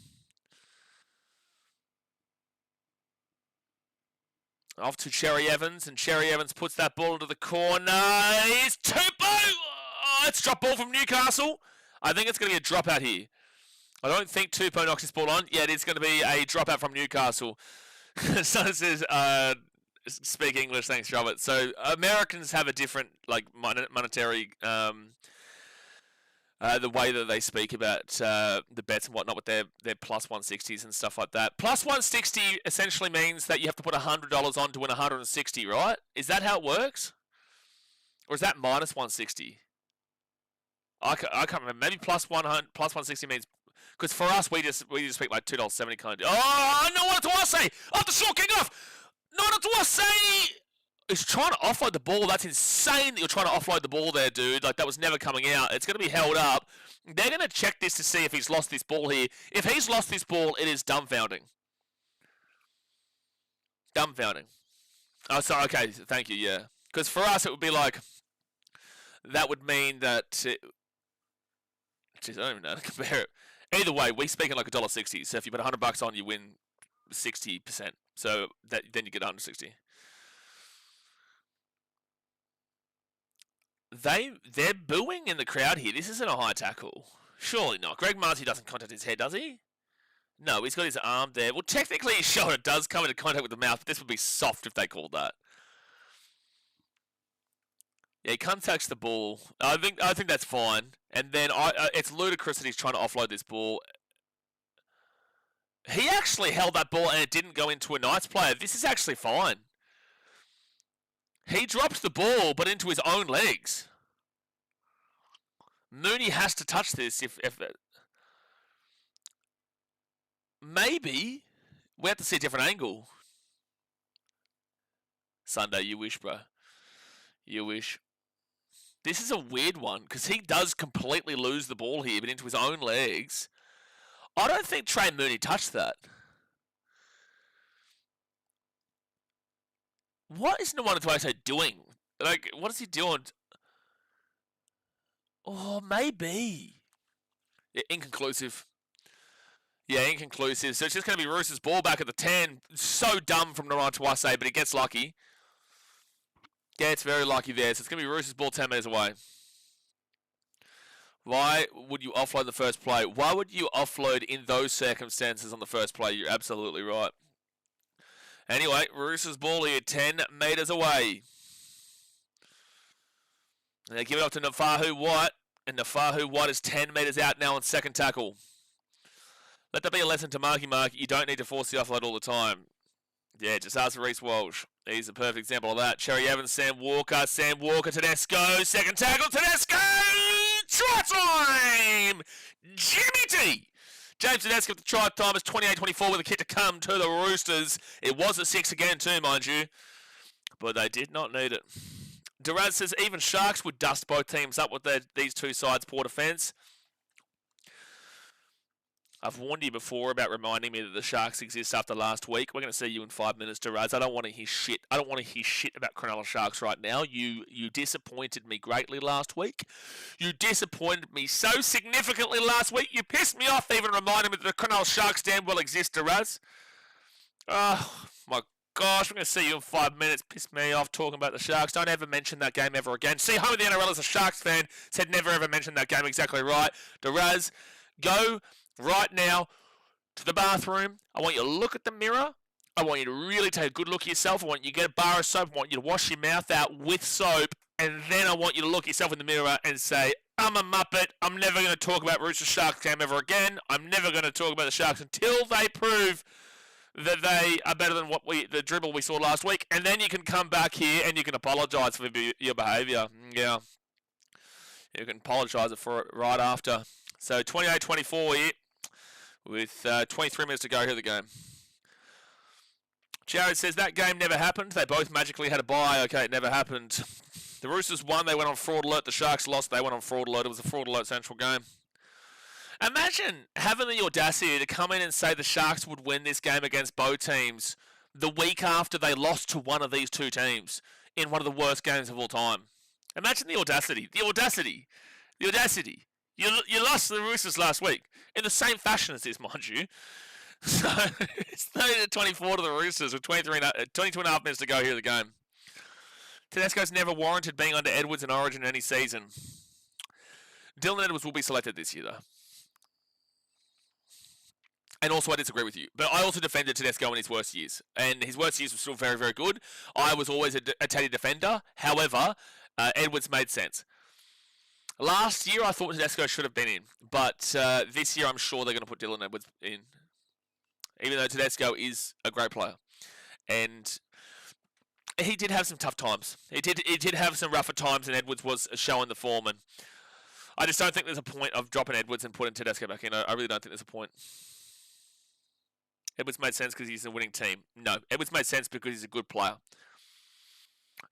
Off to Cherry Evans, and Cherry Evans puts that ball into the corner. It's Tupou! Oh, it's drop ball from Newcastle. I think it's going to be a dropout here. I don't think Tupou knocks this ball on. Yeah, it is going to be a dropout from Newcastle. Someone says, speak English, thanks, Robert. So Americans have a different, like, monetary The way that they speak about the bets and whatnot with their plus 160s and stuff like that. Plus 160 essentially means that you have to put $100 on to win 160, right? Is that how it works? Or is that minus 160? I can't remember. Maybe plus 160 means... Because for us, we just speak like $2.70 kind of... Oh, no, what do I say? Oh, the short kick off! No, what do I say? He's trying to offload the ball. That's insane that you're trying to offload the ball there, dude. Like, that was never coming out. It's going to be held up. They're going to check this to see if he's lost this ball here. If he's lost this ball, it is dumbfounding. Dumbfounding. Oh, sorry. Okay, thank you, yeah. Because for us, it would be like... That would mean that... Jeez, I don't even know how to compare it. Either way, we speak in like $1.60. So if you put $100 on, you win 60%. So then you get 160. They're booing in the crowd here. This isn't a high tackle. Surely not. Greg Marcy doesn't contact his head, does he? No, he's got his arm there. Well, technically his shoulder does come into contact with the mouth, but this would be soft if they called that. Yeah, he contacts the ball. I think that's fine. And then it's ludicrous that he's trying to offload this ball. He actually held that ball and it didn't go into a Knights player. This is actually fine. He dropped the ball, but into his own legs. Mooney has to touch this if maybe we have to see a different angle. Sunday, you wish, bro. You wish. This is a weird one because he does completely lose the ball here, but into his own legs. I don't think Trey Mooney touched that. What is Nwanu doing? Like, what is he doing? Oh, maybe. Yeah, inconclusive. Yeah, inconclusive. So it's just going to be Roosters' ball back at the 10. So dumb from Nwanu, but he gets lucky. Yeah, it's very lucky there. So it's going to be Roosters' ball 10 metres away. Why would you offload the first play? Why would you offload in those circumstances on the first play? You're absolutely right. Anyway, Roosters' ball here, 10 metres away. And they give it up to Nafahu White. And Nafahu White is 10 metres out now on second tackle. Let that be a lesson to Marky Mark. You don't need to force the offload all the time. Yeah, just ask Reece Walsh. He's a perfect example of that. Cherry Evans, Sam Walker, Tedesco, second tackle, Tedesco! Try time! Jimmy T! James Tedesco with the try time is 28-24 with a kick to come to the Roosters. It was a 6 again too, mind you. But they did not need it. Duraz says even Sharks would dust both teams up with these two sides' poor defence. I've warned you before about reminding me that the Sharks exist after last week. We're going to see you in 5 minutes, Duraz. I don't want to hear shit. I don't want to hear shit about Cronulla Sharks right now. You disappointed me greatly last week. You disappointed me so significantly last week. You pissed me off even reminding me that the Cronulla Sharks damn well exist, Duraz. Oh, my gosh. We're going to see you in 5 minutes. Piss me off talking about the Sharks. Don't ever mention that game ever again. See, home of the NRL as a Sharks fan said never ever mention that game. Exactly right. Duraz, go right now to the bathroom. I want you to look at the mirror. I want you to really take a good look at yourself. I want you to get a bar of soap. I want you to wash your mouth out with soap. And then I want you to look yourself in the mirror and say, I'm a muppet. I'm never going to talk about Roosters Sharks game ever again. I'm never going to talk about the Sharks until they prove that they are better than the dribble we saw last week. And then you can come back here and you can apologise for your behaviour. Yeah. You can apologise for it right after. So 28-24 here. With 23 minutes to go here, the game. Jared says that game never happened. They both magically had a bye. Okay, it never happened. The Roosters won. They went on fraud alert. The Sharks lost. They went on fraud alert. It was a fraud alert central game. Imagine having the audacity to come in and say the Sharks would win this game against both teams the week after they lost to one of these two teams in one of the worst games of all time. Imagine the audacity. The audacity. The audacity. You lost to the Roosters last week in the same fashion as this, mind you. So it's 30-24 to the Roosters with 22 and a half minutes to go here in the game. Tedesco's never warranted being under Edwards in Origin any season. Dylan Edwards will be selected this year, though. And also, I disagree with you. But I also defended Tedesco in his worst years. And his worst years were still very, very good. I was always a Teddy defender. However, Edwards made sense. Last year, I thought Tedesco should have been in, but this year, I'm sure they're going to put Dylan Edwards in, even though Tedesco is a great player. And he did have some tough times. He did have some rougher times, and Edwards was showing the form. And I just don't think there's a point of dropping Edwards and putting Tedesco back in. I really don't think there's a point. Edwards made sense because he's a winning team. No, Edwards made sense because he's a good player.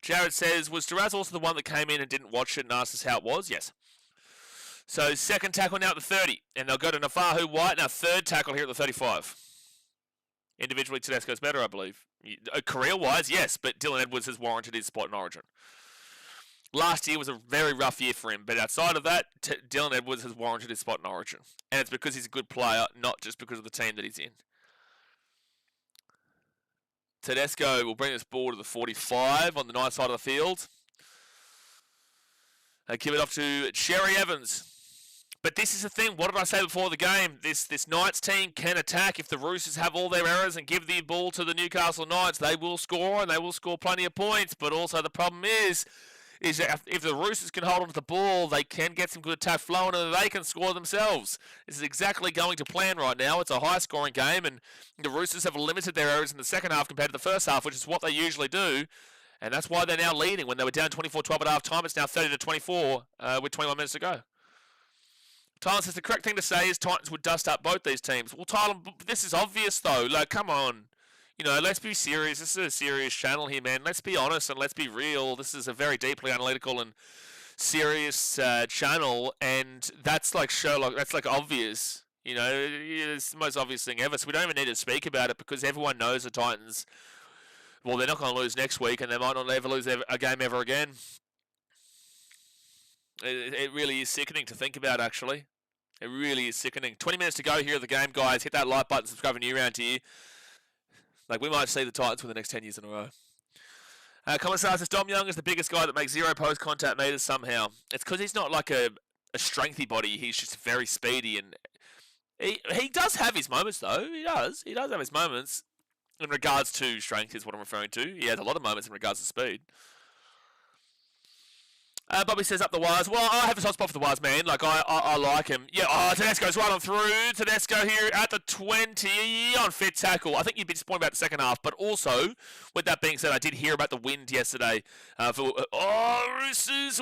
Jared says, was Duraz also the one that came in and didn't watch it and asked us how it was? Yes. So second tackle now at the 30. And they'll go to Nafahu White. Now third tackle here at the 35. Individually, Tedesco's better, I believe. Career-wise, yes, but Dylan Edwards has warranted his spot in Origin. Last year was a very rough year for him, but outside of that, Dylan Edwards has warranted his spot in Origin. And it's because he's a good player, not just because of the team that he's in. Tedesco will bring this ball to the 45 on the night side of the field. They give it off to Cherry Evans. But this is the thing. What did I say before the game? This Knights team can attack. If the Roosters have all their errors and give the ball to the Newcastle Knights, they will score, and they will score plenty of points. But also the problem is that if the Roosters can hold on to the ball, they can get some good attack flowing, and they can score themselves. This is exactly going to plan right now. It's a high-scoring game, and the Roosters have limited their errors in the second half compared to the first half, which is what they usually do. And that's why they're now leading. When they were down 24-12 at half time, it's now 30-24 with 21 minutes to go. Tyler says the correct thing to say is Titans would dust up both these teams. Well, Tyler, this is obvious, though. Like, come on. You know, let's be serious. This is a serious channel here, man. Let's be honest and let's be real. This is a very deeply analytical and serious channel, and that's like Sherlock. That's like obvious. You know, it's the most obvious thing ever. So we don't even need to speak about it because everyone knows the Titans. Well, they're not going to lose next week, and they might not ever lose a game ever again. It really is sickening to think about, actually. It really is sickening. 20 minutes to go here at the game, guys. Hit that like button, subscribe if you're new around here. Like, we might see the Titans for the next 10 years in a row. Commissar says, Dom Young is the biggest guy that makes 0 post-contact meters somehow. It's because he's not like a strengthy body. He's just very speedy. And he does have his moments, though. He does. He does have his moments. In regards to strength is what I'm referring to. He has a lot of moments in regards to speed. Bobby says up the wires. Well, I have a soft spot for the wires, man. Like, I like him. Yeah, Tedesco's right on through. Tedesco here at the 20 on fit tackle. I think you'd be disappointed about the second half, but also, with that being said, I did hear about the wind yesterday. Roosters.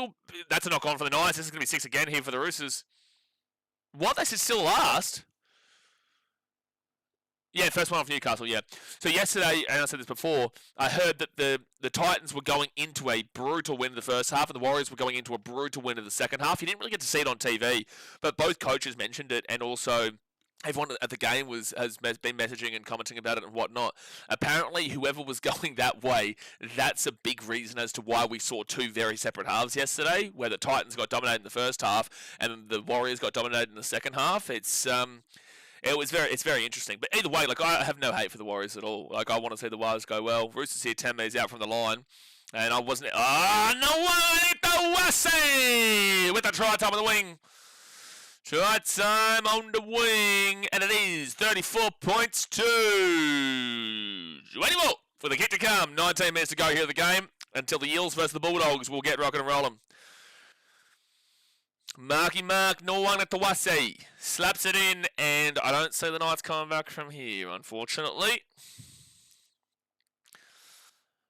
That's a knock on for the Knights. This is going to be 6 again here for the Roosters. What? They should still last? Yeah, first one off Newcastle, yeah. So yesterday, and I said this before, I heard that the Titans were going into a brutal win in the first half, and the Warriors were going into a brutal win in the second half. You didn't really get to see it on TV, but both coaches mentioned it, and also everyone at the game has been messaging and commenting about it and whatnot. Apparently, whoever was going that way, that's a big reason as to why we saw 2 very separate halves yesterday, where the Titans got dominated in the first half, and the Warriors got dominated in the second half. It's very interesting. But either way, like, I have no hate for the Warriors at all. Like, I want to see the Warriors go well. Roosters here 10 metres out from the line. And I wasn't... Nawasi with the try time on the wing. Try time on the wing. And it is 34 points to 24 for the kick to come. 19 minutes to go here at the game until the Eels versus the Bulldogs will get rocking and rolling. Marky Mark, Nawasi slaps it in, and I don't see the Knights coming back from here, unfortunately.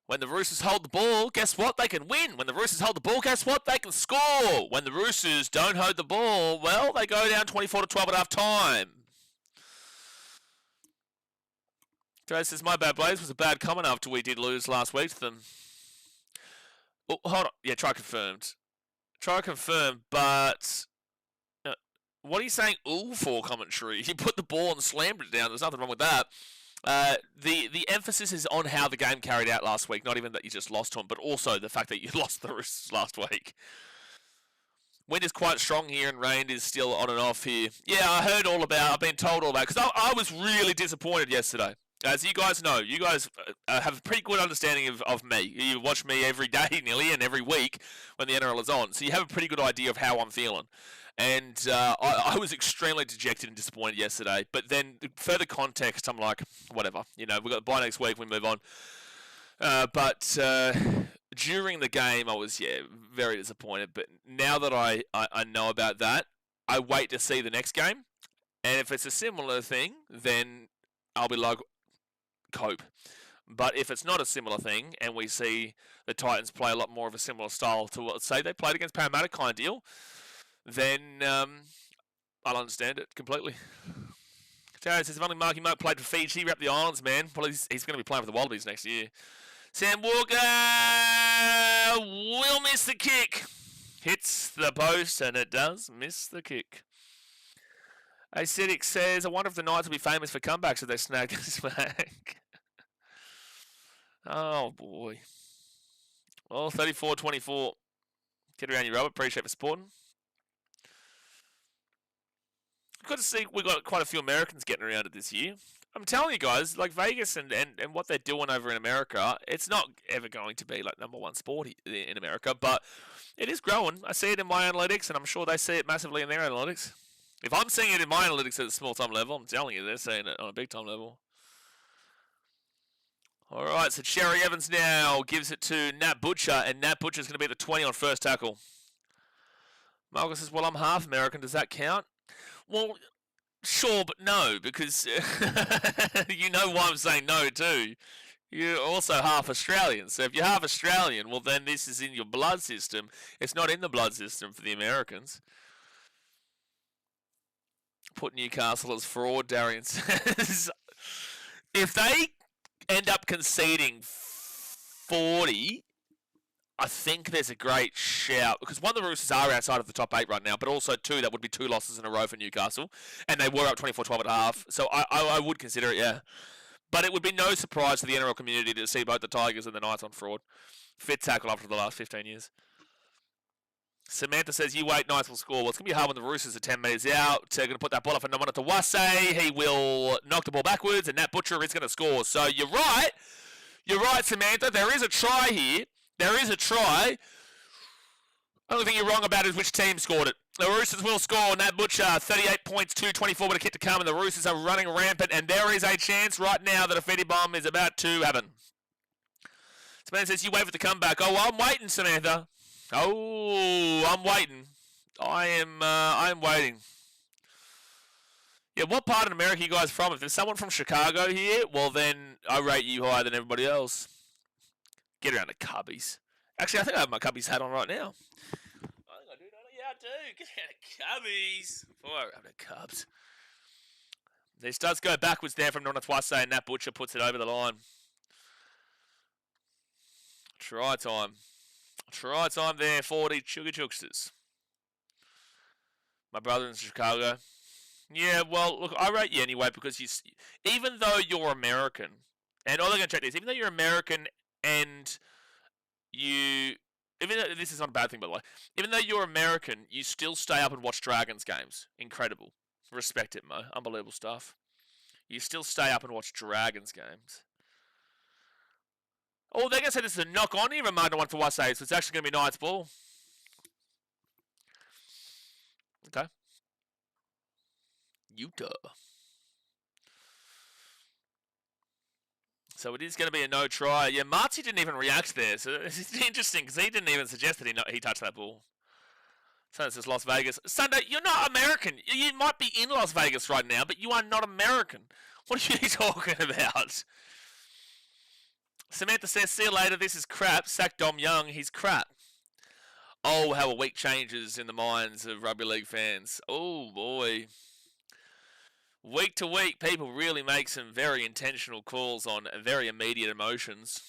When the Roosters hold the ball, guess what? They can win. When the Roosters hold the ball, guess what? They can score. When the Roosters don't hold the ball, well, they go down 24-12 at half time. Dre says, my bad, Blaze. Was a bad comment after we did lose last week to them. Oh, hold on. Yeah, try confirmed. Try confirm, but what are you saying ooh for commentary? You put the ball and slammed it down. There's nothing wrong with that. The emphasis is on how the game carried out last week, not even that you just lost to them, but also the fact that you lost the Roosters last week. Wind is quite strong here and rain is still on and off here. Yeah, I've been told all about, because I was really disappointed yesterday. As you guys know, you guys have a pretty good understanding of me. You watch me every day nearly and every week when the NRL is on. So you have a pretty good idea of how I'm feeling. And I was extremely dejected and disappointed yesterday. But then further context, I'm like, whatever. You know, we've got the bye next week, we move on. But during the game, I was, very disappointed. But now that I know about that, I wait to see the next game. And if it's a similar thing, then I'll be like, cope. But if it's not a similar thing, and we see the Titans play a lot more of a similar style to what, say, they played against Parramatta kind of deal, then I'll understand it completely. Terry says, if only Marky Mark played for Fiji, he wrapped the Islands, man. Well, he's going to be playing for the Wallabies next year. Sam Walker will miss the kick. Hits the post, and it does miss the kick. Acidic says, I wonder if the Knights will be famous for comebacks if they snag this back. Oh, boy. Well, 34-24. Get around you, Robert. Appreciate for supporting. Good to see we've got quite a few Americans getting around it this year. I'm telling you guys, like Vegas and what they're doing over in America, it's not ever going to be like #1 sport in America, but it is growing. I see it in my analytics, and I'm sure they see it massively in their analytics. If I'm seeing it in my analytics at a small-time level, I'm telling you, they're seeing it on a big-time level. All right, so Cherry Evans now gives it to Nat Butcher, and Nat Butcher's going to be the 20 on first tackle. Marcus says, well, I'm half American. Does that count? Well, sure, but no, because you know why I'm saying no, too. You're also half Australian. So if you're half Australian, well, then this is in your blood system. It's not in the blood system for the Americans. Put Newcastle as fraud, Darian says. If they end up conceding 40, I think there's a great shout. Because one, the Roosters are outside of the top 8 right now, but also 2, that would be 2 losses in a row for Newcastle. And they were up 24-12 at half. So I would consider it, yeah. But it would be no surprise to the NRL community to see both the Tigers and the Knights on fraud. Fit tackle after the last 15 years. Samantha says, you wait, Knights will score. Well, it's going to be hard when the Roosters are 10 metres out. They're going to put that ball off and no one to Wasey. He will knock the ball backwards, and Nat Butcher is going to score. So you're right. You're right, Samantha. There is a try here. There is a try. Only thing you're wrong about is which team scored it. The Roosters will score. Nat Butcher, 38 points, 2:24 with a kick to come, and the Roosters are running rampant, and there is a chance right now that a Fetty bomb is about to happen. Samantha says, you wait for the comeback. Oh, I'm waiting, Samantha. Oh, I'm waiting. I am waiting. Yeah, what part of America are you guys from? If there's someone from Chicago here, well then I rate you higher than everybody else. Get around the Cubbies. Actually, I think I have my Cubbies hat on right now. I think I do, don't I? Yeah, I do. Get around the Cubbies. Before I have the Cubs. This does go backwards there from Nona Twase, and Nat Butcher puts it over the line. Try time. Try time there for the Sugar Chugsters. My brother in Chicago. Yeah, well, look, I rate you anyway because even though you're American, and all they're going to check this, even though you're American and even though this is not a bad thing, by the way, even though you're American, you still stay up and watch Dragons games. Incredible. Respect it, Mo. Unbelievable stuff. You still stay up and watch Dragons games. Oh, they're going to say this is a knock-on here, Ramada one for Wasey, so it's actually going to be Knights ball. Okay. Utah. So it is going to be a no try. Yeah, Marty didn't even react there, so it's interesting because he didn't even suggest that he touched that ball. So this is Las Vegas. Sunday, you're not American. You might be in Las Vegas right now, but you are not American. What are you talking about? Samantha says, see you later, this is crap. Sack Dom Young, he's crap. Oh, how a week changes in the minds of rugby league fans. Oh, boy. Week to week, people really make some very intentional calls on very immediate emotions.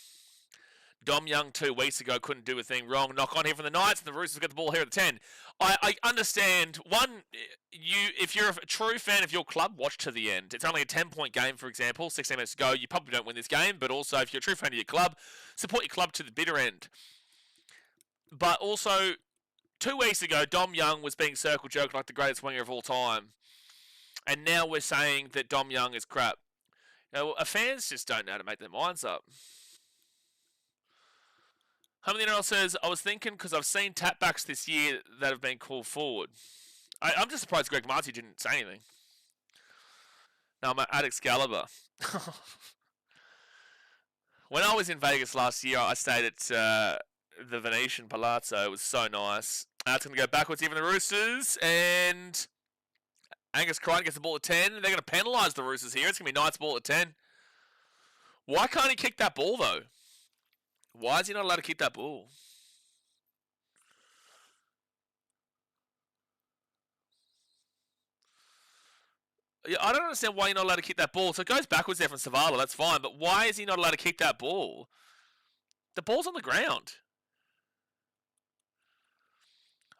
Dom Young 2 weeks ago couldn't do a thing wrong. Knock on here from the Knights, and the Roosters get the ball here at the 10. I understand, if you're a true fan of your club, watch to the end. It's only a 10-point game, for example, 16 minutes to go. You probably don't win this game, but also, if you're a true fan of your club, support your club to the bitter end. But also, 2 weeks ago, Dom Young was being circle-jerked like the greatest winger of all time. And now we're saying that Dom Young is crap. Fans just don't know how to make their minds up. How many NRL says, I was thinking because I've seen tapbacks this year that have been called forward. I'm just surprised Greg Marty didn't say anything. Now I'm at Excalibur. When I was in Vegas last year, I stayed at the Venetian Palazzo. It was so nice. It's going to go backwards even the Roosters. And Angus Crichton gets the ball at 10. They're going to penalise the Roosters here. It's going to be Knights ball at 10. Why can't he kick that ball, though? Why is he not allowed to kick that ball? Yeah, I don't understand why you're not allowed to kick that ball. So it goes backwards there from Savala. That's fine. But why is he not allowed to kick that ball? The ball's on the ground.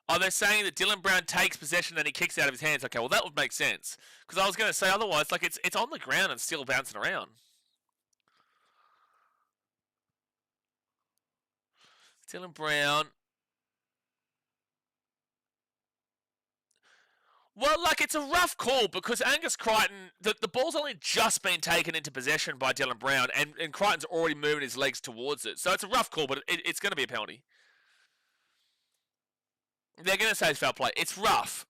Oh, they're saying that Dylan Brown takes possession and he kicks it out of his hands. Okay, well, that would make sense. Because I was going to say otherwise, like, it's on the ground and still bouncing around. Dylan Brown. Well, like, it's a rough call because Angus Crichton, the ball's only just been taken into possession by Dylan Brown, and Crichton's already moving his legs towards it. So it's a rough call, but it's going to be a penalty. They're going to say it's foul play. It's rough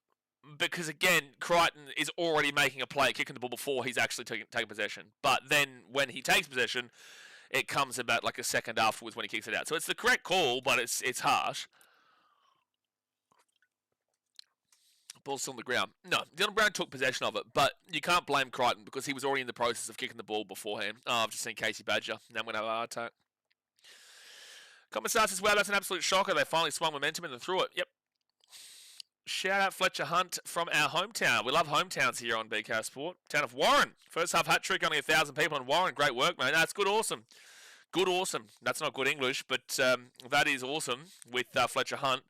because, again, Crichton is already making a play, kicking the ball before he's actually taking possession. But then when he takes possession, it comes about like a second afterwards when he kicks it out. So it's the correct call, but it's harsh. Ball's still on the ground. No, Dylan Brown took possession of it, but you can't blame Crichton because he was already in the process of kicking the ball beforehand. Oh, I've just seen Casey Badger. Now I'm going to have a heart attack. Commissar says, wow, that's an absolute shocker. They finally swung momentum and then threw it. Yep. Shout out Fletcher Hunt from our hometown. We love hometowns here on BKRsport. Town of Warren. First half hat trick, only 1,000 people in Warren. Great work, mate. That's good, awesome. Good, awesome. That's not good English, but that is awesome with Fletcher Hunt.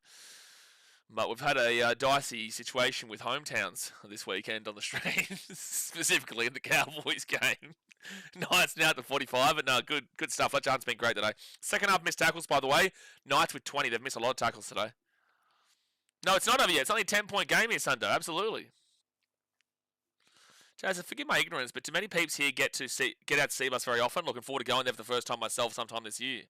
But we've had a dicey situation with hometowns this weekend on the stream, specifically in the Cowboys game. Knights now at the 45, but no, good stuff. Fletcher Hunt's been great today. Second half missed tackles, by the way. Knights with 20. They've missed a lot of tackles today. No, it's not over yet. It's only a 10-point game here, Sunday. Absolutely. Jazz, forgive my ignorance, but do many peeps here get out to Seabus very often? Looking forward to going there for the first time myself sometime this year.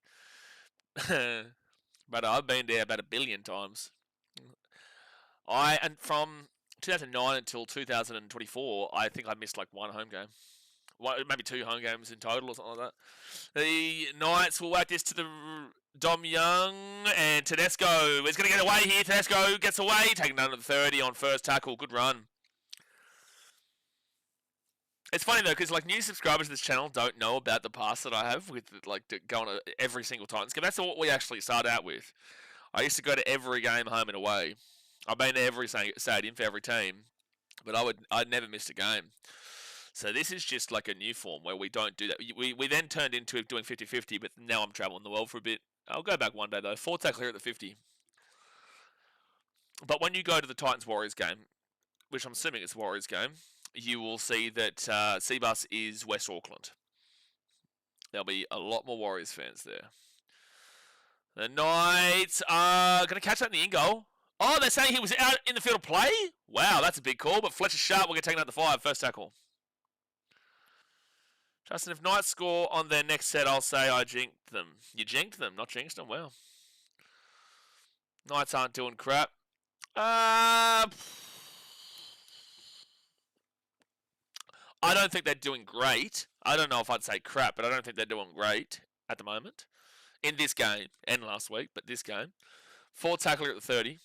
But I've been there about 1 billion times. And from 2009 until 2024, I think I missed like one home game. Maybe 2 home games in total or something like that. The Knights will whack this to the Dom Young, and Tedesco is going to get away here. Tedesco gets away, taking under the 30 on first tackle. Good run. It's funny though, because like new subscribers to this channel don't know about the past that I have with like going to every single Titans game. That's what we actually started out with. I used to go to every game home and away. I've been to every stadium for every team, but I'd never missed a game. So this is just like a new form where we don't do that. We then turned into doing 50-50, but now I'm traveling the world for a bit. I'll go back one day though. 4 tackle here at the 50. But when you go to the Titans-Warriors game, which I'm assuming it's Warriors game, you will see that Seabus is West Auckland. There'll be a lot more Warriors fans there. The Knights are going to catch that in the in-goal. Oh, they're saying he was out in the field of play? Wow, that's a big call, but Fletcher Sharp will get taken out the 5, first tackle. Justin, if Knights score on their next set, I'll say I jinked them. You jinked them, not jinxed them? Wow. Knights aren't doing crap. I don't think they're doing great. I don't know if I'd say crap, but I don't think they're doing great at the moment. In this game, and last week, but this game. 4 tackler at the 30.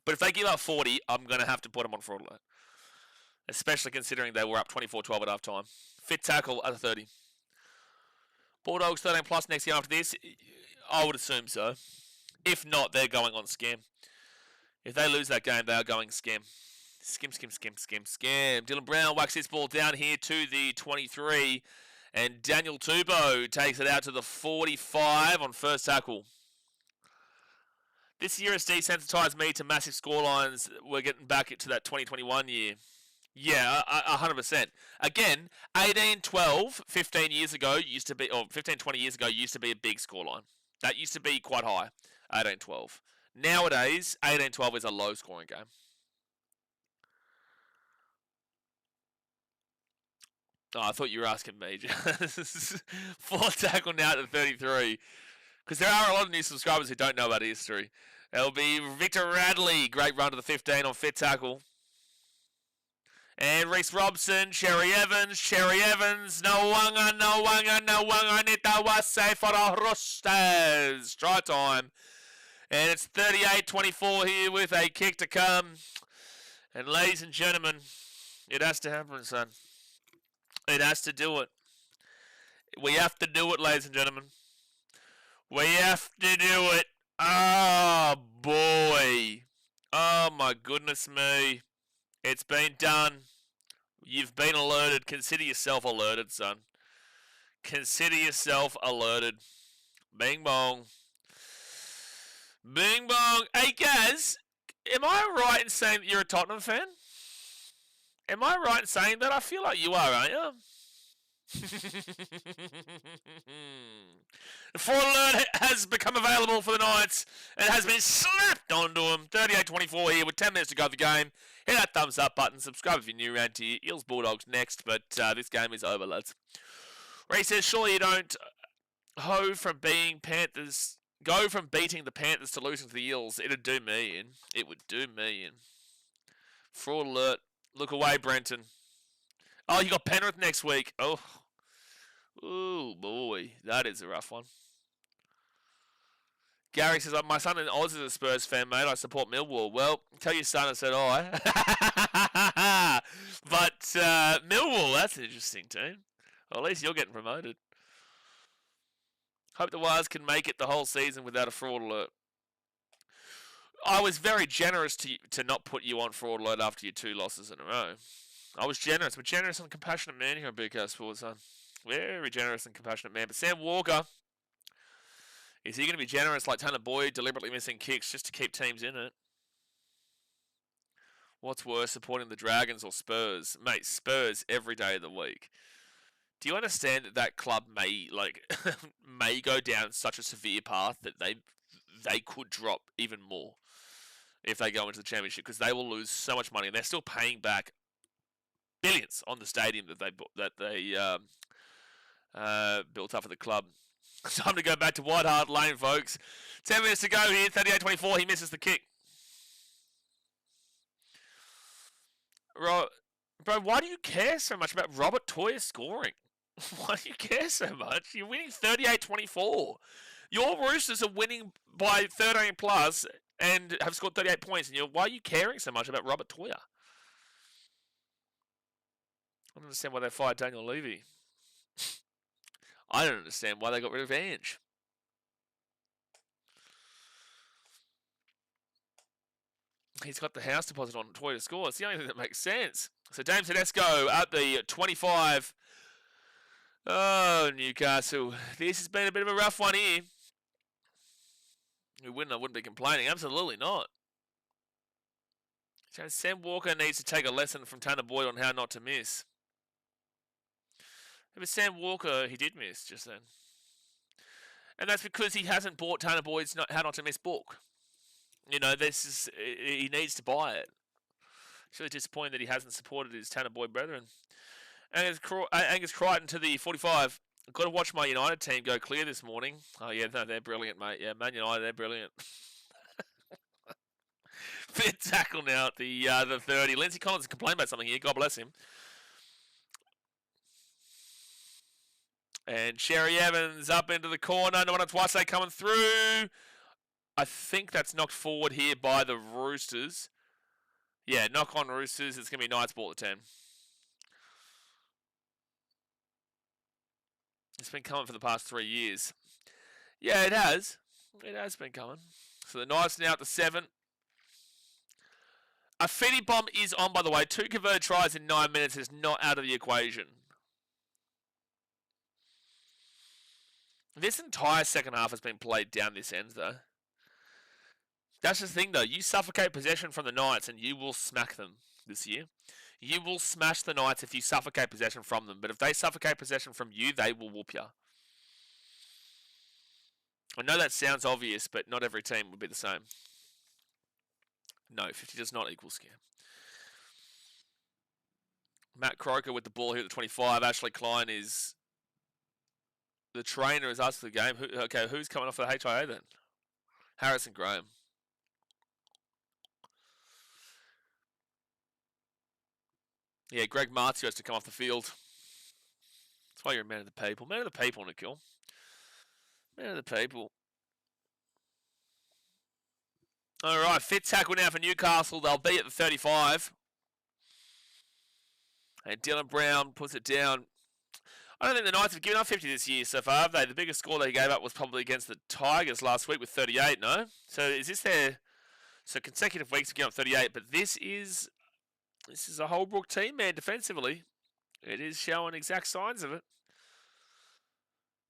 But if they give up 40, I'm going to have to put them on fraud alert. Especially considering they were up 24-12 at half time. Fit tackle at the 30. Bulldogs 13 plus next year after this. I would assume so. If not, they're going on scam. If they lose that game, they are going scam. Scam. Dylan Brown whacks this ball down here to the 23. And Daniel Tupou takes it out to the 45 on first tackle. This year has desensitised me to massive scorelines. We're getting back to that 2021 year. Yeah, 100%. Again, 18-12, 15 years ago used to be, or 15, 20 years ago used to be a big scoreline. That used to be quite high, 18-12. Nowadays, 18-12 is a low scoring game. Oh, I thought you were asking me. 4 tackle now to 33. Because there are a lot of new subscribers who don't know about history. It'll be Victor Radley. Great run to the 15 on fit tackle. And Reece Robson, Cherry Evans, no wanga, nita wase for the Roosters. Try time. And it's 38-24 here with a kick to come. And ladies and gentlemen, it has to happen, son. It has to do it. We have to do it, ladies and gentlemen. We have to do it. Oh, boy. Oh, my goodness me. It's been done. You've been alerted. Consider yourself alerted, son. Consider yourself alerted. Bing bong. Bing bong. Hey, Gaz, am I right in saying that you're a Tottenham fan? Am I right in saying that? I feel like you are, aren't you? The fraud alert has become available for the Knights and has been slapped onto them. 38-24 here with 10 minutes to go of the game. Hit that thumbs up button. Subscribe if you're new around here. Eels Bulldogs next, but this game is over, lads. Ray says, surely you don't go from beating the Panthers to losing to the Eels. It'd do me in. It would do me in. Fraud alert. Look away, Brenton. Oh, you got Penrith next week. Oh. Ooh, boy. That is a rough one. Gary says, my son in Oz is a Spurs fan, mate. I support Millwall. Well, tell your son I said I. But Millwall, that's an interesting team. Well, at least you're getting promoted. Hope the Wires can make it the whole season without a fraud alert. I was very generous to not put you on fraud alert after your 2 losses in a row. I was generous. We're generous and compassionate man here at BKRsport, son. Very generous and compassionate man. But Sam Walker, is he going to be generous like Tanner Boyd, deliberately missing kicks just to keep teams in it? What's worse, supporting the Dragons or Spurs? Mate, Spurs every day of the week. Do you understand that club may may go down such a severe path that they could drop even more if they go into the championship, because they will lose so much money and they're still paying back billions on the stadium that they built up for the club. Time to go back to White Hart Lane, folks. 10 minutes to go here. 38-24. He misses the kick. Bro, why do you care so much about Robert Toyer scoring? Why do you care so much? You're winning 38-24. Your Roosters are winning by 13 plus and have scored 38 points. And why are you caring so much about Robert Toyer? I don't understand why they fired Daniel Levy. I don't understand why they got rid of Ange. He's got the house deposit on Toy to score. It's the only thing that makes sense. So James Tedesco at the 25. Oh, Newcastle. This has been a bit of a rough one here. I wouldn't be complaining. Absolutely not. So Sam Walker needs to take a lesson from Tanner Boyd on how not to miss. But Sam Walker, he did miss just then. And that's because he hasn't bought Tanner Boyd's How Not to Miss book. He needs to buy it. It's really disappointing that he hasn't supported his Tanner Boyd brethren. Angus Crichton to the 45. I've got to watch my United team go clear this morning. Oh, yeah, no, they're brilliant, mate. Yeah, Man United, they're brilliant. Fit tackle now at the 30. Lindsay Collins complained about something here. God bless him. And Cherry Evans up into the corner. No one twice they coming through. I think that's knocked forward here by the Roosters. Yeah, knock on Roosters. It's going to be Knights ball at 10. It's been coming for the past 3 years. Yeah, it has. It has been coming. So the Knights now at the 7. A Fetty bomb is on, by the way. 2 converted tries in 9 minutes is not out of the equation. This entire second half has been played down this end, though. That's the thing, though. You suffocate possession from the Knights and you will smack them this year. You will smash the Knights if you suffocate possession from them. But if they suffocate possession from you, they will whoop you. I know that sounds obvious, but not every team would be the same. No, 50 does not equal scam. Matt Croker with the ball here at the 25. Ashley Klein is... The trainer has asked for the game. Who's coming off the HIA then? Harrison Graham. Yeah, Greg Martio has to come off the field. That's why you're a man of the people. Man of the people, Nikhil. Man of the people. All right, fit tackle now for Newcastle. They'll be at the 35. And Dylan Brown puts it down. I don't think the Knights have given up 50 this year so far, have they? The biggest score they gave up was probably against the Tigers last week with 38, no? So is this their... So consecutive weeks of giving up 38, but this is a Holbrook team, man, defensively. It is showing exact signs of it.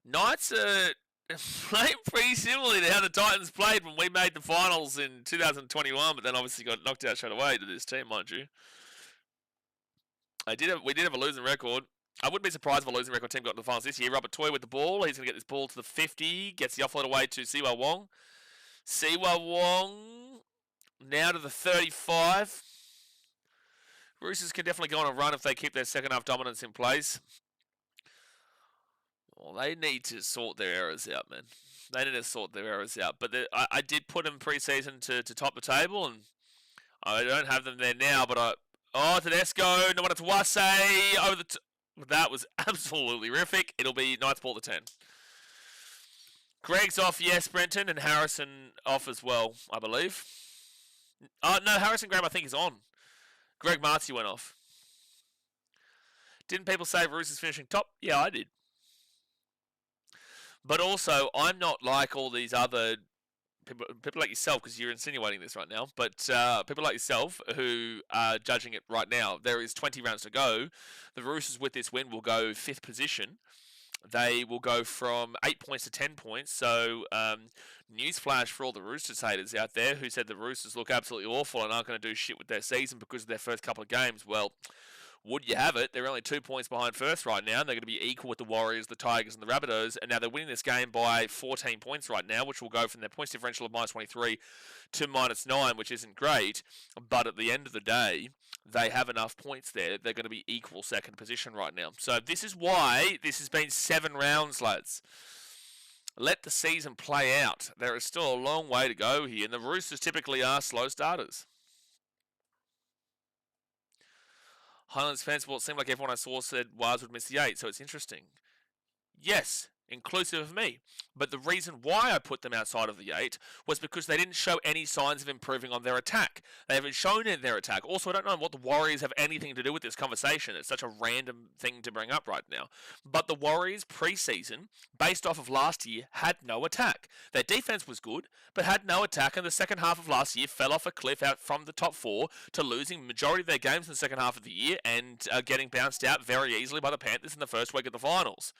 Knights are playing pretty similarly to how the Titans played when we made the finals in 2021, but then obviously got knocked out straight away to this team, mind you. We did have a losing record. I wouldn't be surprised if a losing record team got to the finals this year. Robert Toy with the ball. He's going to get this ball to the 50. Gets the offload away to Siwa Wong. Siwa Wong now to the 35. Roosters can definitely go on a run if they keep their second half dominance in place. Well, they need to sort their errors out, man. They need to sort their errors out. But I did put them pre-season to top the table, and I don't have them there now. But Tedesco, no one to Wase over the. That was absolutely horrific. It'll be Knights ball to 10. Greg's off, yes, Brenton, and Harrison off as well, I believe. No, Harrison Graham I think is on. Greg Marcy went off. Didn't people say Roosters finishing top? Yeah, I did. But also, I'm not like all these other people like yourself, because you're insinuating this right now, but people like yourself who are judging it right now. There is 20 rounds to go. The Roosters with this win will go 5th position. They will go from 8 points to 10 points. So, newsflash for all the Roosters haters out there who said the Roosters look absolutely awful and aren't going to do shit with their season because of their first couple of games. Well, would you have it? They're only 2 points behind first right now. And they're going to be equal with the Warriors, the Tigers, and the Rabbitohs. And now they're winning this game by 14 points right now, which will go from their points differential of minus 23 to minus 9, which isn't great. But at the end of the day, they have enough points there. They're going to be equal second position right now. So this is why this has been 7 rounds, lads. Let the season play out. There is still a long way to go here. And the Roosters typically are slow starters. Highlands fans, well, it seemed like everyone I saw said Waz would miss the 8, so it's interesting. Yes, inclusive of me. But the reason why I put them outside of the 8 was because they didn't show any signs of improving on their attack. They haven't shown in their attack. Also, I don't know what the Warriors have anything to do with this conversation. It's such a random thing to bring up right now. But the Warriors pre-season, based off of last year, had no attack. Their defense was good, but had no attack, and the second half of last year fell off a cliff out from the top 4 to losing majority of their games in the second half of the year and getting bounced out very easily by the Panthers in the first week of the finals.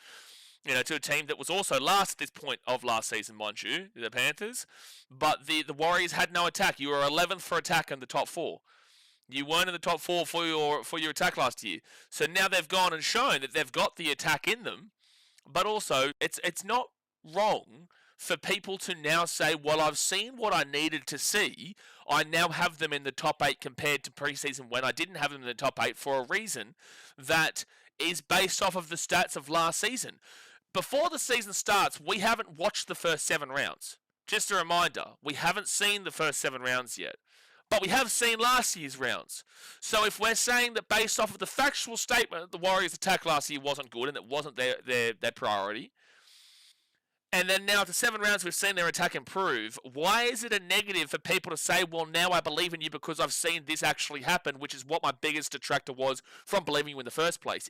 You know, to a team that was also last at this point of last season, mind you, the Panthers. But the Warriors had no attack. You were 11th for attack in the top 4. You weren't in the top 4 for your attack last year. So now they've gone and shown that they've got the attack in them. But also, it's not wrong for people to now say, well, I've seen what I needed to see. I now have them in the top 8 compared to preseason when I didn't have them in the top 8 for a reason that is based off of the stats of last season. Before the season starts, we haven't watched the first 7 rounds. Just a reminder, we haven't seen the first 7 rounds yet. But we have seen last year's rounds. So if we're saying that based off of the factual statement that the Warriors' attack last year wasn't good and it wasn't their priority, and then now after 7 rounds we've seen their attack improve, why is it a negative for people to say, well, now I believe in you because I've seen this actually happen, which is what my biggest detractor was from believing you in the first place?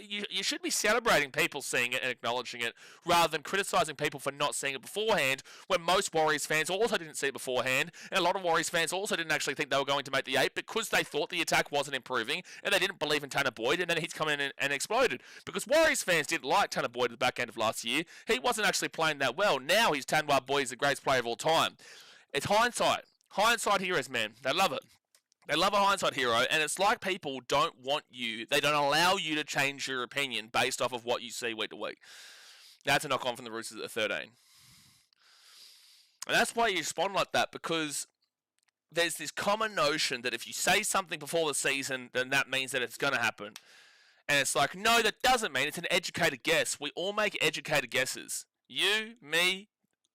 You should be celebrating people seeing it and acknowledging it rather than criticising people for not seeing it beforehand when most Warriors fans also didn't see it beforehand and a lot of Warriors fans also didn't actually think they were going to make the 8 because they thought the attack wasn't improving and they didn't believe in Tanner Boyd, and then he's come in and exploded. Because Warriors fans didn't like Tanner Boyd at the back end of last year. He wasn't actually playing that well. Now he's Tanner Boyd is the greatest player of all time. It's hindsight. Hindsight heroes, man. They love it. They love a hindsight hero, and it's like people don't want you, they don't allow you to change your opinion based off of what you see week to week. That's a knock on from the Roosters at 13. And that's why you respond like that, because there's this common notion that if you say something before the season, then that means that it's going to happen. And it's like, no, that doesn't mean it's an educated guess. We all make educated guesses. You, me,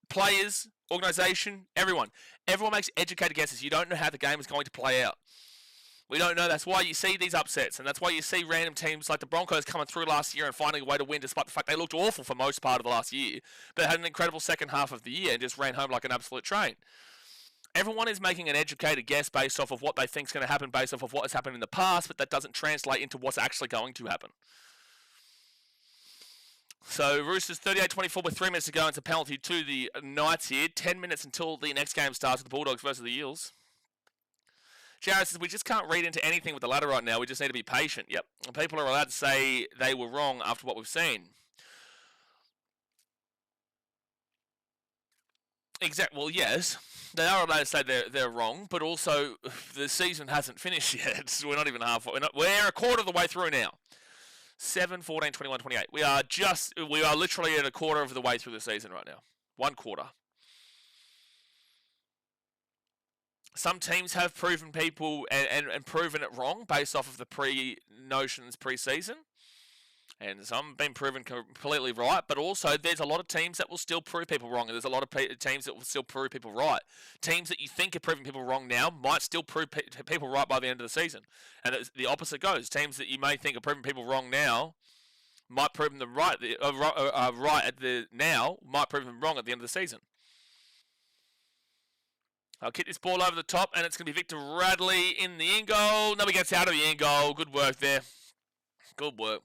players, organisation, everyone. Everyone makes educated guesses. You don't know how the game is going to play out. We don't know. That's why you see these upsets, and that's why you see random teams like the Broncos coming through last year and finding a way to win, despite the fact they looked awful for most part of the last year, but had an incredible second half of the year and just ran home like an absolute train. Everyone is making an educated guess based off of what they think is going to happen, based off of what has happened in the past, but that doesn't translate into what's actually going to happen. So Roosters 38-24 with 3 minutes to go. It's a penalty to the Knights here. 10 minutes until the next game starts with the Bulldogs versus the Eels. Jared says, we just can't read into anything with the ladder right now. We just need to be patient. Yep. And people are allowed to say they were wrong after what we've seen. Well, yes. They are allowed to say they're wrong, but also the season hasn't finished yet. We're not even halfway. We're a quarter of the way through now. 7, 14, 21, 28. We are literally at a quarter of the way through the season right now. 1 quarter. Some teams have proven people and proven it wrong based off of the pre-notions pre-season. And some have been proven completely right. But also, there's a lot of teams that will still prove people wrong. And there's a lot of teams that will still prove people right. Teams that you think are proving people wrong now might still prove people right by the end of the season. And the opposite goes. Teams that you may think are proving people wrong now might prove them right now, might prove them wrong at the end of the season. I'll kick this ball over the top, and it's going to be Victor Radley in the in goal. No, he gets out of the in goal. Good work there. Good work.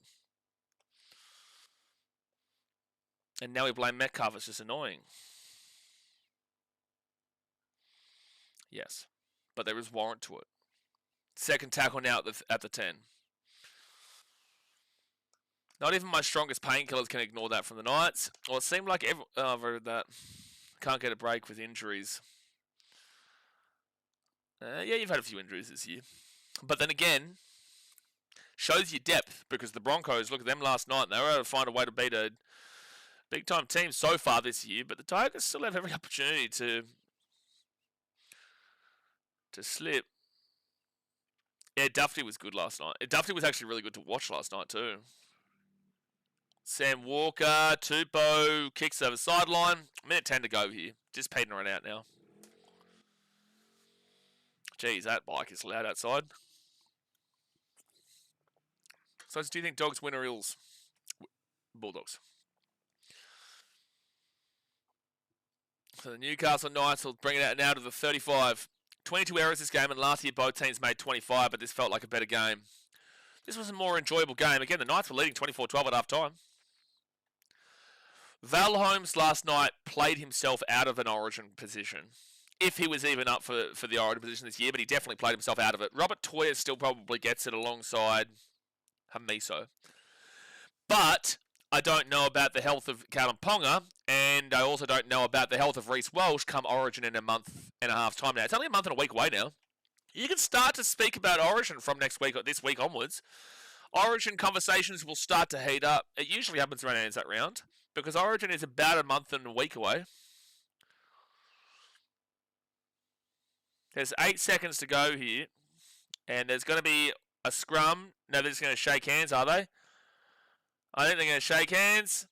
And now we blame Metcalf. It's just annoying. Yes, but there is warrant to it. Second tackle now at the 10. Not even my strongest painkillers can ignore that from the Knights. Well, it seemed like I've read that. Can't get a break with injuries. Yeah, you've had a few injuries this year. But then again, shows your depth, because the Broncos, look at them last night, and they were able to find a way to beat a big-time team so far this year, but the Tigers still have every opportunity to slip. Yeah, Duffy was good last night. Duffy was actually really good to watch last night too. Sam Walker, Tupou, kicks over sideline. Minute 10 to go here. Just petering out now. Geez, that bike is loud outside. So do you think Dogs win or Eels? Bulldogs. So the Newcastle Knights will bring it out now to the 35. 22 errors this game, and last year both teams made 25, but this felt like a better game. This was a more enjoyable game. Again, the Knights were leading 24-12 at half-time. Val Holmes last night played himself out of an Origin position, if he was even up for the Origin position this year, but he definitely played himself out of it. Robert Toyer still probably gets it alongside Hamiso. But I don't know about the health of Callum Ponga, and I also don't know about the health of Reece Welsh come Origin in a month and a half time now. It's only a month and a week away now. You can start to speak about Origin from next week or this week onwards. Origin conversations will start to heat up. It usually happens around Anzac Round, because Origin is about a month and a week away. There's 8 seconds to go here, and there's going to be a scrum. No, they're just going to shake hands, are they? I think they're going to shake hands.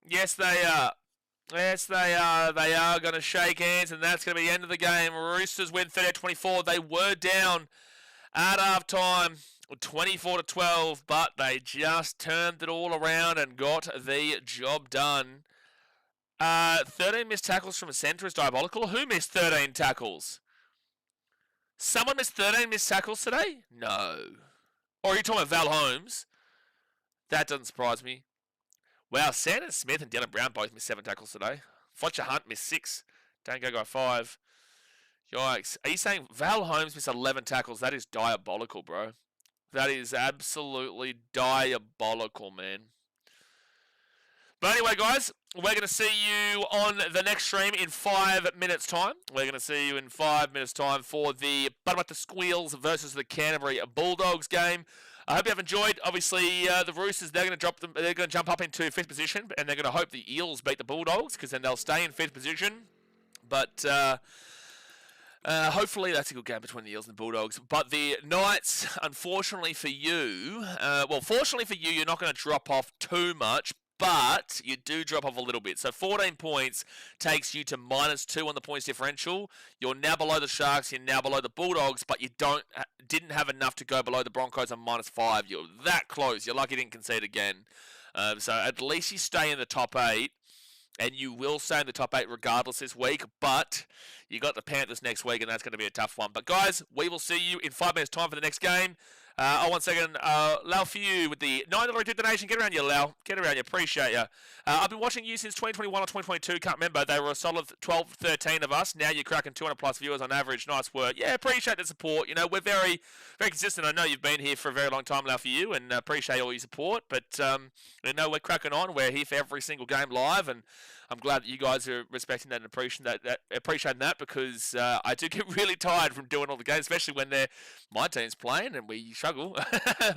Yes, they are. Yes, they are. They are going to shake hands, and that's going to be the end of the game. Roosters win 38-24. They were down at half-time, 24-12, but they just turned it all around and got the job done. 13 missed tackles from a centre is diabolical. Who missed 13 tackles? Someone missed 13 missed tackles today? No. Or are you talking about Val Holmes? That doesn't surprise me. Wow, Sanders Smith and Dylan Brown both missed 7 tackles today. Fletcher Hunt missed 6. Dango got 5. Yikes. Are you saying Val Holmes missed 11 tackles? That is diabolical, bro. That is absolutely diabolical, man. But anyway, guys, we're going to see you on the next stream in 5 minutes' time. We're going to see you in 5 minutes' time for the Butterbutter Squeals versus the Canterbury Bulldogs game. I hope you have enjoyed. Obviously, the Roosters, they're going to jump up into 5th position, and they're going to hope the Eels beat the Bulldogs, because then they'll stay in 5th position. But hopefully that's a good game between the Eels and the Bulldogs. But the Knights, unfortunately for you, fortunately for you, you're not going to drop off too much. but you do drop off a little bit. So 14 points takes you to -2 on the points differential. You're now below the Sharks, you're now below the Bulldogs, but you didn't have enough to go below the Broncos on -5. You're that close. You're lucky you didn't concede again. So at least you stay in the top 8. And you will stay in the top 8 regardless this week, but you got the Panthers next week, and that's going to be a tough one. But guys, we will see you in 5 minutes' time for the next game. One second, Lau for you with the $9 donation. Get around you, Lau. Get around you. Appreciate you. I've been watching you since 2021 or 2022. Can't remember. They were a solid 12, 13 of us. Now you're cracking 200 plus viewers on average. Nice work. Yeah, appreciate the support. You know, we're very, very consistent. I know you've been here for a very long time, Lau, for you, and appreciate all your support. But, you know, we're cracking on. We're here for every single game live, and I'm glad that you guys are respecting that and appreciating that because I do get really tired from doing all the games, especially when my team's playing and we struggle.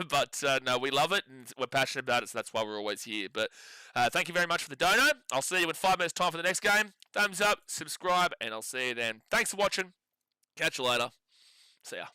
But no, we love it and we're passionate about it, so that's why we're always here. But thank you very much for the dono. I'll see you in 5 minutes' time for the next game. Thumbs up, subscribe, and I'll see you then. Thanks for watching. Catch you later. See ya.